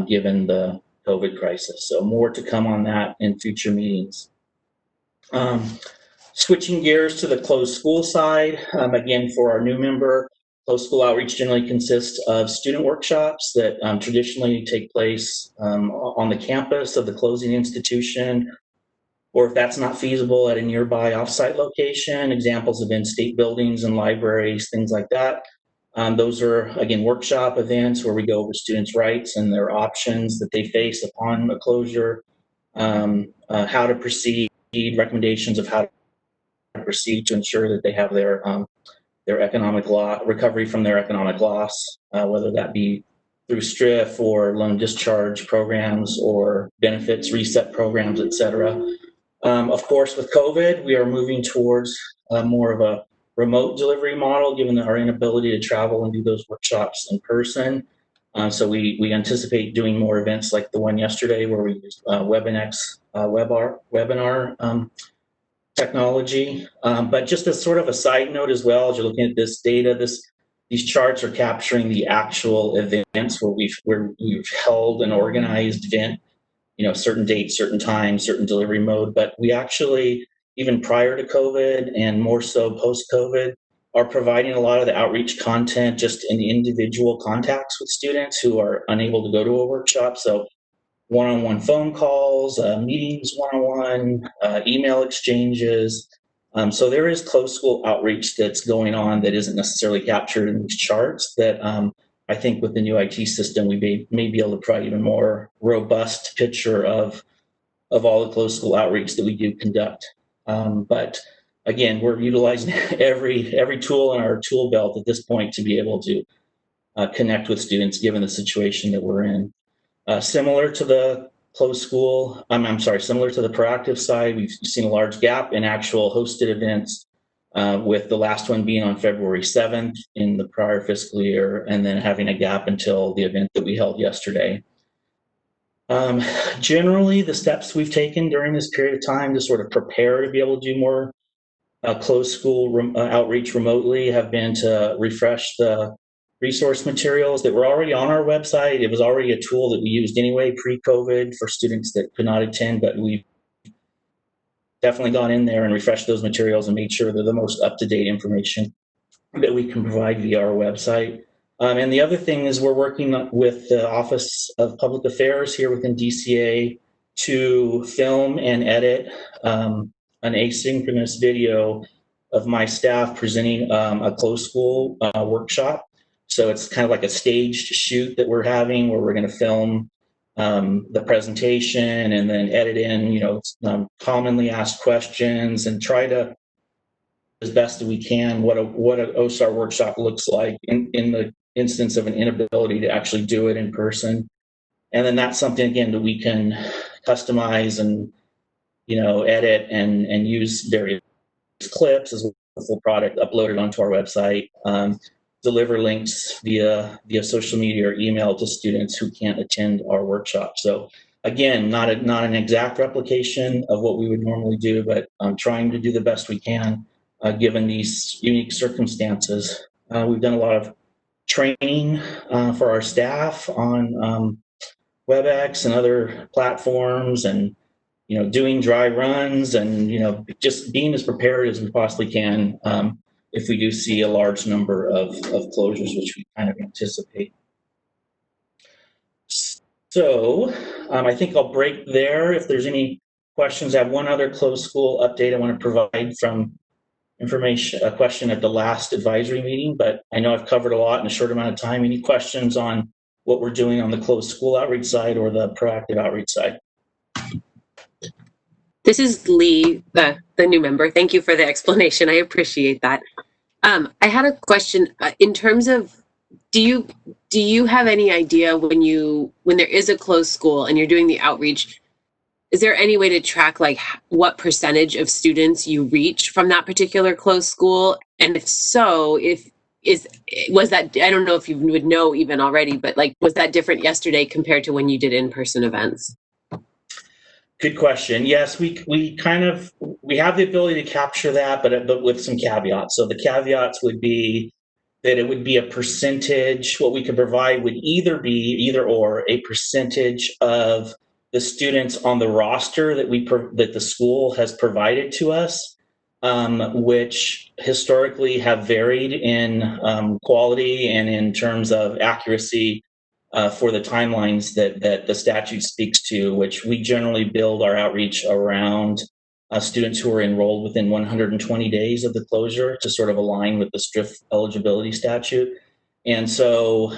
given the COVID crisis. So more to come on that in future meetings. Switching gears to the closed school side, again, for our new member, closed school outreach generally consists of student workshops that traditionally take place on the campus of the closing institution, or if that's not feasible, at a nearby offsite location, examples of in-state buildings and libraries, things like that. Those are, again, workshop events where we go over students' rights and their options that they face upon a closure, how to proceed, recommendations of how to proceed to ensure that they have their economic recovery from their economic loss, whether that be through STRIF or loan discharge programs or benefits reset programs, et cetera. Of course, with COVID, we are moving towards more of a remote delivery model, given our inability to travel and do those workshops in person. So we anticipate doing more events like the one yesterday where we used WebEx webinar technology. But just as sort of a side note as well, as you're looking at this data, these charts are capturing the actual events where we've held an organized event, certain dates, certain times, certain delivery mode. But we actually, even prior to COVID and more so post-COVID, are providing a lot of the outreach content just in individual contacts with students who are unable to go to a workshop. So one-on-one phone calls, meetings one-on-one, email exchanges. So there is closed school outreach that's going on that isn't necessarily captured in these charts that I think with the new IT system, we may be able to provide even more robust picture of all the closed school outreach that we do conduct. But again, we're utilizing every tool in our tool belt at this point to be able to connect with students given the situation that we're in. Similar to the closed school, similar to the proactive side, we've seen a large gap in actual hosted events, with the last one being on February 7th in the prior fiscal year, and then having a gap until the event that we held yesterday. Generally, the steps we've taken during this period of time to sort of prepare to be able to do more closed school outreach remotely have been to refresh the resource materials that were already on our website. It was already a tool that we used anyway pre-COVID for students that could not attend, but we've definitely gone in there and refreshed those materials and made sure they're the most up-to-date information that we can provide via our website. And the other thing is we're working with the Office of Public Affairs here within DCA to film and edit an asynchronous video of my staff presenting a closed school workshop. So it's kind of like a staged shoot that we're having where we're going to film the presentation and then edit in, commonly asked questions and try to, as best as we can, what a OSAR workshop looks like in the instance of an inability to actually do it in person. And then that's something, again, that we can customize and, edit and use various clips as well as the full product uploaded onto our website, deliver links via social media or email to students who can't attend our workshop. So again, not an exact replication of what we would normally do, but trying to do the best we can given these unique circumstances. We've done a lot of training for our staff on WebEx and other platforms, and doing dry runs, and just being as prepared as we possibly can if we do see a large number of closures, which we kind of anticipate. So I think I'll break there. If there's any questions, I have one other closed school update I want to provide from a question at the last advisory meeting, but I know I've covered a lot in a short amount of time. Any questions on what we're doing on the closed school outreach side or the proactive outreach side? This is Lee, the new member. Thank you for the explanation. I appreciate that. I had a question in terms of, do you have any idea when there is a closed school and you're doing the outreach, is there any way to track like what percentage of students you reach from that particular closed school? And if so, was that, I don't know if you would know even already, but like, was that different yesterday compared to when you did in-person events? Good question. Yes, we have the ability to capture that, but with some caveats. So the caveats would be that it would be a percentage. What we could provide would either or a percentage of the students on the roster that the school has provided to us, which historically have varied in quality and in terms of accuracy for the timelines that the statute speaks to, which we generally build our outreach around students who are enrolled within 120 days of the closure to sort of align with the STRIF eligibility statute. And so,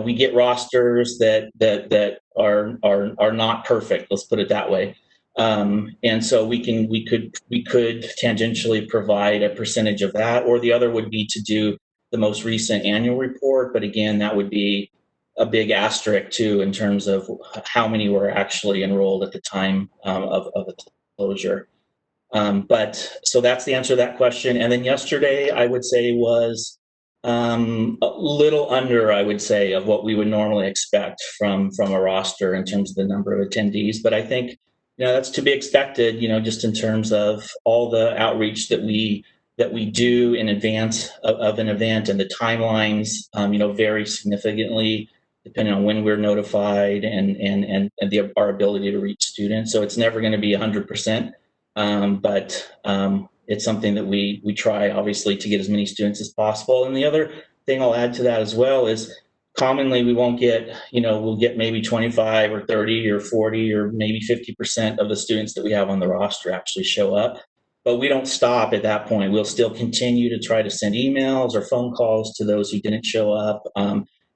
we get rosters that are not perfect. Let's put it that way. And so we could tangentially provide a percentage of that, or the other would be to do the most recent annual report. But again, that would be a big asterisk too in terms of how many were actually enrolled at the time of the closure. But so that's the answer to that question. And then yesterday, I would say was a little under, I would say, of what we would normally expect from a roster in terms of the number of attendees. But I think that's to be expected, just in terms of all the outreach that we do in advance of an event, and the timelines vary significantly depending on when we're notified and our ability to reach students. So it's never going to be 100%, but it's something that we try, obviously, to get as many students as possible. And the other thing I'll add to that as well is commonly we won't get, we'll get maybe 25 or 30 or 40 or maybe 50% of the students that we have on the roster actually show up. But we don't stop at that point. We'll still continue to try to send emails or phone calls to those who didn't show up,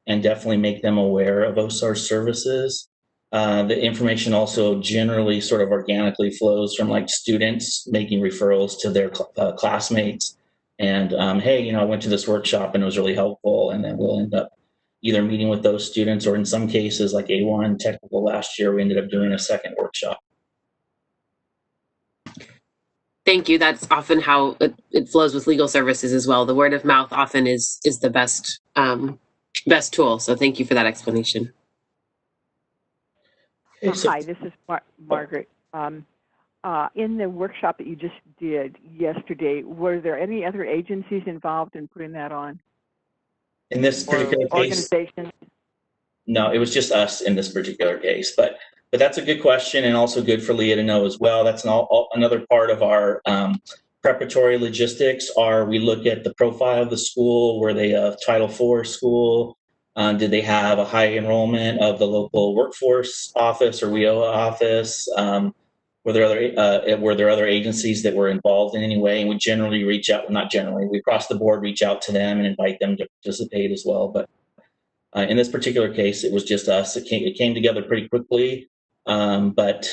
and definitely make them aware of OSAR services. The information also generally sort of organically flows from like students making referrals to their classmates. And hey, I went to this workshop and it was really helpful. And then we'll end up either meeting with those students, or in some cases like A1 technical last year, we ended up doing a second workshop. Thank you. That's often how it flows with legal services as well. The word of mouth often is the best tool. So thank you for that explanation. Hi, this is Margaret. In the workshop that you just did yesterday, were there any other agencies involved in putting that on? In this particular case, organizations? No, it was just us in this particular case. But that's a good question, and also good for Leah to know as well. That's another part of our preparatory logistics. We look at the profile of the school. Were they a Title IV school? Did they have a high enrollment of the local workforce office or WIOA office? Were there other agencies that were involved in any way? And we generally reach out, not generally, we across the board reach out to them and invite them to participate as well. But In this particular case, it was just us. It came together pretty quickly, but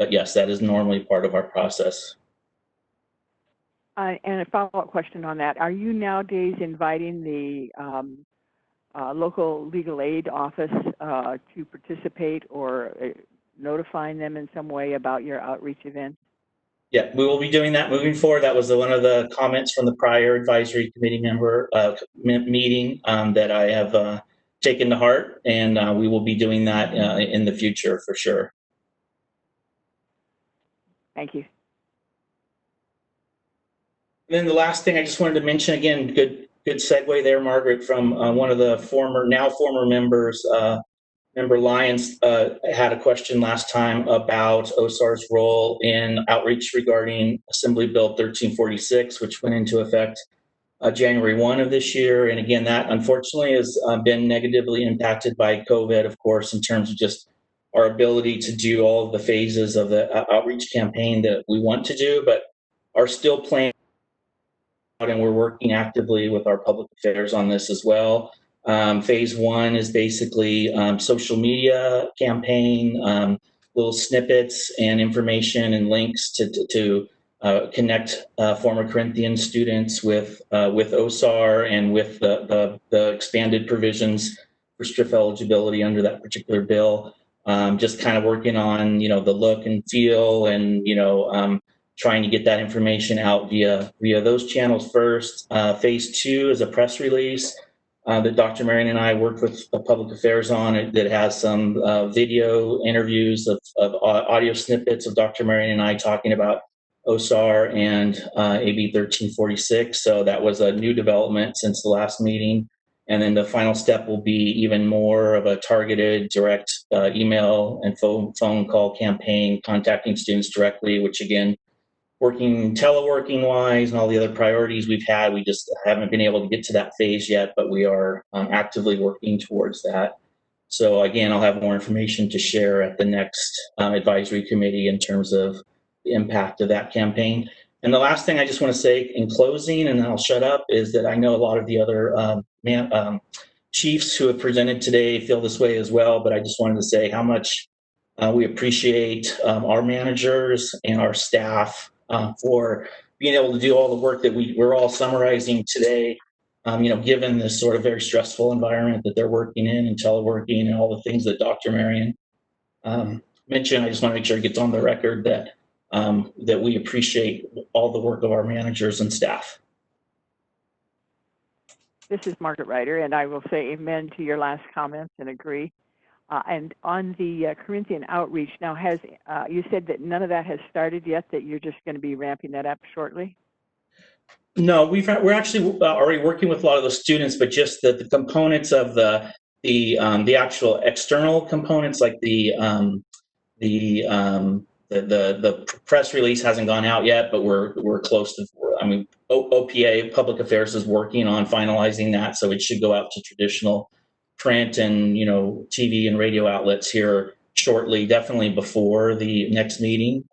yes, that is normally part of our process. And a follow-up question on that. Are you nowadays inviting the local legal aid office to participate or notifying them in some way about your outreach events? Yeah, we will be doing that moving forward. That was one of the comments from the prior advisory committee member meeting that I have taken to heart, and we will be doing that in the future for sure. Thank you. And then the last thing I just wanted to mention, again, good segue there, Margaret, from one of the former members, Member Lyons had a question last time about OSAR's role in outreach regarding Assembly Bill 1346, which went into effect January 1 of this year. And again, that unfortunately has been negatively impacted by COVID, of course, in terms of just our ability to do all of the phases of the outreach campaign that we want to do, but are still planning, and we're working actively with our public affairs on this as well. Phase 1 is basically social media campaign, little snippets and information and links to connect former Corinthian students with OSAR and with the expanded provisions for STRIF eligibility under that particular bill. Just kind of working on the look and feel and trying to get that information out via those channels first. Phase 2 is a press release that Dr. Marion and I worked with public affairs on it, that has some video interviews of audio snippets of Dr. Marion and I talking about OSAR and AB 1346. So that was a new development since the last meeting. And then the final step will be even more of a targeted direct email and phone call campaign, contacting students directly, which again, working teleworking wise and all the other priorities we've had, we just haven't been able to get to that phase yet, but we are actively working towards that. So again, I'll have more information to share at the next advisory committee in terms of the impact of that campaign. And the last thing I just want to say in closing, and then I'll shut up, is that I know a lot of the other chiefs who have presented today feel this way as well, but I just wanted to say how much we appreciate our managers and our staff for being able to do all the work that we're all summarizing today, given this sort of very stressful environment that they're working in and teleworking and all the things that Dr. Marion mentioned. I just want to make sure it gets on the record that that we appreciate all the work of our managers and staff. This is Margaret Ryder, and I will say amen to your last comments and agree. And on the Corinthian outreach, now you said that none of that has started yet, that you're just going to be ramping that up shortly? No, we're actually already working with a lot of the students, but just the components of the actual external components, like the press release hasn't gone out yet, but we're close to. I mean, OPA Public Affairs is working on finalizing that, so it should go out to traditional print and TV and radio outlets here shortly, definitely before the next meeting.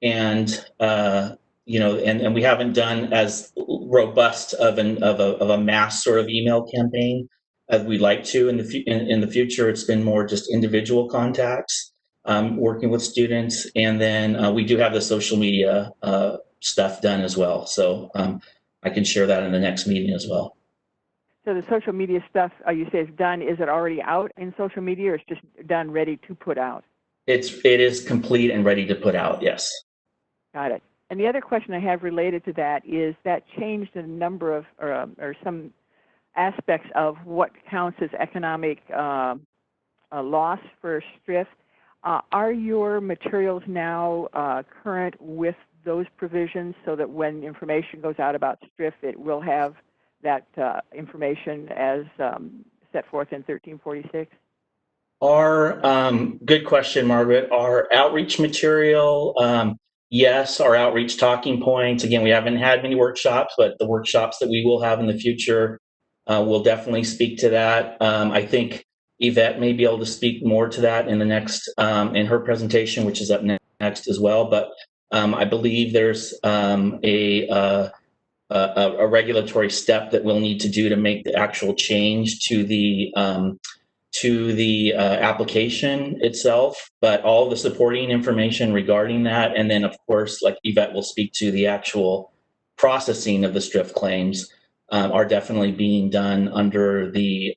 And we haven't done as robust of a mass sort of email campaign as we'd like to in the future. It's been more just individual contacts, working with students, and then we do have the social media stuff done as well. So I can share that in the next meeting as well. So the social media stuff you say is done. Is it already out in social media, or it's just done, ready to put out? It is complete and ready to put out. Yes. Got it. And the other question I have related to that is that changed a number of or some aspects of what counts as economic loss for STRIF. Are your materials now current with those provisions, so that when information goes out about STRIF, it will have that information as set forth in 1346? Good question, Margaret. Our outreach material, yes, our outreach talking points. Again, we haven't had many workshops, but the workshops that we will have in the future will definitely speak to that. I think Yvette may be able to speak more to that in the next, in her presentation, which is up next as well. But I believe there's a regulatory step that we'll need to do to make the actual change to the application itself, but all the supporting information regarding that, and then of course, like Yvette will speak to, the actual processing of the STRIF claims are definitely being done under the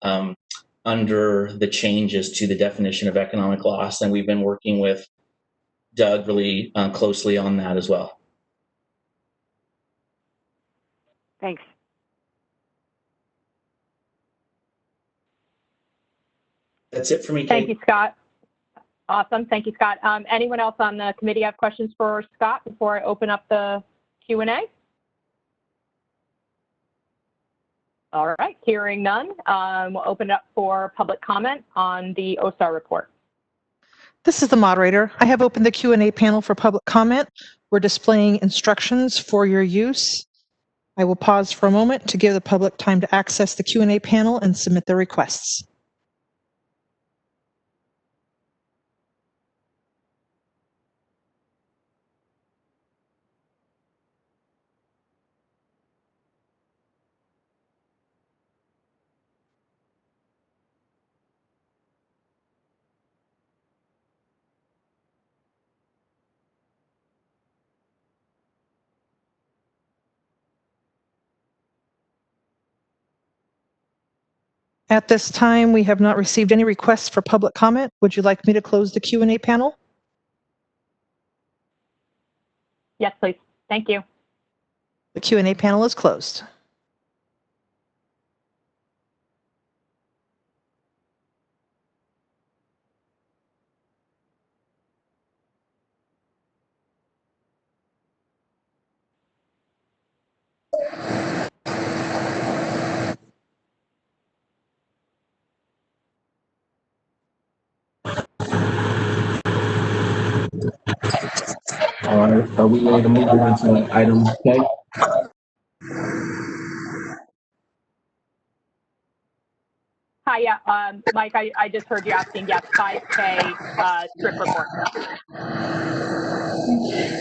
changes to the definition of economic loss, and we've been working with Doug really closely on that as well. Thanks. That's it for me, Kate. Thank you, Scott. Awesome. Thank you, Scott. Anyone else on the committee have questions for Scott before I open up the Q&A? All right, hearing none, we'll open it up for public comment on the OSAR report. This is the moderator. I have opened the Q&A panel for public comment. We're displaying instructions for your use. I will pause for a moment to give the public time to access the Q&A panel and submit their requests. At this time, we have not received any requests for public comment. Would you like me to close the Q&A panel? Yes, please. Thank you. The Q&A panel is closed. All right, are we ready to move on to item K? Hi, yeah, Mike, I just heard you asking, yes, 5K STRIP report.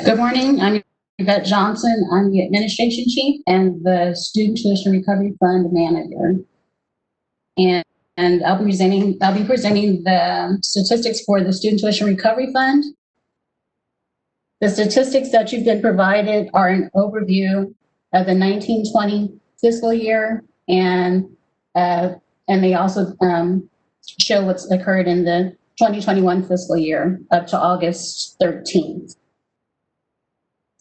Good morning, I'm Yvette Johnson. I'm the administration chief and the Student Tuition Recovery Fund manager. And I'll be presenting the statistics for the Student Tuition Recovery Fund. The statistics that you've been provided are an overview of the 1920 fiscal year, and they also show what's occurred in the 2021 fiscal year up to August 13th.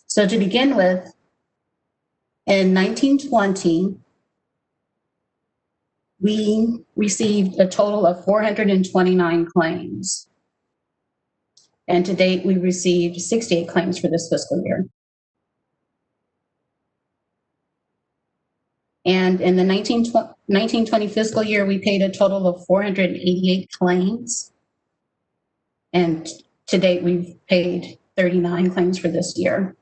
So to begin with, in 1920, we received a total of 429 claims. And to date, we received 68 claims for this fiscal year. And in the 1920 fiscal year, we paid a total of 488 claims. And to date, we've paid 39 claims for this year.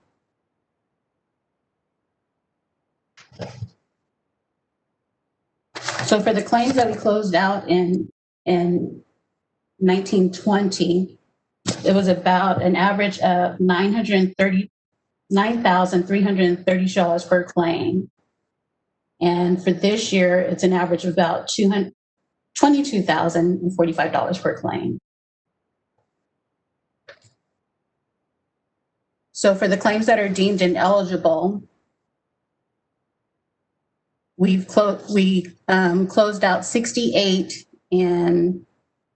So for the claims that we closed out in 1920, it was about an average of $939,330 per claim. And for this year, it's an average of about $22,045 per claim. So for the claims that are deemed ineligible, we closed out 68 in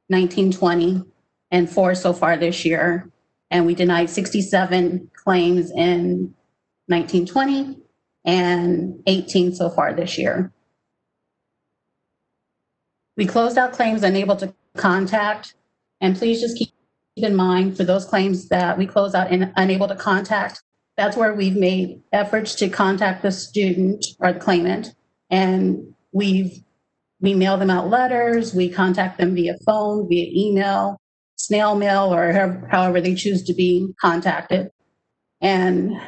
1920 and 4 so far this year. And we denied 67 claims in 1920 and 18 so far this year. We closed out claims unable to contact, and please just keep in mind for those claims that we close out and unable to contact, that's where we've made efforts to contact the student or the claimant, and we mail them out letters, we contact them via phone, via email, snail mail, or however they choose to be contacted. And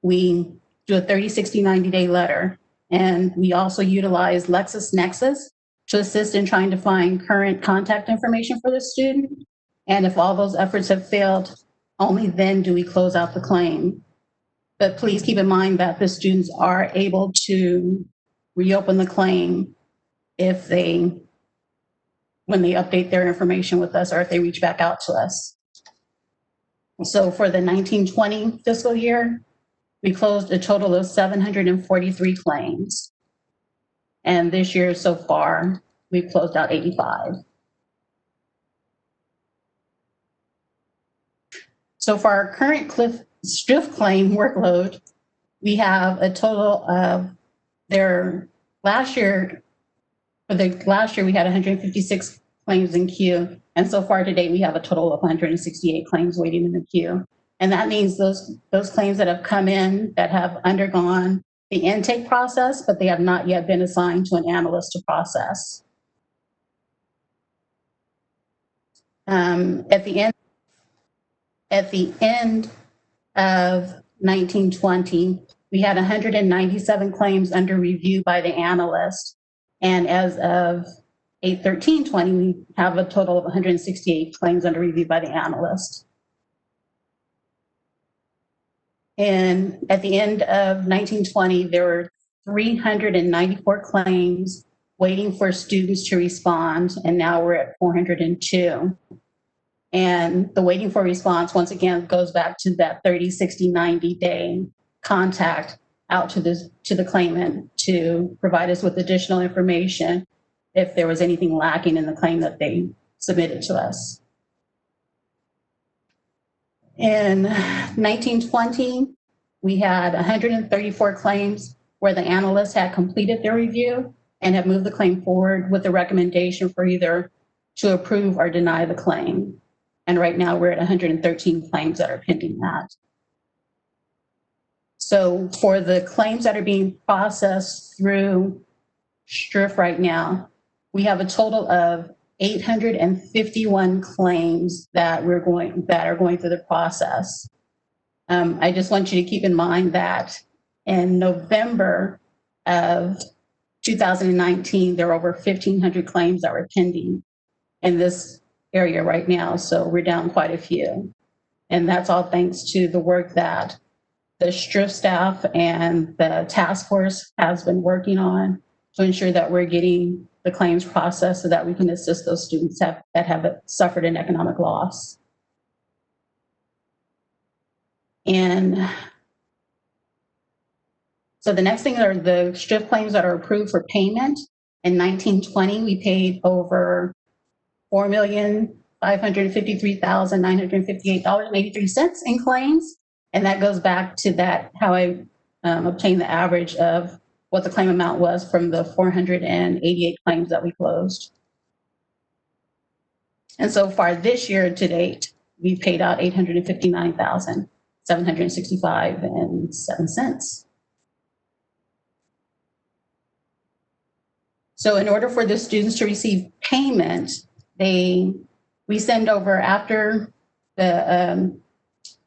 we do a 30, 60, 90-day letter. And we also utilize LexisNexis to assist in trying to find current contact information for the student. And if all those efforts have failed, only then do we close out the claim. But please keep in mind that the students are able to reopen the claim when they update their information with us or if they reach back out to us. So for the 1920 fiscal year, we closed a total of 743 claims. And this year so far, we've closed out 85. So for our current STRIF claim workload, we have a total of last year we had 156 claims in queue. And so far to date, we have a total of 168 claims waiting in the queue. And that means those claims that have come in that have undergone the intake process, but they have not yet been assigned to an analyst to process. At the end of 1920, we had 197 claims under review by the analyst. And as of 8/13/20, we have a total of 168 claims under review by the analyst. And at the end of 1920, there were 394 claims waiting for students to respond, and now we're at 402. And the waiting for response, once again, goes back to that 30, 60, 90-day contact out to the claimant to provide us with additional information if there was anything lacking in the claim that they submitted to us. In 1920, we had 134 claims where the analyst had completed their review and have moved the claim forward with a recommendation for either to approve or deny the claim. And right now we're at 113 claims that are pending that. So for the claims that are being processed through STRIF right now, we have a total of 851 claims that are going through the process. I just want you to keep in mind that in November of 2019, there were over 1,500 claims that were pending in this area right now. So we're down quite a few. And that's all thanks to the work that the STRIF staff and the task force has been working on to ensure that we're getting the claims processed so that we can assist those students that have suffered an economic loss. And so the next thing are the STRIF claims that are approved for payment. In 1920, we paid over $4,553,958.83 in claims. And that goes back to that, how I obtained the average of what the claim amount was from the 488 claims that we closed. And so far this year to date, we've paid out $859,765.07. So in order for the students to receive payment, we send over after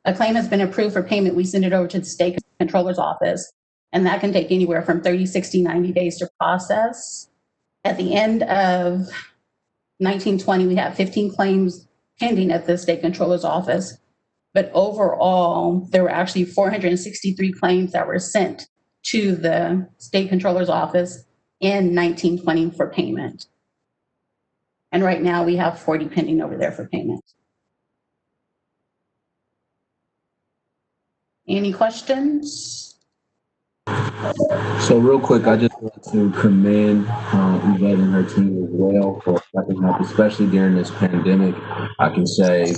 a claim has been approved for payment, we send it over to the state controller's office. And that can take anywhere from 30, 60, 90 days to process. At the end of 1920, we had 15 claims pending at the state controller's office. But overall, there were actually 463 claims that were sent to the state controller's office in 1920 for payment. And right now we have 40 pending over there for payment. Any questions? So real quick, I just want to commend Yvette and her team as well for stepping up, especially during this pandemic. I can say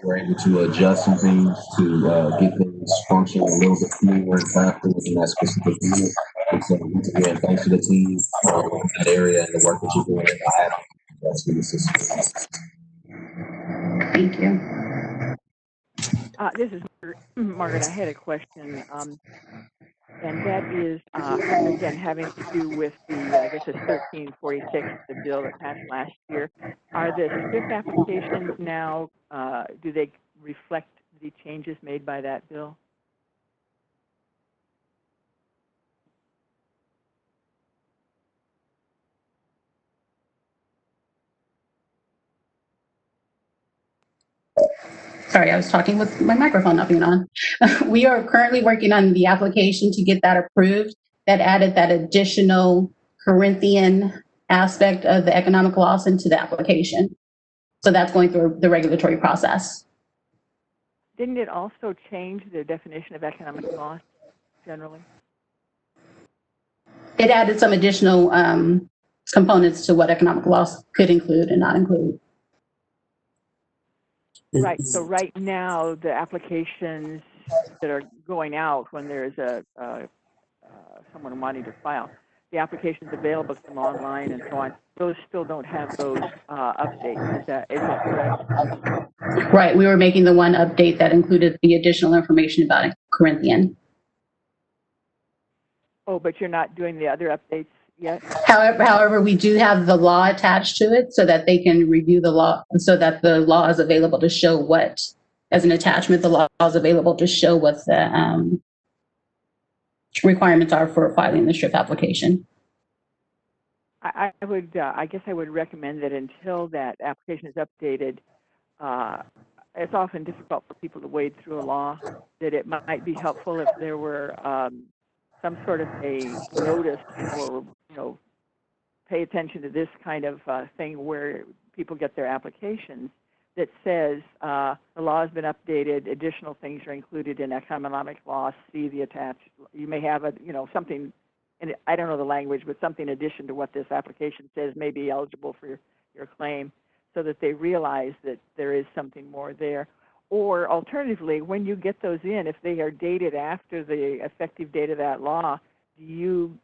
we're able to adjust some things to get things functioning a little bit smoother and faster within that specific unit. And so once again, thanks to the team in that area and the work that you're doing in the add-on. That's really assisting. Thank you. This is Margaret. I had a question. And that is, again, having to do with the, I guess it's 1346, the bill that passed last year. Are the STRIF applications now, do they reflect the changes made by that bill? sorry, I was talking with my microphone not being on. We are currently working on the application to get that approved. That added that additional Corinthian aspect of the economic loss into the application. So that's going through the regulatory process. Didn't it also change the definition of economic loss generally? It added some additional components to what economic loss could include and not include. Right. So right now, the applications that are going out when there's someone wanting to file, the applications available to them online and so on, those still don't have those updates. Is that correct? Right. We were making the one update that included the additional information about Corinthian. Oh, but you're not doing the other updates yet? However, we do have the law attached to it so that they can review the law, so that the law is available to show what, as an attachment, the law is available to show what the requirements are for filing the STRIP application. I guess I would recommend that until that application is updated, it's often difficult for people to wade through a law, that it might be helpful if there were some sort of a notice or, pay attention to this kind of thing where people get their applications that says the law has been updated, additional things are included in economic loss, see the attached. You may have something, and I don't know the language, but something in addition to what this application says may be eligible for your claim, so that they realize that there is something more there. Or alternatively, when you get those in, if they are dated after the effective date of that law, do you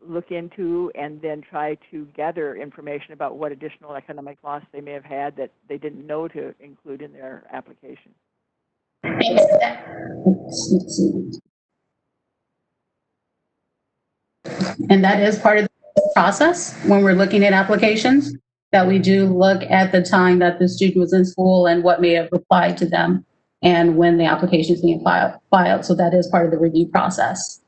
look into and then try to gather information about what additional economic loss they may have had that they didn't know to include in their application? And that is part of the process when we're looking at applications, that we do look at the time that the student was in school and what may have applied to them and when the application is being filed. So that is part of the review process.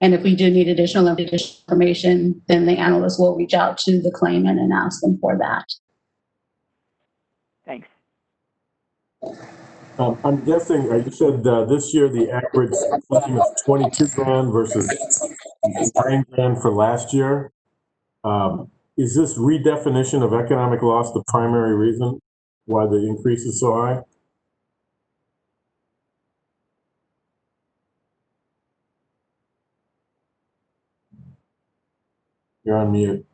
And if we do need additional information, then the analyst will reach out to the claimant and ask them for that. Thanks. I'm guessing, you said this year the average claim is 22 grand versus 9 grand for last year. Is this redefinition of economic loss the primary reason why the increase is so high? You're on mute.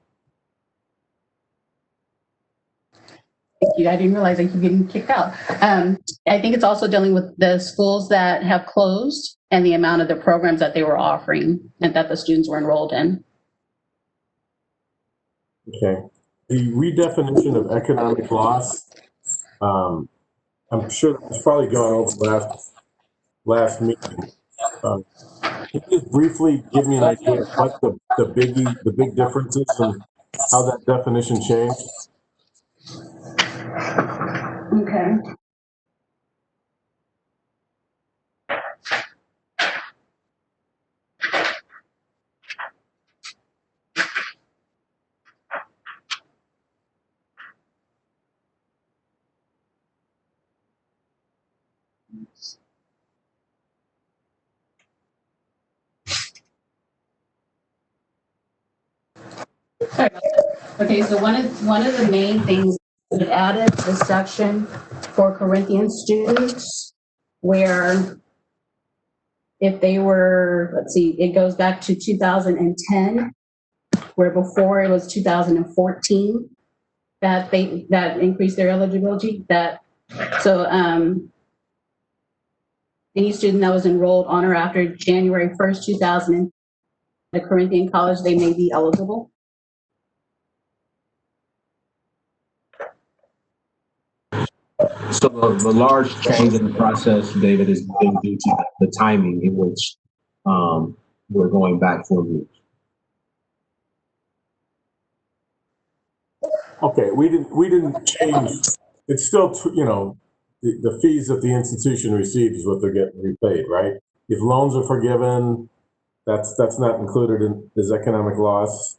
Thank you. I didn't realize I keep getting kicked out. I think it's also dealing with the schools that have closed and the amount of the programs that they were offering and that the students were enrolled in. Okay. The redefinition of economic loss, I'm sure that's probably gone over last meeting. Can you just briefly give me an idea of what the big differences and how that definition changed? Okay. Okay, so one of the main things, we added the section for Corinthian students where if they were, let's see, it goes back to 2010, where before it was 2014 that increased their eligibility. Any student that was enrolled on or after January 1st, 2000 at Corinthian College, they may be eligible. So the large change in the process, David, is due to the timing in which we're going back 4 years. Okay, we didn't change. It's still, the fees that the institution receives is what they're getting repaid, right? If loans are forgiven, that's not included in as economic loss.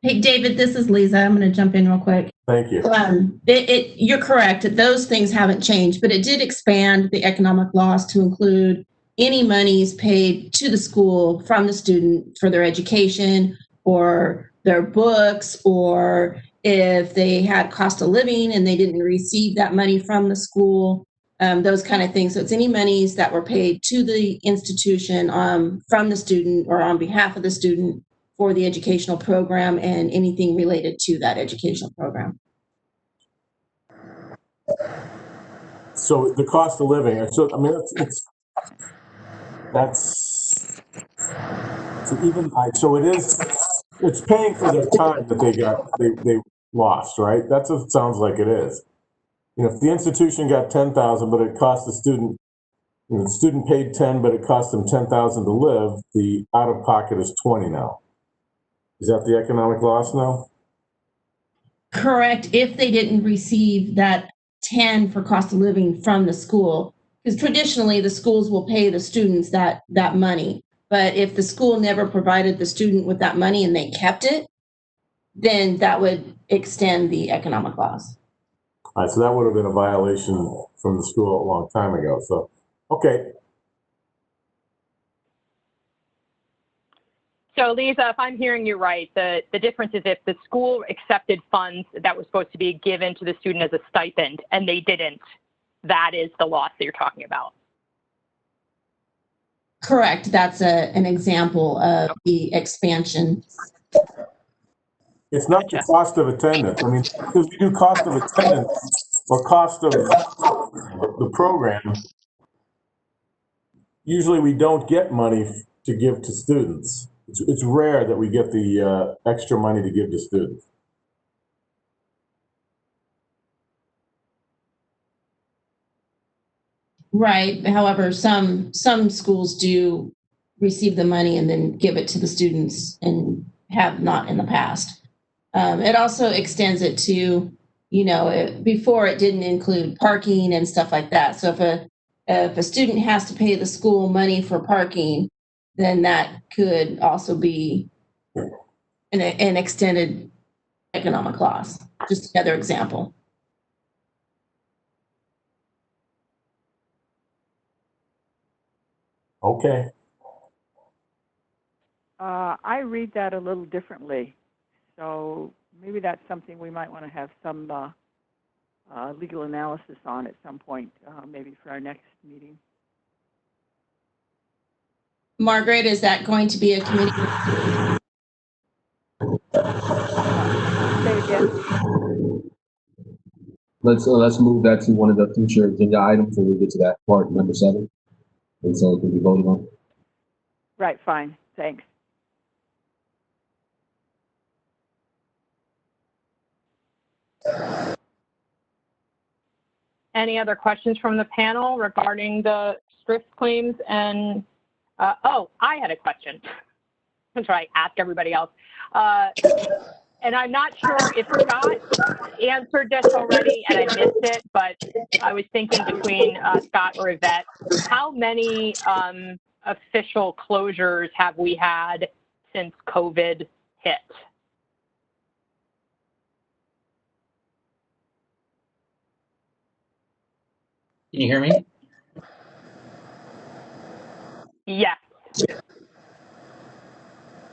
Hey, David, this is Lisa. I'm going to jump in real quick. Thank you. You're correct. Those things haven't changed, but it did expand the economic loss to include any monies paid to the school from the student for their education or their books, or if they had cost of living and they didn't receive that money from the school, those kind of things. So it's any monies that were paid to the institution from the student or on behalf of the student for the educational program and anything related to that educational program. So the cost of living, so I mean, so it's paying for their time that they lost, right? That's what it sounds like it is. You know, if the institution got 10,000, but it cost the student, you know, the student paid 10, but it cost them 10,000 to live, the out of pocket is 20 now. Is that the economic loss now? Correct, if they didn't receive that 10 for cost of living from the school, because traditionally the schools will pay the students that money. But if the school never provided the student with that money and they kept it, then that would extend the economic loss. All right, so that would have been a violation from the school a long time ago. So, okay. So Lisa, if I'm hearing you right, the difference is if the school accepted funds that were supposed to be given to the student as a stipend and they didn't, that is the loss that you're talking about. Correct. That's an example of the expansion. It's not the cost of attendance. I mean, because we do cost of attendance or cost of the program, usually we don't get money to give to students. It's rare that we get the extra money to give to students. Right. However, some schools do receive the money and then give it to the students and have not in the past. It also extends it to, you know, before it didn't include parking and stuff like that. So if a student has to pay the school money for parking, then that could also be an extended economic loss. Just another example. Okay. I read that a little differently. So maybe that's something we might want to have some legal analysis on at some point, maybe for our next meeting. Margaret, is that going to be a committee? Say again. Let's move that to one of the future agenda items when we get to that part, number 7, and so it can be voted on. Right. Fine. Thanks. Any other questions from the panel regarding the thrift claims? And, oh, I had a question. I'm trying to ask everybody else. And I'm not sure if Scott answered this already and I missed it, but I was thinking between Scott or Yvette, how many official closures have we had since COVID hit? Can you hear me? Yes.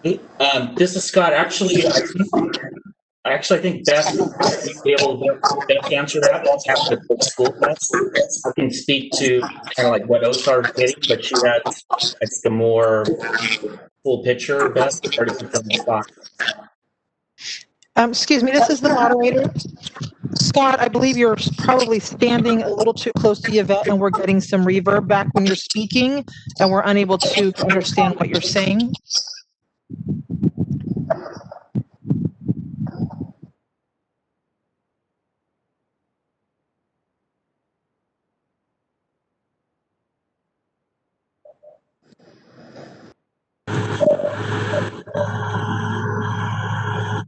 This is Scott. Actually, I think Beth would be able to answer that. That's happened at the school test. I can speak to kind of like what OSAR is getting, but she had, I think, a more full picture. Beth, or to put on the spot. Excuse me, this is the moderator. Scott, I believe you're probably standing a little too close to Yvette and we're getting some reverb back when you're speaking and we're unable to understand what you're saying.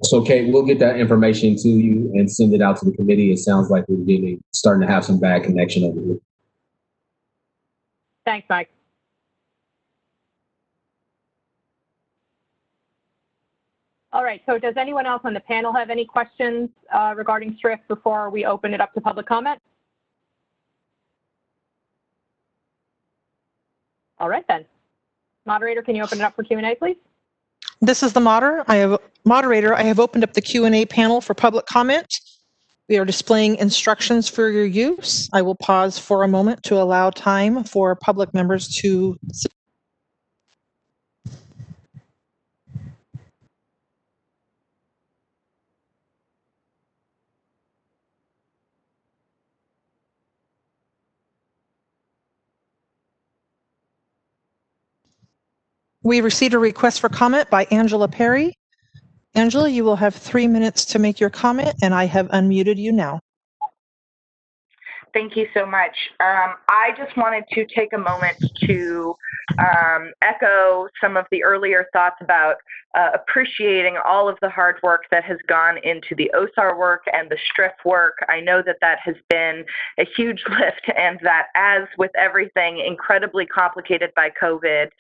So, Kate, we'll get that information to you and send it out to the committee. It sounds like we're starting to have some bad connection over here. Thanks, Mike. All right, so does anyone else on the panel have any questions regarding STRIF before we open it up to public comment? All right then. Moderator, can you open it up for Q&A, please? This is the moderator. I have opened up the Q&A panel for public comment. We are displaying instructions for your use. I will pause for a moment to allow time for public members to. We received a request for comment by Angela Perry. Angela, you will have 3 minutes to make your comment, and I have unmuted you now. Thank you so much. I just wanted to take a moment to echo some of the earlier thoughts about appreciating all of the hard work that has gone into the OSAR work and the STRIF work. I know that that has been a huge lift, and that, as with everything incredibly complicated by COVID,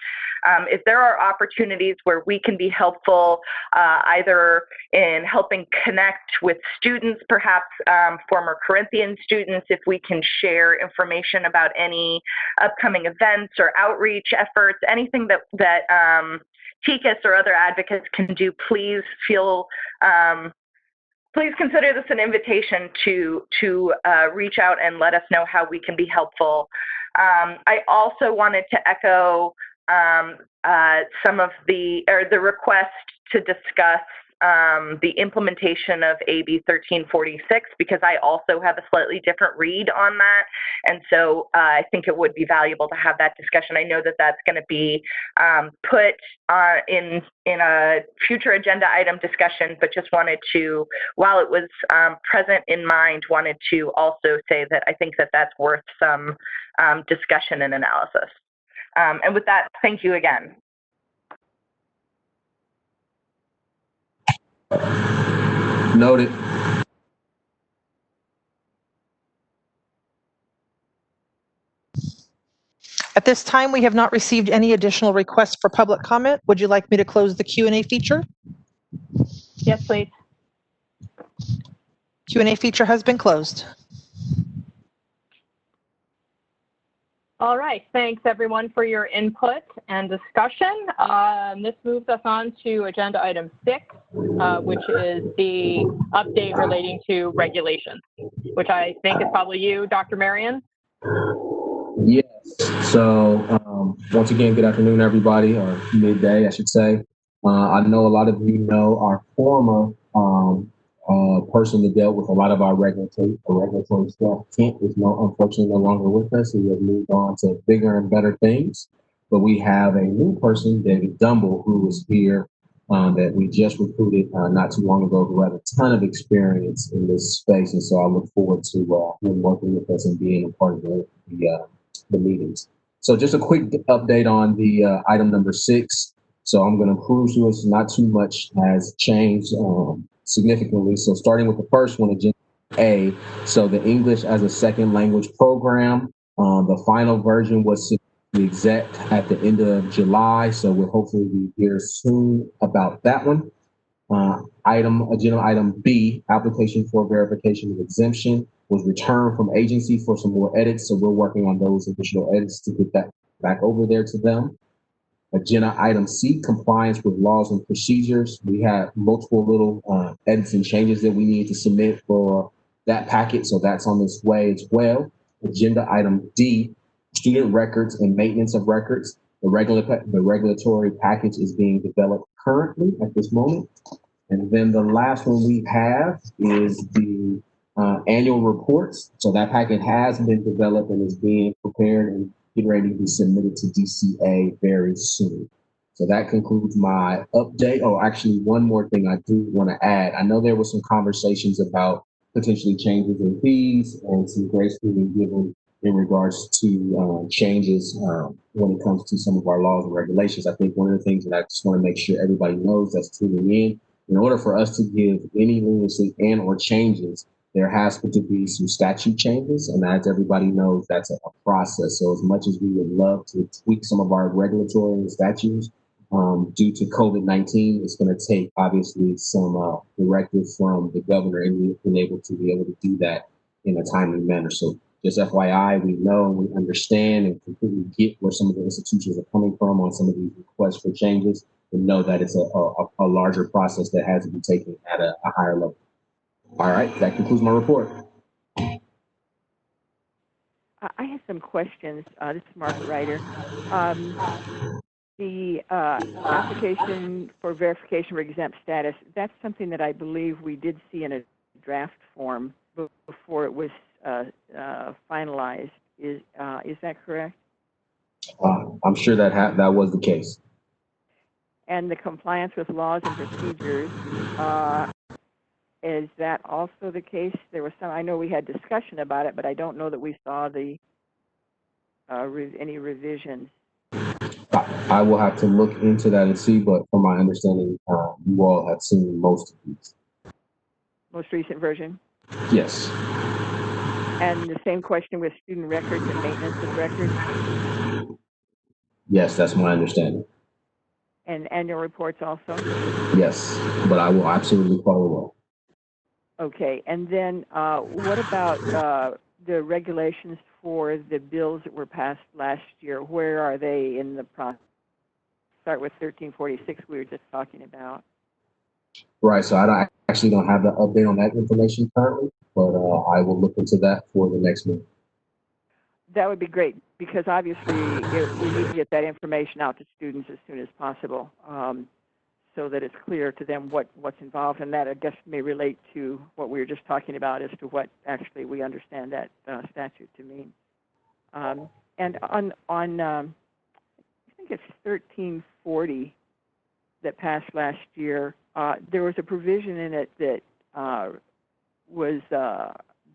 if there are opportunities where we can be helpful, either in helping connect with students, perhaps former Corinthian students, if we can share information about any upcoming events or outreach efforts, anything that TCAS or other advocates can do, please consider this an invitation to reach out and let us know how we can be helpful. I also wanted to echo some of the request to discuss the implementation of AB 1346, because I also have a slightly different read on that. And so I think it would be valuable to have that discussion. I know that that's going to be put in a future agenda item discussion, but just wanted to, while it was present in mind, wanted to also say that I think that that's worth some discussion and analysis. And with that, thank you again. Noted. At this time, we have not received any additional requests for public comment. Would you like me to close the Q&A feature? Yes, please. Q&A feature has been closed. All right, thanks everyone for your input and discussion. This moves us on to agenda item 6, which is the update relating to regulations, which I think is probably you, Dr. Marion. Yes. So once again, good afternoon, everybody, or midday, I should say. I know a lot of you know our former person that dealt with a lot of our regulatory stuff. Kent is unfortunately no longer with us. He has moved on to bigger and better things. But we have a new person, David Dumble, who is here that we just recruited not too long ago, who has a ton of experience in this space. And so I look forward to him working with us and being a part of the meetings. So just a quick update on the item number 6. So I'm going to prove to us not too much has changed significantly. So starting with the first one, Agenda A. So the English as a Second Language program, the final version was exec at the end of July. So we'll hopefully be here soon about that one. Agenda item B, application for verification of exemption, was returned from agency for some more edits. So we're working on those additional edits to get that back over there to them. Agenda item C, compliance with laws and procedures. We have multiple little edits and changes that we need to submit for that packet. So that's on its way as well. Agenda item D, student records and maintenance of records. The regulatory package is being developed currently at this moment. And then the last one we have is the annual reports. So that packet has been developed and is being prepared and getting ready to be submitted to DCA very soon. So that concludes my update. Oh, actually, one more thing I do want to add. I know there were some conversations about potentially changes in fees and some grace being given in regards to changes when it comes to some of our laws and regulations. I think one of the things that I just want to make sure everybody knows that's tuning in order for us to give any leniency and or changes, there has to be some statute changes. And as everybody knows, that's a process. So as much as we would love to tweak some of our regulatory and statutes, Due to COVID-19, it's going to take obviously some directive from the governor, and we've been able to do that in a timely manner. So just FYI, we know, we understand, and completely get where some of the institutions are coming from on some of these requests for changes, and know that it's a larger process that has to be taken at a higher level. All right, that concludes my report. I have some questions. This is Margaret Ryder. The application for verification for exempt status, that's something that I believe we did see in a draft form before it was finalized. Is that correct? I'm sure that was the case. And the compliance with laws and procedures, is that also the case? There was some, I know we had discussion about it, but I don't know that we saw the any revisions. I will have to look into that and see, but from my understanding, you all have seen most of these. Most recent version? Yes. And the same question with student records and maintenance of records? Yes, that's my understanding. And annual reports also? Yes, but I will absolutely follow up. Okay, and then what about the regulations for the bills that were passed last year? Where are they in the process? Start with 1346 we were just talking about. Right, so I actually don't have the update on that information currently, but I will look into that for the next meeting. That would be great, because obviously we need to get that information out to students as soon as possible, so that it's clear to them what's involved, and that I guess may relate to what we were just talking about as to what actually we understand that statute to mean. And on I think it's 1340 that passed last year, there was a provision in it that was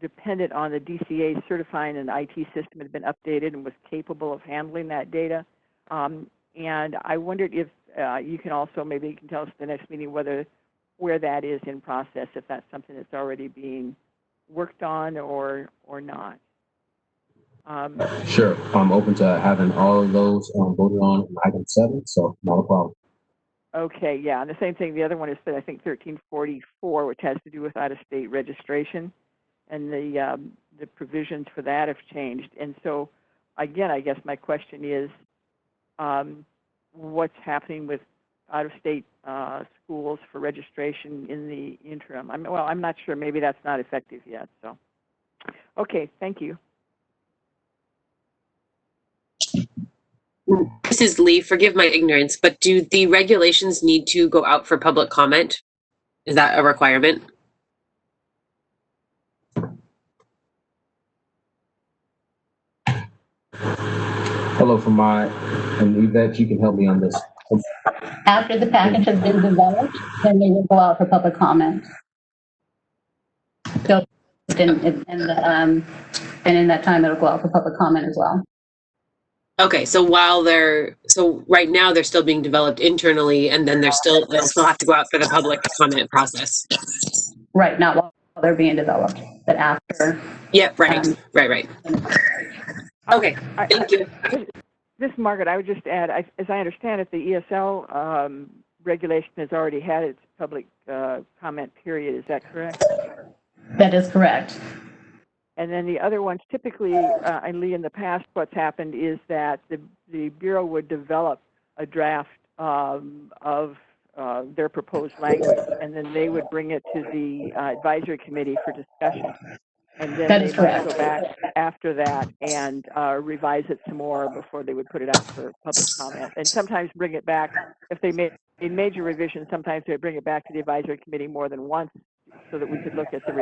dependent on the DCA certifying an IT system had been updated and was capable of handling that data. And I wondered if you can also, maybe you can tell us at the next meeting where that is in process, if that's something that's already being worked on or not. Sure, I'm open to having all of those voted on in item 7, so not a problem. Okay, yeah, and the same thing, the other one is, I think, 1344, which has to do with out-of-state registration, and the provisions for that have changed. And so, again, I guess my question is, what's happening with out-of-state schools for registration in the interim? I'm not sure. Maybe that's not effective yet. So, okay, thank you. This is Lee. Forgive my ignorance, but do the regulations need to go out for public comment? Is that a requirement? Hello, and Yvette, you can help me on this. After the package has been developed, then they will go out for public comment. So, and in that time, it'll go out for public comment as well. Okay, so right now they're still being developed internally, and then they'll still have to go out for the public comment process. Right, not while they're being developed, but after. Yep, right. Okay, thank you. This is Margaret. I would just add, as I understand it, the ESL regulation has already had its public comment period. Is that correct? That is correct. And then the other ones, typically, Lee, in the past, what's happened is that the Bureau would develop a draft of their proposed language, and then they would bring it to the advisory committee for discussion. And then they might go back after that and revise it some more before they would put it out for public comment. And sometimes bring it back, if they made a major revision, sometimes they would bring it back to the advisory committee more than once so that we could look at the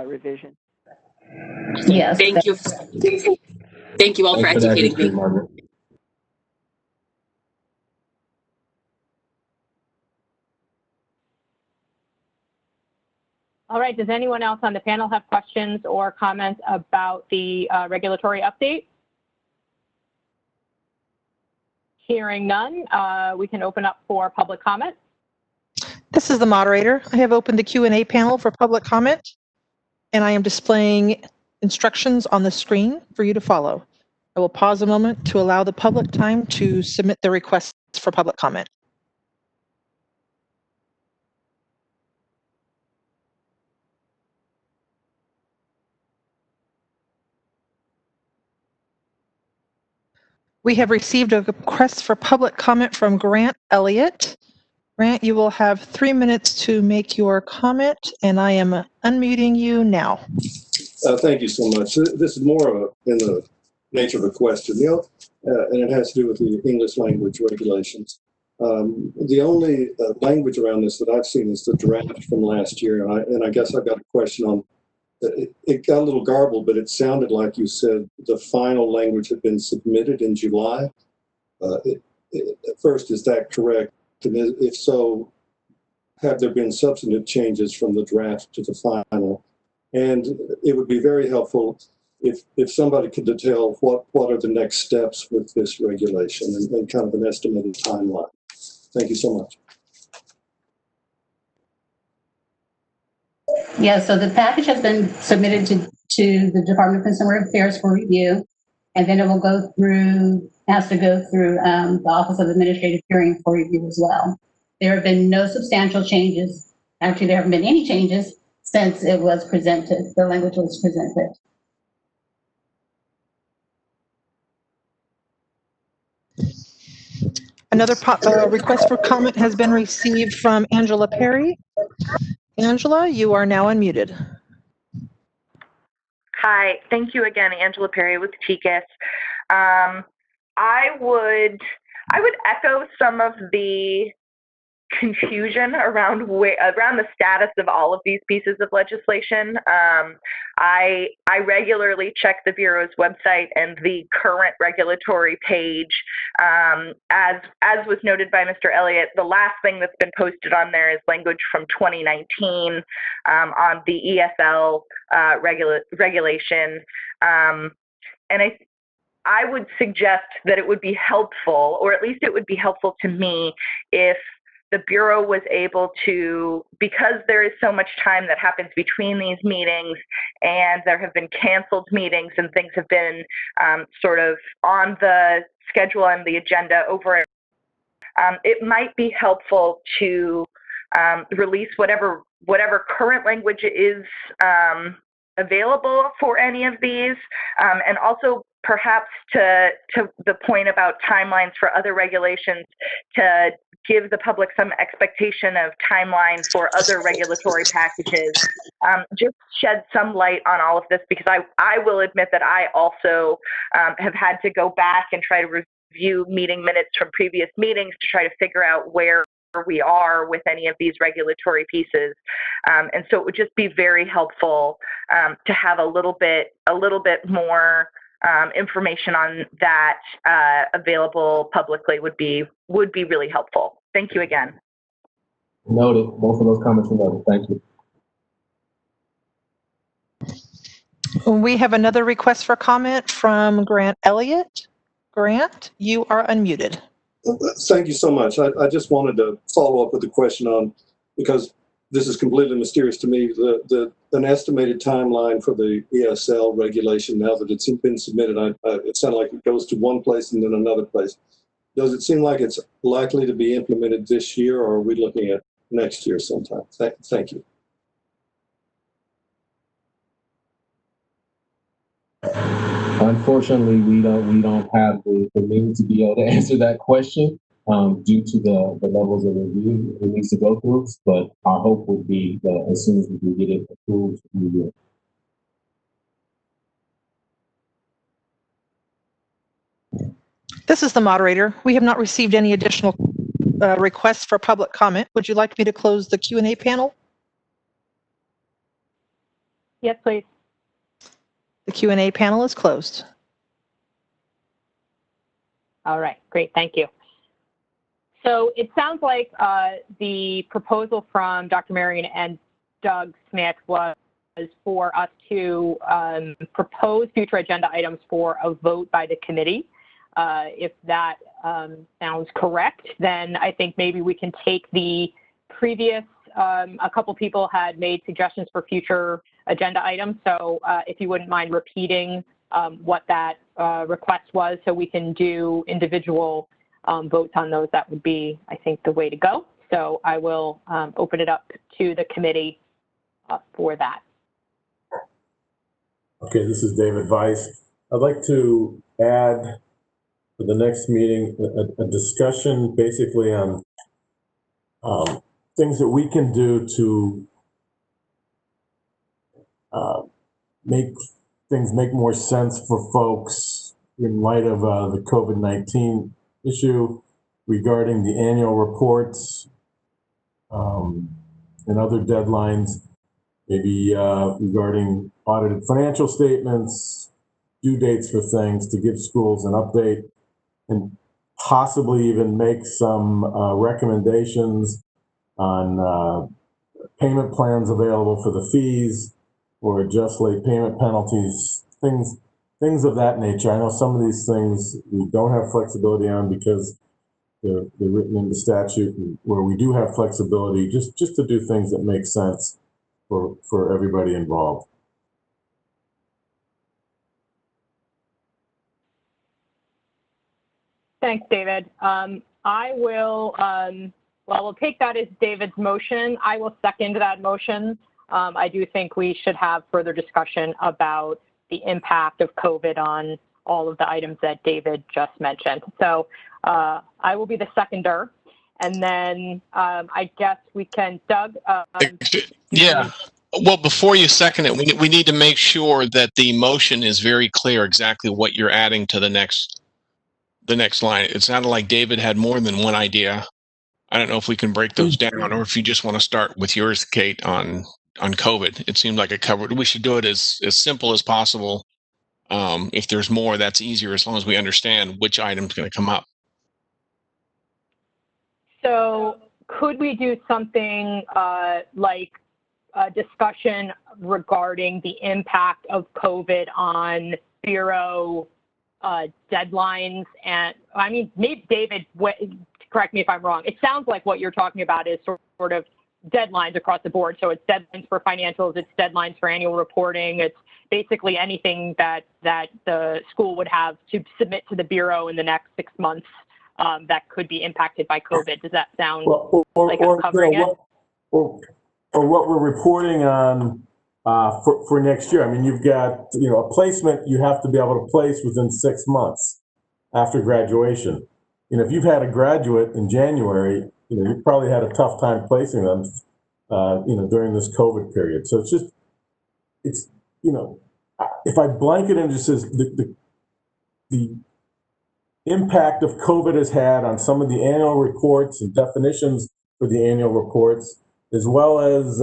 revision. Yes. Thank you. Thank you all for educating me. Margaret. All right, does anyone else on the panel have questions or comments about the regulatory update? Hearing none, we can open up for public comment. This is the moderator. I have opened the Q&A panel for public comment, and I am displaying instructions on the screen for you to follow. I will pause a moment to allow the public time to submit their requests. for public comment. We have received a request for public comment from Grant Elliott. Grant, you will have 3 minutes to make your comment, and I am unmuting you now. Thank you so much. This is more in the nature of a question, and it has to do with the English language regulations. The only language around this that I've seen is the draft from last year, and I guess I've got a question on. It got a little garbled, but it sounded like you said the final language had been submitted in July. First, is that correct? And if so, have there been substantive changes from the draft to the final? And it would be very helpful if somebody could detail what are the next steps with this regulation and kind of an estimated timeline. Thank you so much. Yeah, so the package has been submitted to the Department of Consumer Affairs for review, and then it will has to go through the Office of Administrative Hearing for review as well. There have been no substantial changes. Actually, there haven't been any changes since it was presented, the language was presented. Another request for comment has been received from Angela Perry. Angela, you are now unmuted. Hi, thank you again, Angela Perry with TCAS. I would echo some of the confusion around the status of all of these pieces of legislation. I regularly check the Bureau's website and the current regulatory page. As was noted by Mr. Elliott, the last thing that's been posted on there is language from 2019 on the ESL regulation. And I would suggest that it would be helpful, or at least it would be helpful to me, if the Bureau was able to, because there is so much time that happens between these meetings and there have been canceled meetings and things have been sort of on the schedule and the agenda over, it might be helpful to release whatever current language is available for any of these, and also perhaps to the point about timelines for other regulations, to give the public some expectation of timeline for other regulatory packages. Just shed some light on all of this, because I will admit that I also have had to go back and try to review meeting minutes from previous meetings to try to figure out where we are with any of these regulatory pieces. And so it would just be very helpful to have a little bit more information on that available publicly would be really helpful. Thank you again. Noted. Both of those comments were noted. Thank you. We have another request for comment from Grant Elliott. Grant, you are unmuted. Thank you so much. I just wanted to follow up with a question on, because this is completely mysterious to me, an estimated timeline for the ESL regulation now that it's been submitted. It sounded like it goes to one place and then another place. Does it seem like it's likely to be implemented this year, or are we looking at next year sometime? Thank you. Unfortunately, we don't have the means to be able to answer that question due to the levels of review it needs to go through. But our hope would be that as soon as we can get it approved, we will. This is the moderator. We have not received any additional requests for public comment. Would you like me to close the Q&A panel? Yes, please. The Q&A panel is closed. All right, great, thank you. So it sounds like the proposal from Dr. Marion and Doug Smack was for us to propose future agenda items for a vote by the committee. If that sounds correct, then I think maybe we can take the previous, a couple people had made suggestions for future agenda items. So if you wouldn't mind repeating what that request was, so we can do individual votes on those, that would be, I think, the way to go. So I will open it up to the committee for that. Okay, this is David Weiss. I'd like to add for the next meeting a discussion basically on things that we can do to make things make more sense for folks in light of the COVID-19 issue regarding the annual reports and other deadlines, maybe regarding audited financial statements, due dates for things, to give schools an update and possibly even make some recommendations on payment plans available for the fees or just late payment penalties, things of that nature. I know some of these things we don't have flexibility on because they're written into statute, where we do have flexibility just to do things that make sense for everybody involved. Thanks, David. I will, we'll take that as David's motion. I will second that motion. I do think we should have further discussion about the impact of COVID on all of the items that David just mentioned. So I will be the seconder. And then I guess we can, Doug. Yeah. Well, before you second it, we need to make sure that the motion is very clear exactly what you're adding to the next line. It sounded like David had more than one idea. I don't know if we can break those down, or if you just want to start with yours, Kate, on COVID. It seemed like it covered. We should do it as simple as possible. If there's more, that's easier, as long as we understand which item's going to come up. So could we do something like a discussion regarding the impact of COVID on Bureau deadlines? And I mean, maybe David, correct me if I'm wrong. It sounds like what you're talking about is sort of deadlines across the board. So it's deadlines for financials, it's deadlines for annual reporting, it's basically anything that the school would have to submit to the Bureau in the next 6 months that could be impacted by COVID. Does that sound like I'm covering it? Or what we're reporting on for next year. I mean, you've got, a placement you have to be able to place within 6 months after graduation. If you've had a graduate in January, you probably had a tough time placing them, during this COVID period. So it's if I blanket and just says the impact of COVID has had on some of the annual reports and definitions for the annual reports, as well as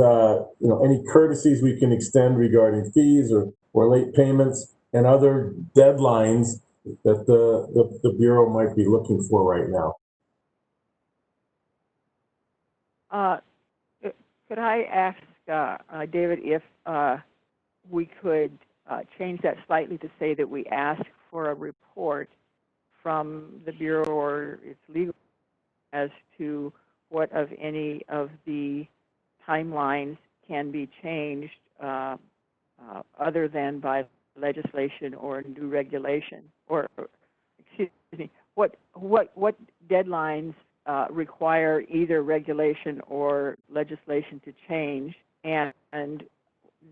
any courtesies we can extend regarding fees or late payments and other deadlines that the Bureau might be looking for right now. Could I ask David if we could change that slightly to say that we ask for a report from the Bureau or its legal as to what of any of the timelines can be changed other than by legislation or new regulation, or excuse me, what deadlines require either regulation or legislation to change, and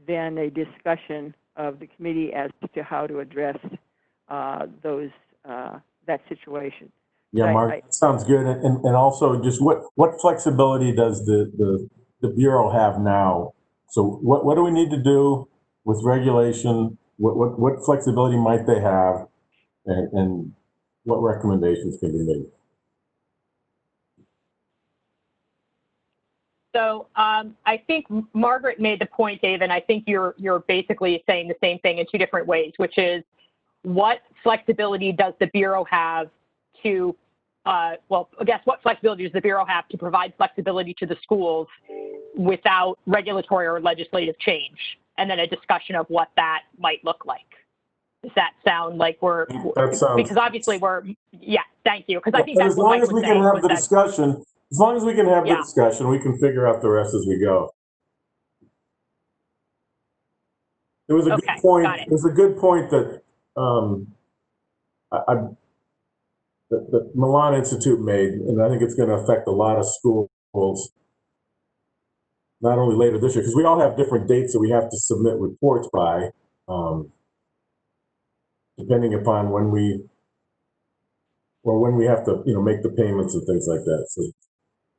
then a discussion of the committee as to how to address that situation. Yeah, Mark, that sounds good. And also, just what flexibility does the Bureau have now? So what do we need to do with regulation? What flexibility might they have, and what recommendations can be made? So I think Margaret made the point, Dave, and I think you're basically saying the same thing in two different ways, which is what flexibility does the Bureau have to, what flexibility does the Bureau have to provide flexibility to the schools without regulatory or legislative change? And then a discussion of what that might look like. Does that sound like because obviously thank you. Because I think that's as long as we can have the discussion, as long as we can have the discussion, we can figure out the rest as we go. It was a good point. It was a good point that the Milan Institute made, and I think it's going to affect a lot of schools, not only later this year, because we all have different dates that we have to submit reports by, depending upon when we have to, make the payments and things like that. So,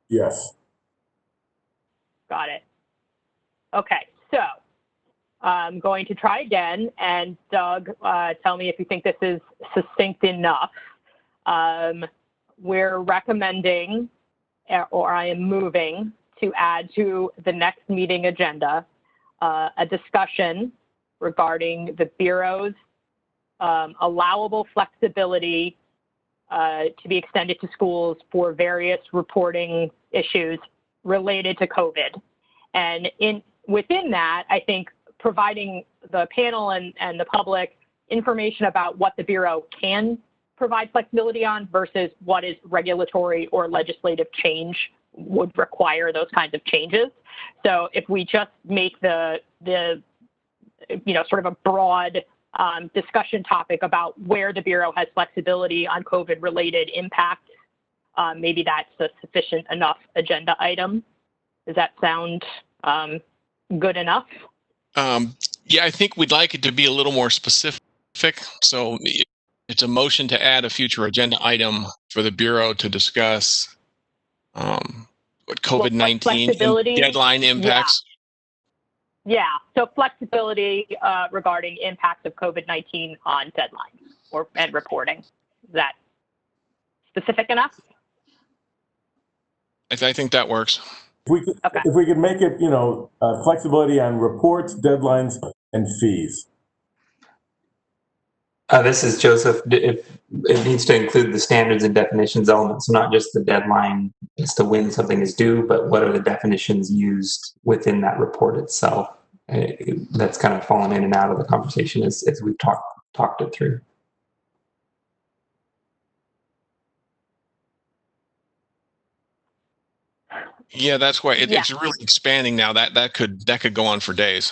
yes. Got it. Okay, so I'm going to try again, and Doug, tell me if you think this is succinct enough. We're recommending, or I am moving to add to the next meeting agenda a discussion regarding the Bureau's allowable flexibility to be extended to schools for various reporting issues related to COVID. And within that, I think providing the panel and the public information about what the Bureau can provide flexibility on versus what is regulatory or legislative change would require those kinds of changes. So if we just make the sort of a broad discussion topic about where the Bureau has flexibility on COVID-related impacts, maybe that's a sufficient enough agenda item. Does that sound good enough? Yeah, I think we'd like it to be a little more specific. So it's a motion to add a future agenda item for the Bureau to discuss what COVID-19 deadline impacts. Yeah, so flexibility regarding impacts of COVID-19 on deadlines and reporting. Is that specific enough? I think that works. If we could make it, flexibility on reports, deadlines, and fees. This is Joseph. If it needs to include the standards and definitions elements, so not just the deadline as to when something is due, but what are the definitions used within that report itself. That's kind of fallen in and out of the conversation as we've talked it through. Yeah, that's why it's really expanding now. That could go on for days.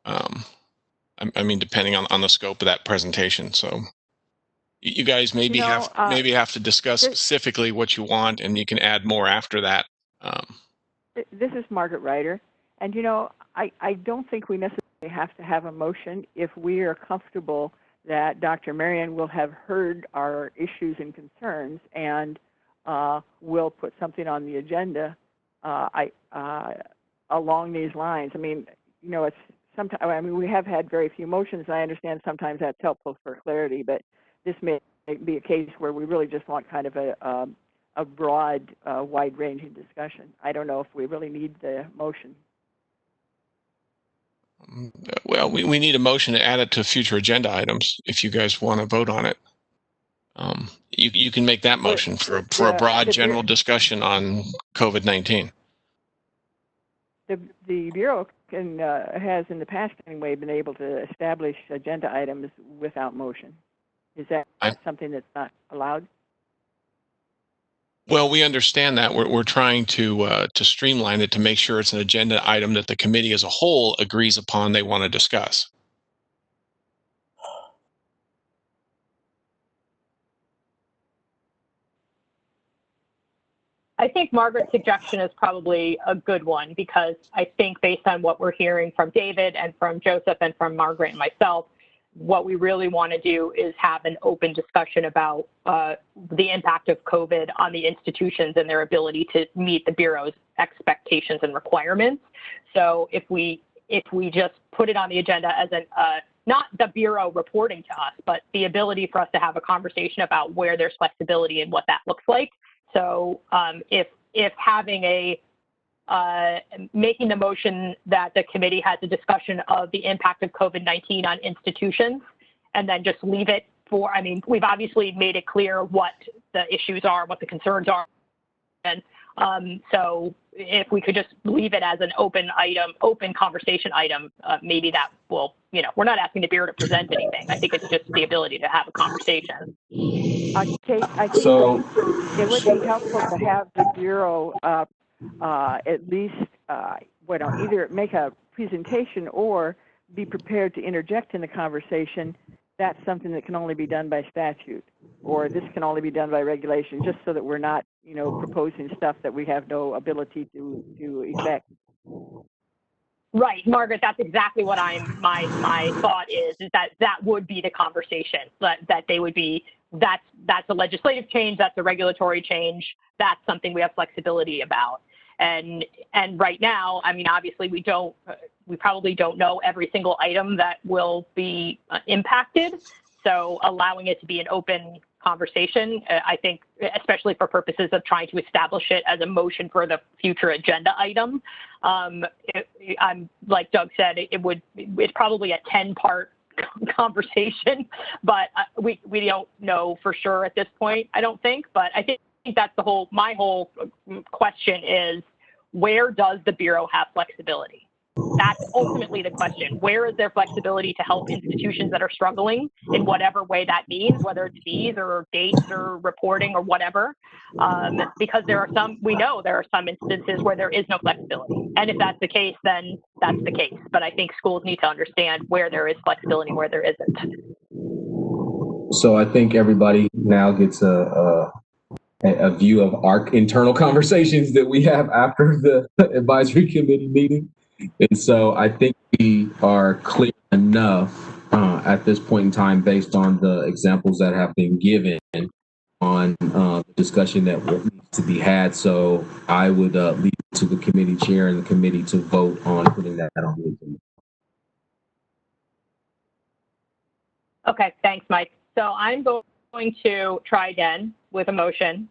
I mean, depending on the scope of that presentation. So you guys maybe have to discuss specifically what you want, and you can add more after that. This is Margaret Ryder, and I don't think we necessarily have to have a motion if we are comfortable that Dr. Marion will have heard our issues and concerns and will put something on the agenda along these lines. I mean, it's sometimes. I mean, we have had very few motions. I understand sometimes that's helpful for clarity, but this may be a case where we really just want kind of a broad, wide-ranging discussion. I don't know if we really need the motion. Well, we need a motion to add it to future agenda items if you guys want to vote on it. You can make that motion for a broad general discussion on COVID-19. The Bureau has in the past anyway been able to establish agenda items without motion. Is that something that's not allowed? Well, we understand that. We're trying to streamline it to make sure it's an agenda item that the committee as a whole agrees upon they want to discuss. I think Margaret's suggestion is probably a good one because I think based on what we're hearing from David and from Joseph and from Margaret and myself, what we really want to do is have an open discussion about the impact of COVID on the institutions and their ability to meet the Bureau's expectations and requirements. So if we just put it on the agenda as not the Bureau reporting to us, but the ability for us to have a conversation about where there's flexibility and what that looks like. So if having making the motion that the committee has a discussion of the impact of COVID-19 on institutions and then just leave it for, I mean, we've obviously made it clear what the issues are, what the concerns are. And so if we could just leave it as an open conversation item, maybe that will, we're not asking the Bureau to present anything. I think it's just the ability to have a conversation. Kate, I think it would be helpful to have the Bureau at least, either make a presentation or be prepared to interject in the conversation. That's something that can only be done by statute. or this can only be done by regulation, just so that we're not, proposing stuff that we have no ability to effect. Right, Margaret, that's exactly what my thought is that would be the conversation, that they would be, that's a legislative change, that's a regulatory change, that's something we have flexibility about. And right now, I mean, obviously we probably don't know every single item that will be impacted. So allowing it to be an open conversation, I think, especially for purposes of trying to establish it as a motion for the future agenda item. I'm like Doug said, it's probably a 10-part conversation, but we don't know for sure at this point, I don't think. But I think that's my whole question is, where does the Bureau have flexibility? That's ultimately the question. Where is there flexibility to help institutions that are struggling in whatever way that means, whether it's fees or dates or reporting or whatever? Because we know there are some instances where there is no flexibility. And if that's the case, then that's the case. But I think schools need to understand where there is flexibility and where there isn't. So I think everybody now gets a view of our internal conversations that we have after the advisory committee meeting. And so I think we are clear enough at this point in time, based on the examples that have been given on the discussion that needs to be had. So I would leave it to the committee chair and the committee to vote on putting that on the agenda. Okay, thanks, Mike. So I'm going to try again with a motion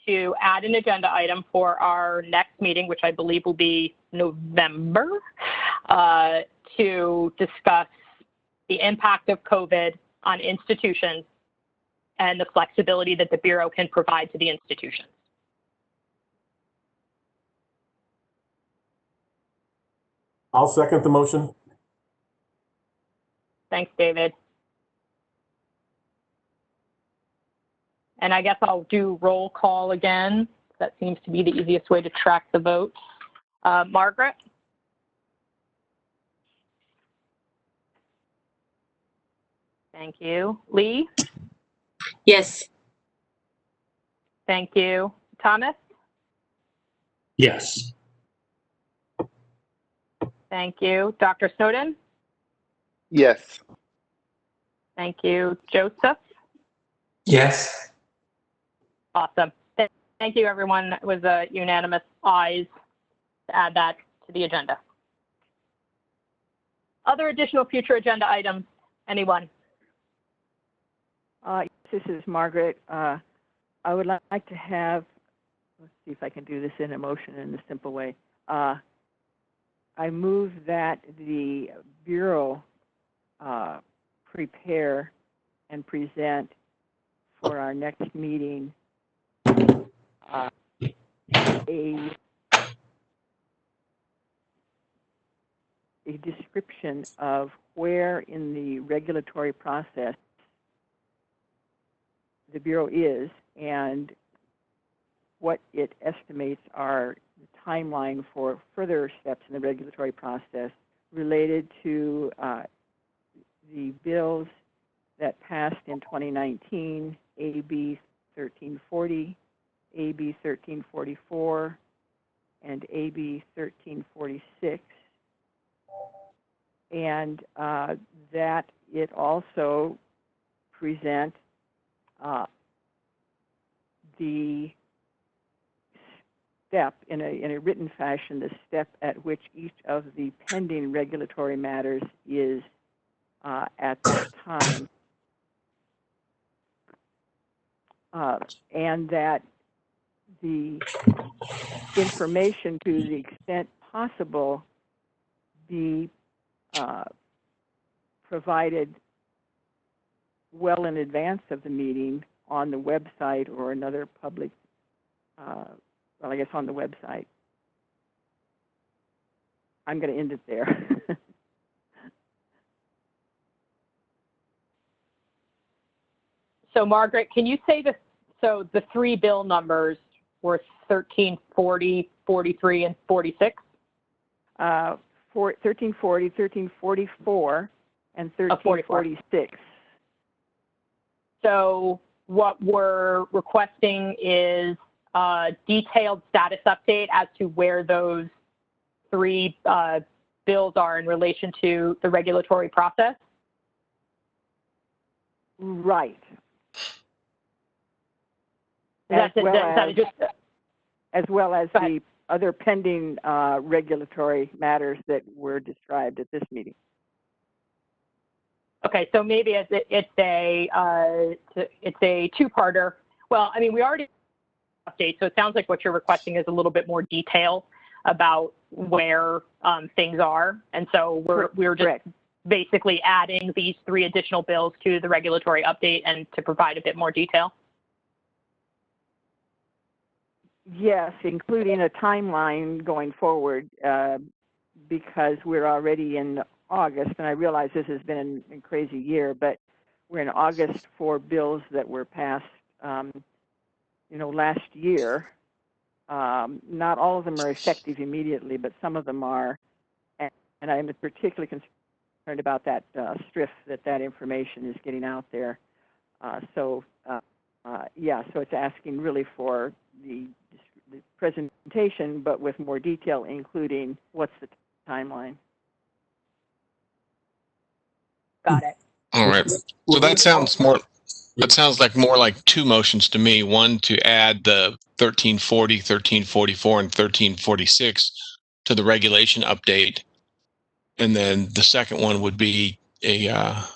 to add an agenda item for our next meeting, which I believe will be November, to discuss the impact of COVID on institutions and the flexibility that the Bureau can provide to the institutions. I'll second the motion. Thanks, David. And I guess I'll do roll call again. That seems to be the easiest way to track the vote. Margaret? Thank you. Lee? Yes. Thank you. Thomas? Yes. Thank you. Dr. Snowden? Yes. Thank you. Joseph? Yes. Awesome. Thank you, everyone. It was a unanimous ayes to add that to the agenda. Other additional future agenda items, anyone? This is Margaret. I would like to have, let's see if I can do this in a motion in a simple way. I move that the Bureau prepare and present for our next meeting a description of where in the regulatory process the Bureau is and what it estimates are the timeline for further steps in the regulatory process related to the bills that passed in 2019, AB 1340, AB 1344, and AB 1346, and that it also present the step in a written fashion, the step at which each of the pending regulatory matters is at that time, and that the information, to the extent possible, be provided well in advance of the meeting on the website or another public, well, I guess on the website. I'm going to end it there. So Margaret, can you say so the three bill numbers were 1340, 43, and 46? 1340, 1344, and 1346. So what we're requesting is a detailed status update as to where those three bills are in relation to the regulatory process. Right. As well as the other pending regulatory matters that were described at this meeting. Okay, so maybe it's a two-parter. Well, I mean, we already update, so it sounds like what you're requesting is a little bit more detail about where things are, and so we're just basically adding these three additional bills to the regulatory update and to provide a bit more detail. Yes, including a timeline going forward, because we're already in August, and I realize this has been a crazy year, but we're in August for bills that were passed, last year. Not all of them are effective immediately, but some of them are, and I'm particularly concerned about that STRIF, that information is getting out there. So it's asking really for the presentation, but with more detail, including what's the timeline. Got it. All right. So that sounds like more like two motions to me. One to add the 1340, 1344, and 1346 to the regulation update. And then the second one would be an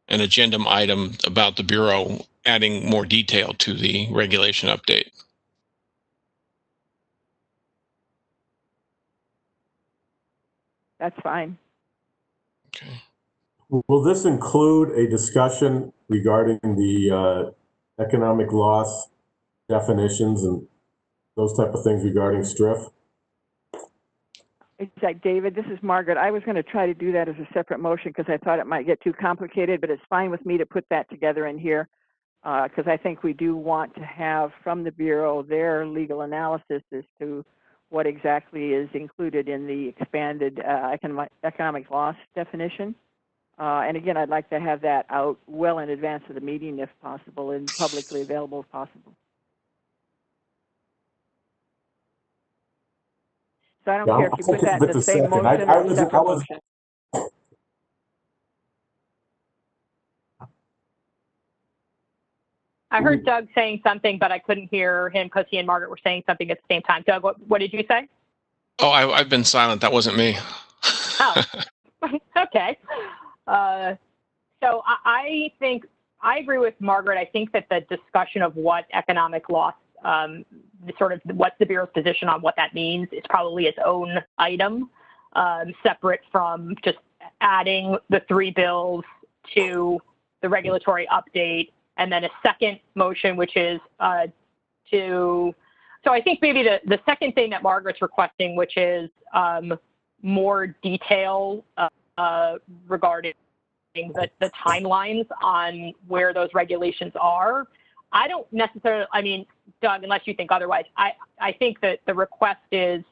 agenda item about the Bureau adding more detail to the regulation update. That's fine. Okay. Will this include a discussion regarding the economic loss definitions and those type of things regarding STRIF? Exactly, David. This is Margaret. I was going to try to do that as a separate motion because I thought it might get too complicated, but it's fine with me to put that together in here because I think we do want to have from the Bureau their legal analysis as to what exactly is included in the expanded economic loss definition. And again, I'd like to have that out well in advance of the meeting if possible and publicly available if possible. So I don't care if you put that in the same motion or a separate motion. I heard Doug saying something, but I couldn't hear him because he and Margaret were saying something at the same time. Doug, what did you say? Oh, I've been silent. That wasn't me. Oh, okay. So I think I agree with Margaret. I think that the discussion of what economic loss, sort of what's the Bureau's position on what that means, is probably its own item, separate from just adding the three bills to the regulatory update, and then a second motion, which is so I think maybe the second thing that Margaret's requesting, which is more detail regarding the timelines on where those regulations are. I don't necessarily, I mean, Doug, unless you think otherwise, I think that the request is,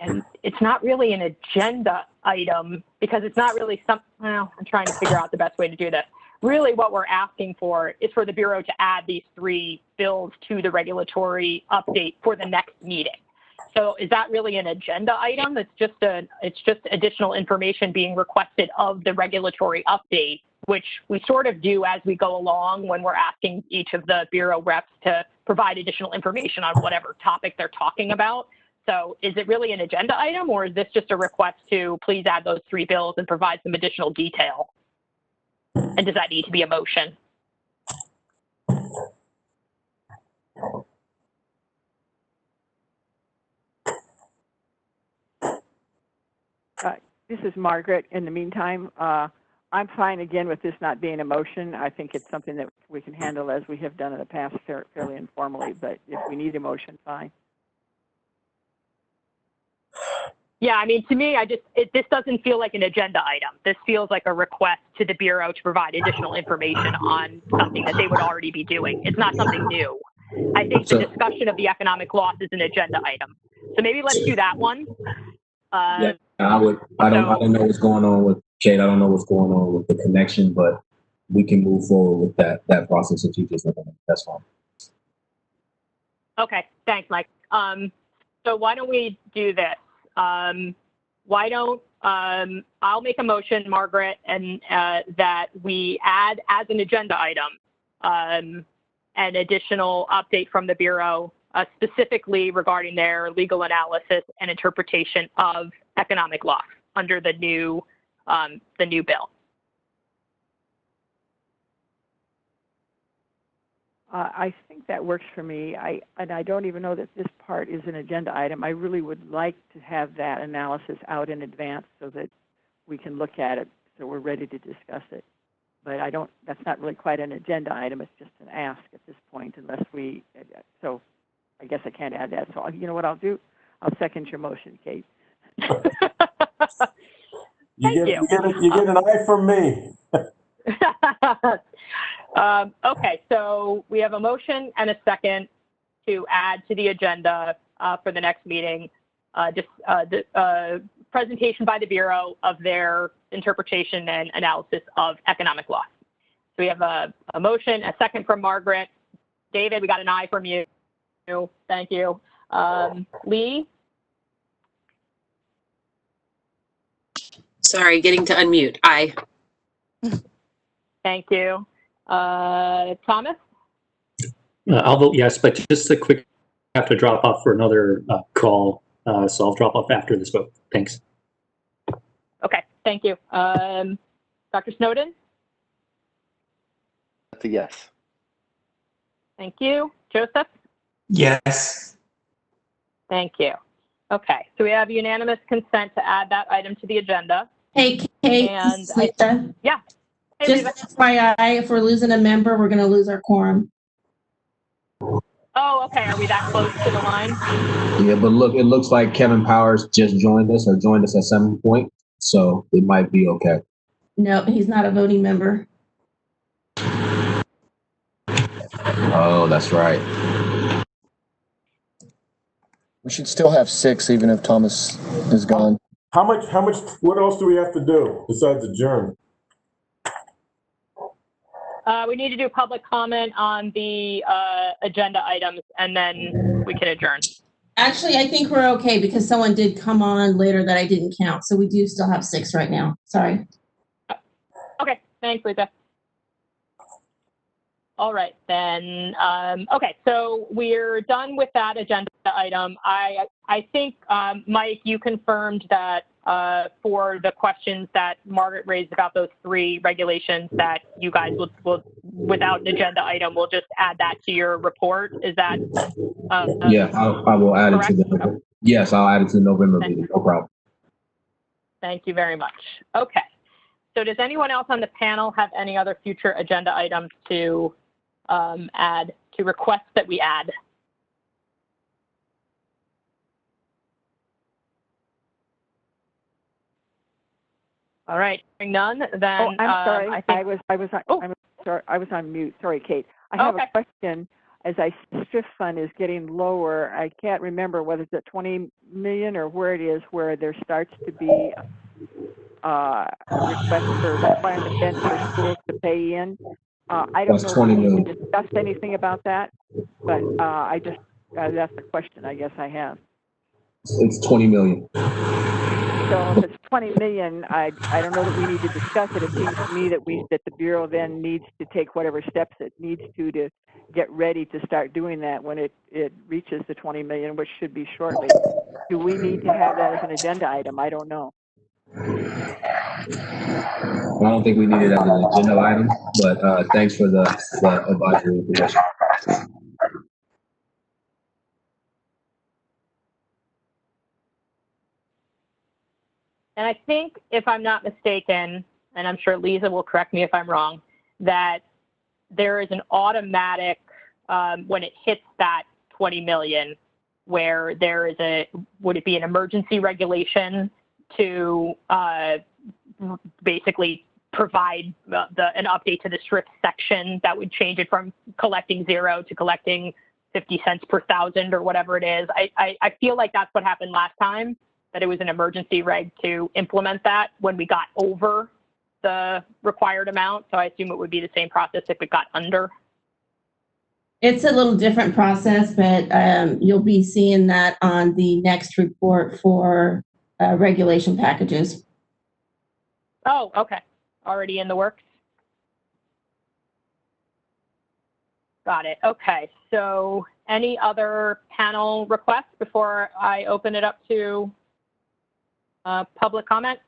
and it's not really an agenda item because it's not really well, I'm trying to figure out the best way to do this. Really what we're asking for is for the Bureau to add these three bills to the regulatory update for the next meeting. So is that really an agenda item? It's just additional information being requested of the regulatory update, which we sort of do as we go along when we're asking each of the Bureau reps to provide additional information on whatever topic they're talking about. So is it really an agenda item, or is this just a request to please add those three bills and provide some additional detail? And does that need to be a motion? This is Margaret. In the meantime, I'm fine again with this not being a motion. I think it's something that we can handle as we have done in the past fairly informally, but if we need a motion, fine. Yeah, I mean, to me, this doesn't feel like an agenda item. This feels like a request to the Bureau to provide additional information on something that they would already be doing. It's not something new. I think the discussion of the economic loss is an agenda item. So maybe let's do that one. I don't know what's going on with Kate. I don't know what's going on with the connection, but we can move forward with that process that you just recommended. That's fine. Okay, thanks, Mike. So why don't we do this? Why don't I'll make a motion, Margaret, and that we add as an agenda item an additional update from the Bureau, specifically regarding their legal analysis and interpretation of economic loss under the new bill. I think that works for me. I don't even know that this part is an agenda item. I really would like to have that analysis out in advance so that we can look at it, so we're ready to discuss it. But that's not really quite an agenda item. It's just an ask at this point, so I guess I can't add that. So you know what I'll do? I'll second your motion, Kate. You get an eye from me. Okay, so we have a motion and a second to add to the agenda for the next meeting, the presentation by the Bureau of their interpretation and analysis of economic loss. So we have a motion, a second from Margaret. David, we got an aye from you. Thank you. Lee? Sorry, getting to unmute. Aye. Thank you. Thomas? I'll vote yes, but just a quick, I have to drop off for another call, so I'll drop off after this vote. Thanks. Okay, thank you. Dr. Snowden? That's a yes. Thank you. Joseph? Yes. Thank you. Okay, so we have unanimous consent to add that item to the agenda. Hey, Kate, And Lisa. Yeah. Hey, Just FYI, if we're losing a member, we're going to lose our quorum. Oh, okay. Are we that close to the line? Yeah, but look, it looks like Kevin Powers just joined us at some point, so it might be okay. No, he's not a voting member. Oh, that's right. We should still have 6, even if Thomas is gone. How much, what else do we have to do besides adjourn? We need to do public comment on the agenda items, and then we can adjourn. Actually, I think we're okay because someone did come on later that I didn't count. So we do still have 6 right now. Sorry. Okay, thanks, Lisa. All right, then. Okay, so we're done with that agenda item. I think, Mike, you confirmed that for the questions that Margaret raised about those 3 regulations that you guys will without an agenda item, we'll just add that to your report. Is that? Yeah, I will add it to the, yes, I'll add it to the November meeting, no problem. Thank you very much. Okay, so does anyone else on the panel have any other future agenda items to add, to request that we add? All right, hearing none, then. Oh, I'm sorry. I was on mute. Sorry, Kate. I have a question. As STRIP fund is getting lower, I can't remember whether it's at 20 million or where it is, where there starts to be a request for requirement for schools to pay in. I don't know if we need to discuss anything about that, but I just that's the question I guess I have. It's 20 million. So if it's 20 million, I don't know that we need to discuss it. It seems to me that the Bureau then needs to take whatever steps it needs to get ready to start doing that when it reaches the 20 million, which should be shortly. Do we need to have that as an agenda item? I don't know. I don't think we need it as an agenda item, but thanks for the advisory information. And I think, if I'm not mistaken, and I'm sure Lisa will correct me if I'm wrong, that there is an automatic, when it hits that 20 million, where there is would it be an emergency regulation to basically provide an update to the STRIP section that would change it from collecting 0 to collecting 50 cents per thousand or whatever it is. I feel like that's what happened last time, that it was an emergency reg to implement that when we got over the required amount, so I assume it would be the same process if it got under. It's a little different process, but you'll be seeing that on the next report for regulation packages. Oh, okay. Already in the works. Got it. Okay. So any other panel requests before I open it up to public comment?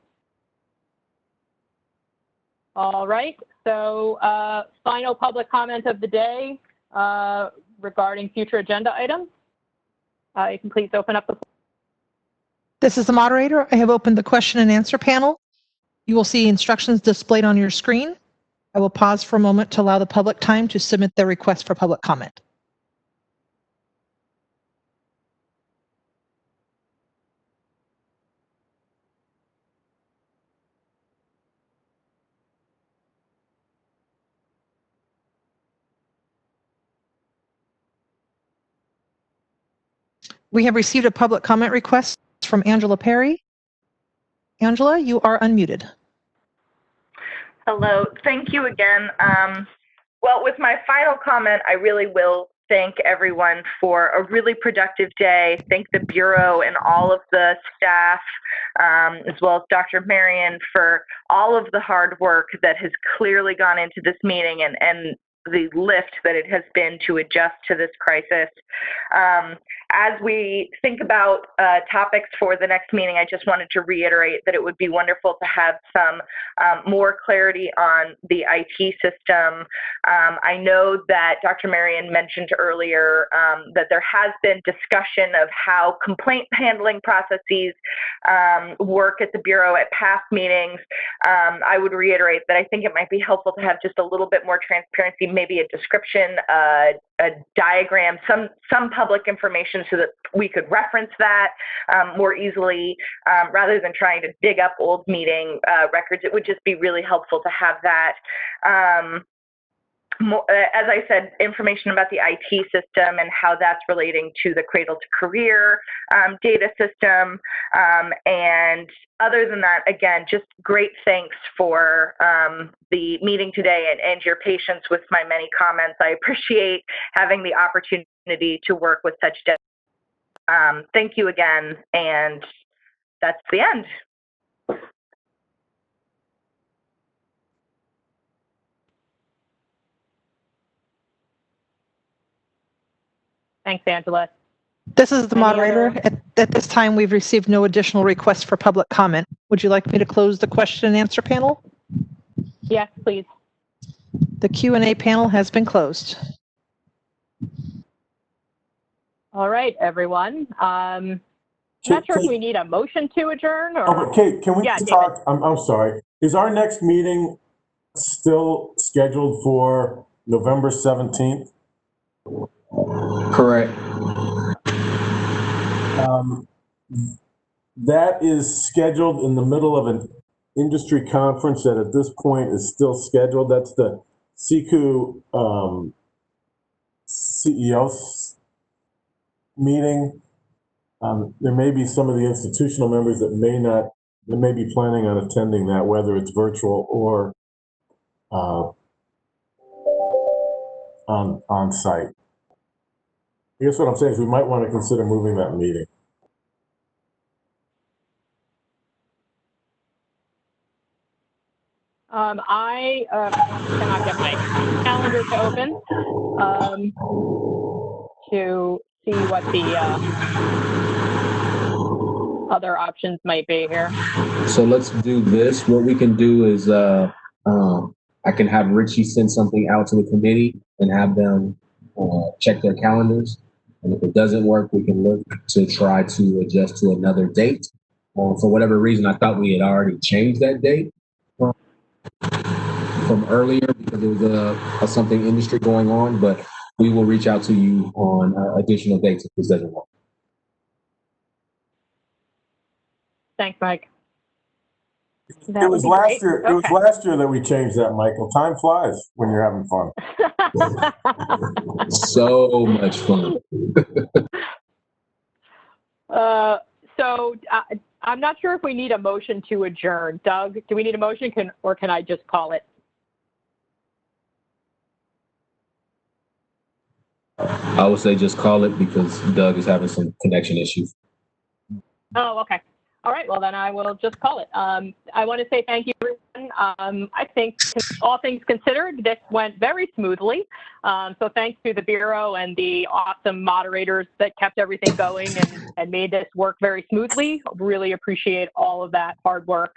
All right. So final public comment of the day regarding future agenda items. You can please open up the floor. This is the moderator. I have opened the question and answer panel. You will see instructions displayed on your screen. I will pause for a moment to allow the public time to submit their request for public comment. We have received a public comment request from Angela Perry. Angela, you are unmuted. Hello, thank you again. Well, with my final comment, I really will thank everyone for a really productive day. Thank the Bureau and all of the staff, as well as Dr. Marion, for all of the hard work that has clearly gone into this meeting and the lift that it has been to adjust to this crisis. As we think about topics for the next meeting, I just wanted to reiterate that it would be wonderful to have some more clarity on the IT system. I know that Dr. Marion mentioned earlier that there has been discussion of how complaint handling processes work at the Bureau at past meetings. I would reiterate that I think it might be helpful to have just a little bit more transparency, maybe a description, a diagram, some public information so that we could reference that more easily rather than trying to dig up old meeting records. It would just be really helpful to have that. As I said, information about the IT system and how that's relating to the Cradle to Career data system. And other than that, again, just great thanks for the meeting today and your patience with my many comments. I appreciate having the opportunity to work with such depth. Thank you again, and that's the end. Thanks, Angela. This is the moderator. At this time, we've received no additional requests for public comment. Would you like me to close the question and answer panel? Yes, please. The Q&A panel has been closed. All right, everyone. I'm not sure if we need a motion to adjourn or. Oh, but Kate, can we talk? I'm sorry. Is our next meeting still scheduled for November 17th? Correct. That is scheduled in the middle of an industry conference that at this point is still scheduled. That's the SICU CEOs meeting. There may be some of the institutional members that may be planning on attending that, whether it's virtual or on site. I guess what I'm saying is we might want to consider moving that meeting. I cannot get my calendar to open to see what the other options might be here. So let's do this. What we can do is I can have Richie send something out to the committee and have them check their calendars. And if it doesn't work, we can look to try to adjust to another date. For whatever reason, I thought we had already changed that date from earlier because there was something industry going on, but we will reach out to you on additional dates if this doesn't work. Thanks, Mike. It was last year. Okay. It was last year that we changed that, Michael. Time flies when you're having fun. So much fun. I'm not sure if we need a motion to adjourn. Doug, do we need a motion or can I just call it? I would say just call it because Doug is having some connection issues. Oh, okay. All right. Well, then I will just call it. I want to say thank you, everyone. I think all things considered, this went very smoothly. So thanks to the Bureau and the awesome moderators that kept everything going and made this work very smoothly. Really appreciate all of that hard work.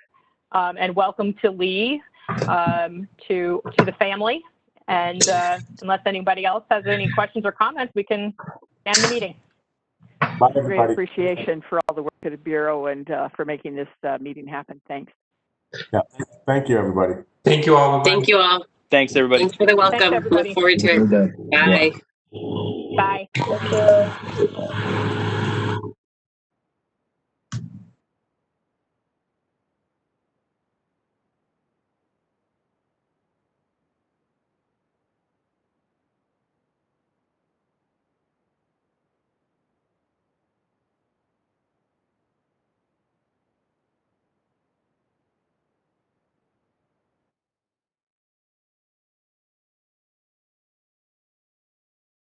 And welcome to Lee, to the family. And unless anybody else has any questions or comments, we can end the meeting. Bye, Great everybody. appreciation for all the work of the Bureau and for making this meeting happen. Thanks. Yeah. Thank you, everybody. Thank you all. Thank you all. Thanks, everybody. Thanks for the Thanks, welcome. everybody. Look forward to it. Bye. Bye. Thank you.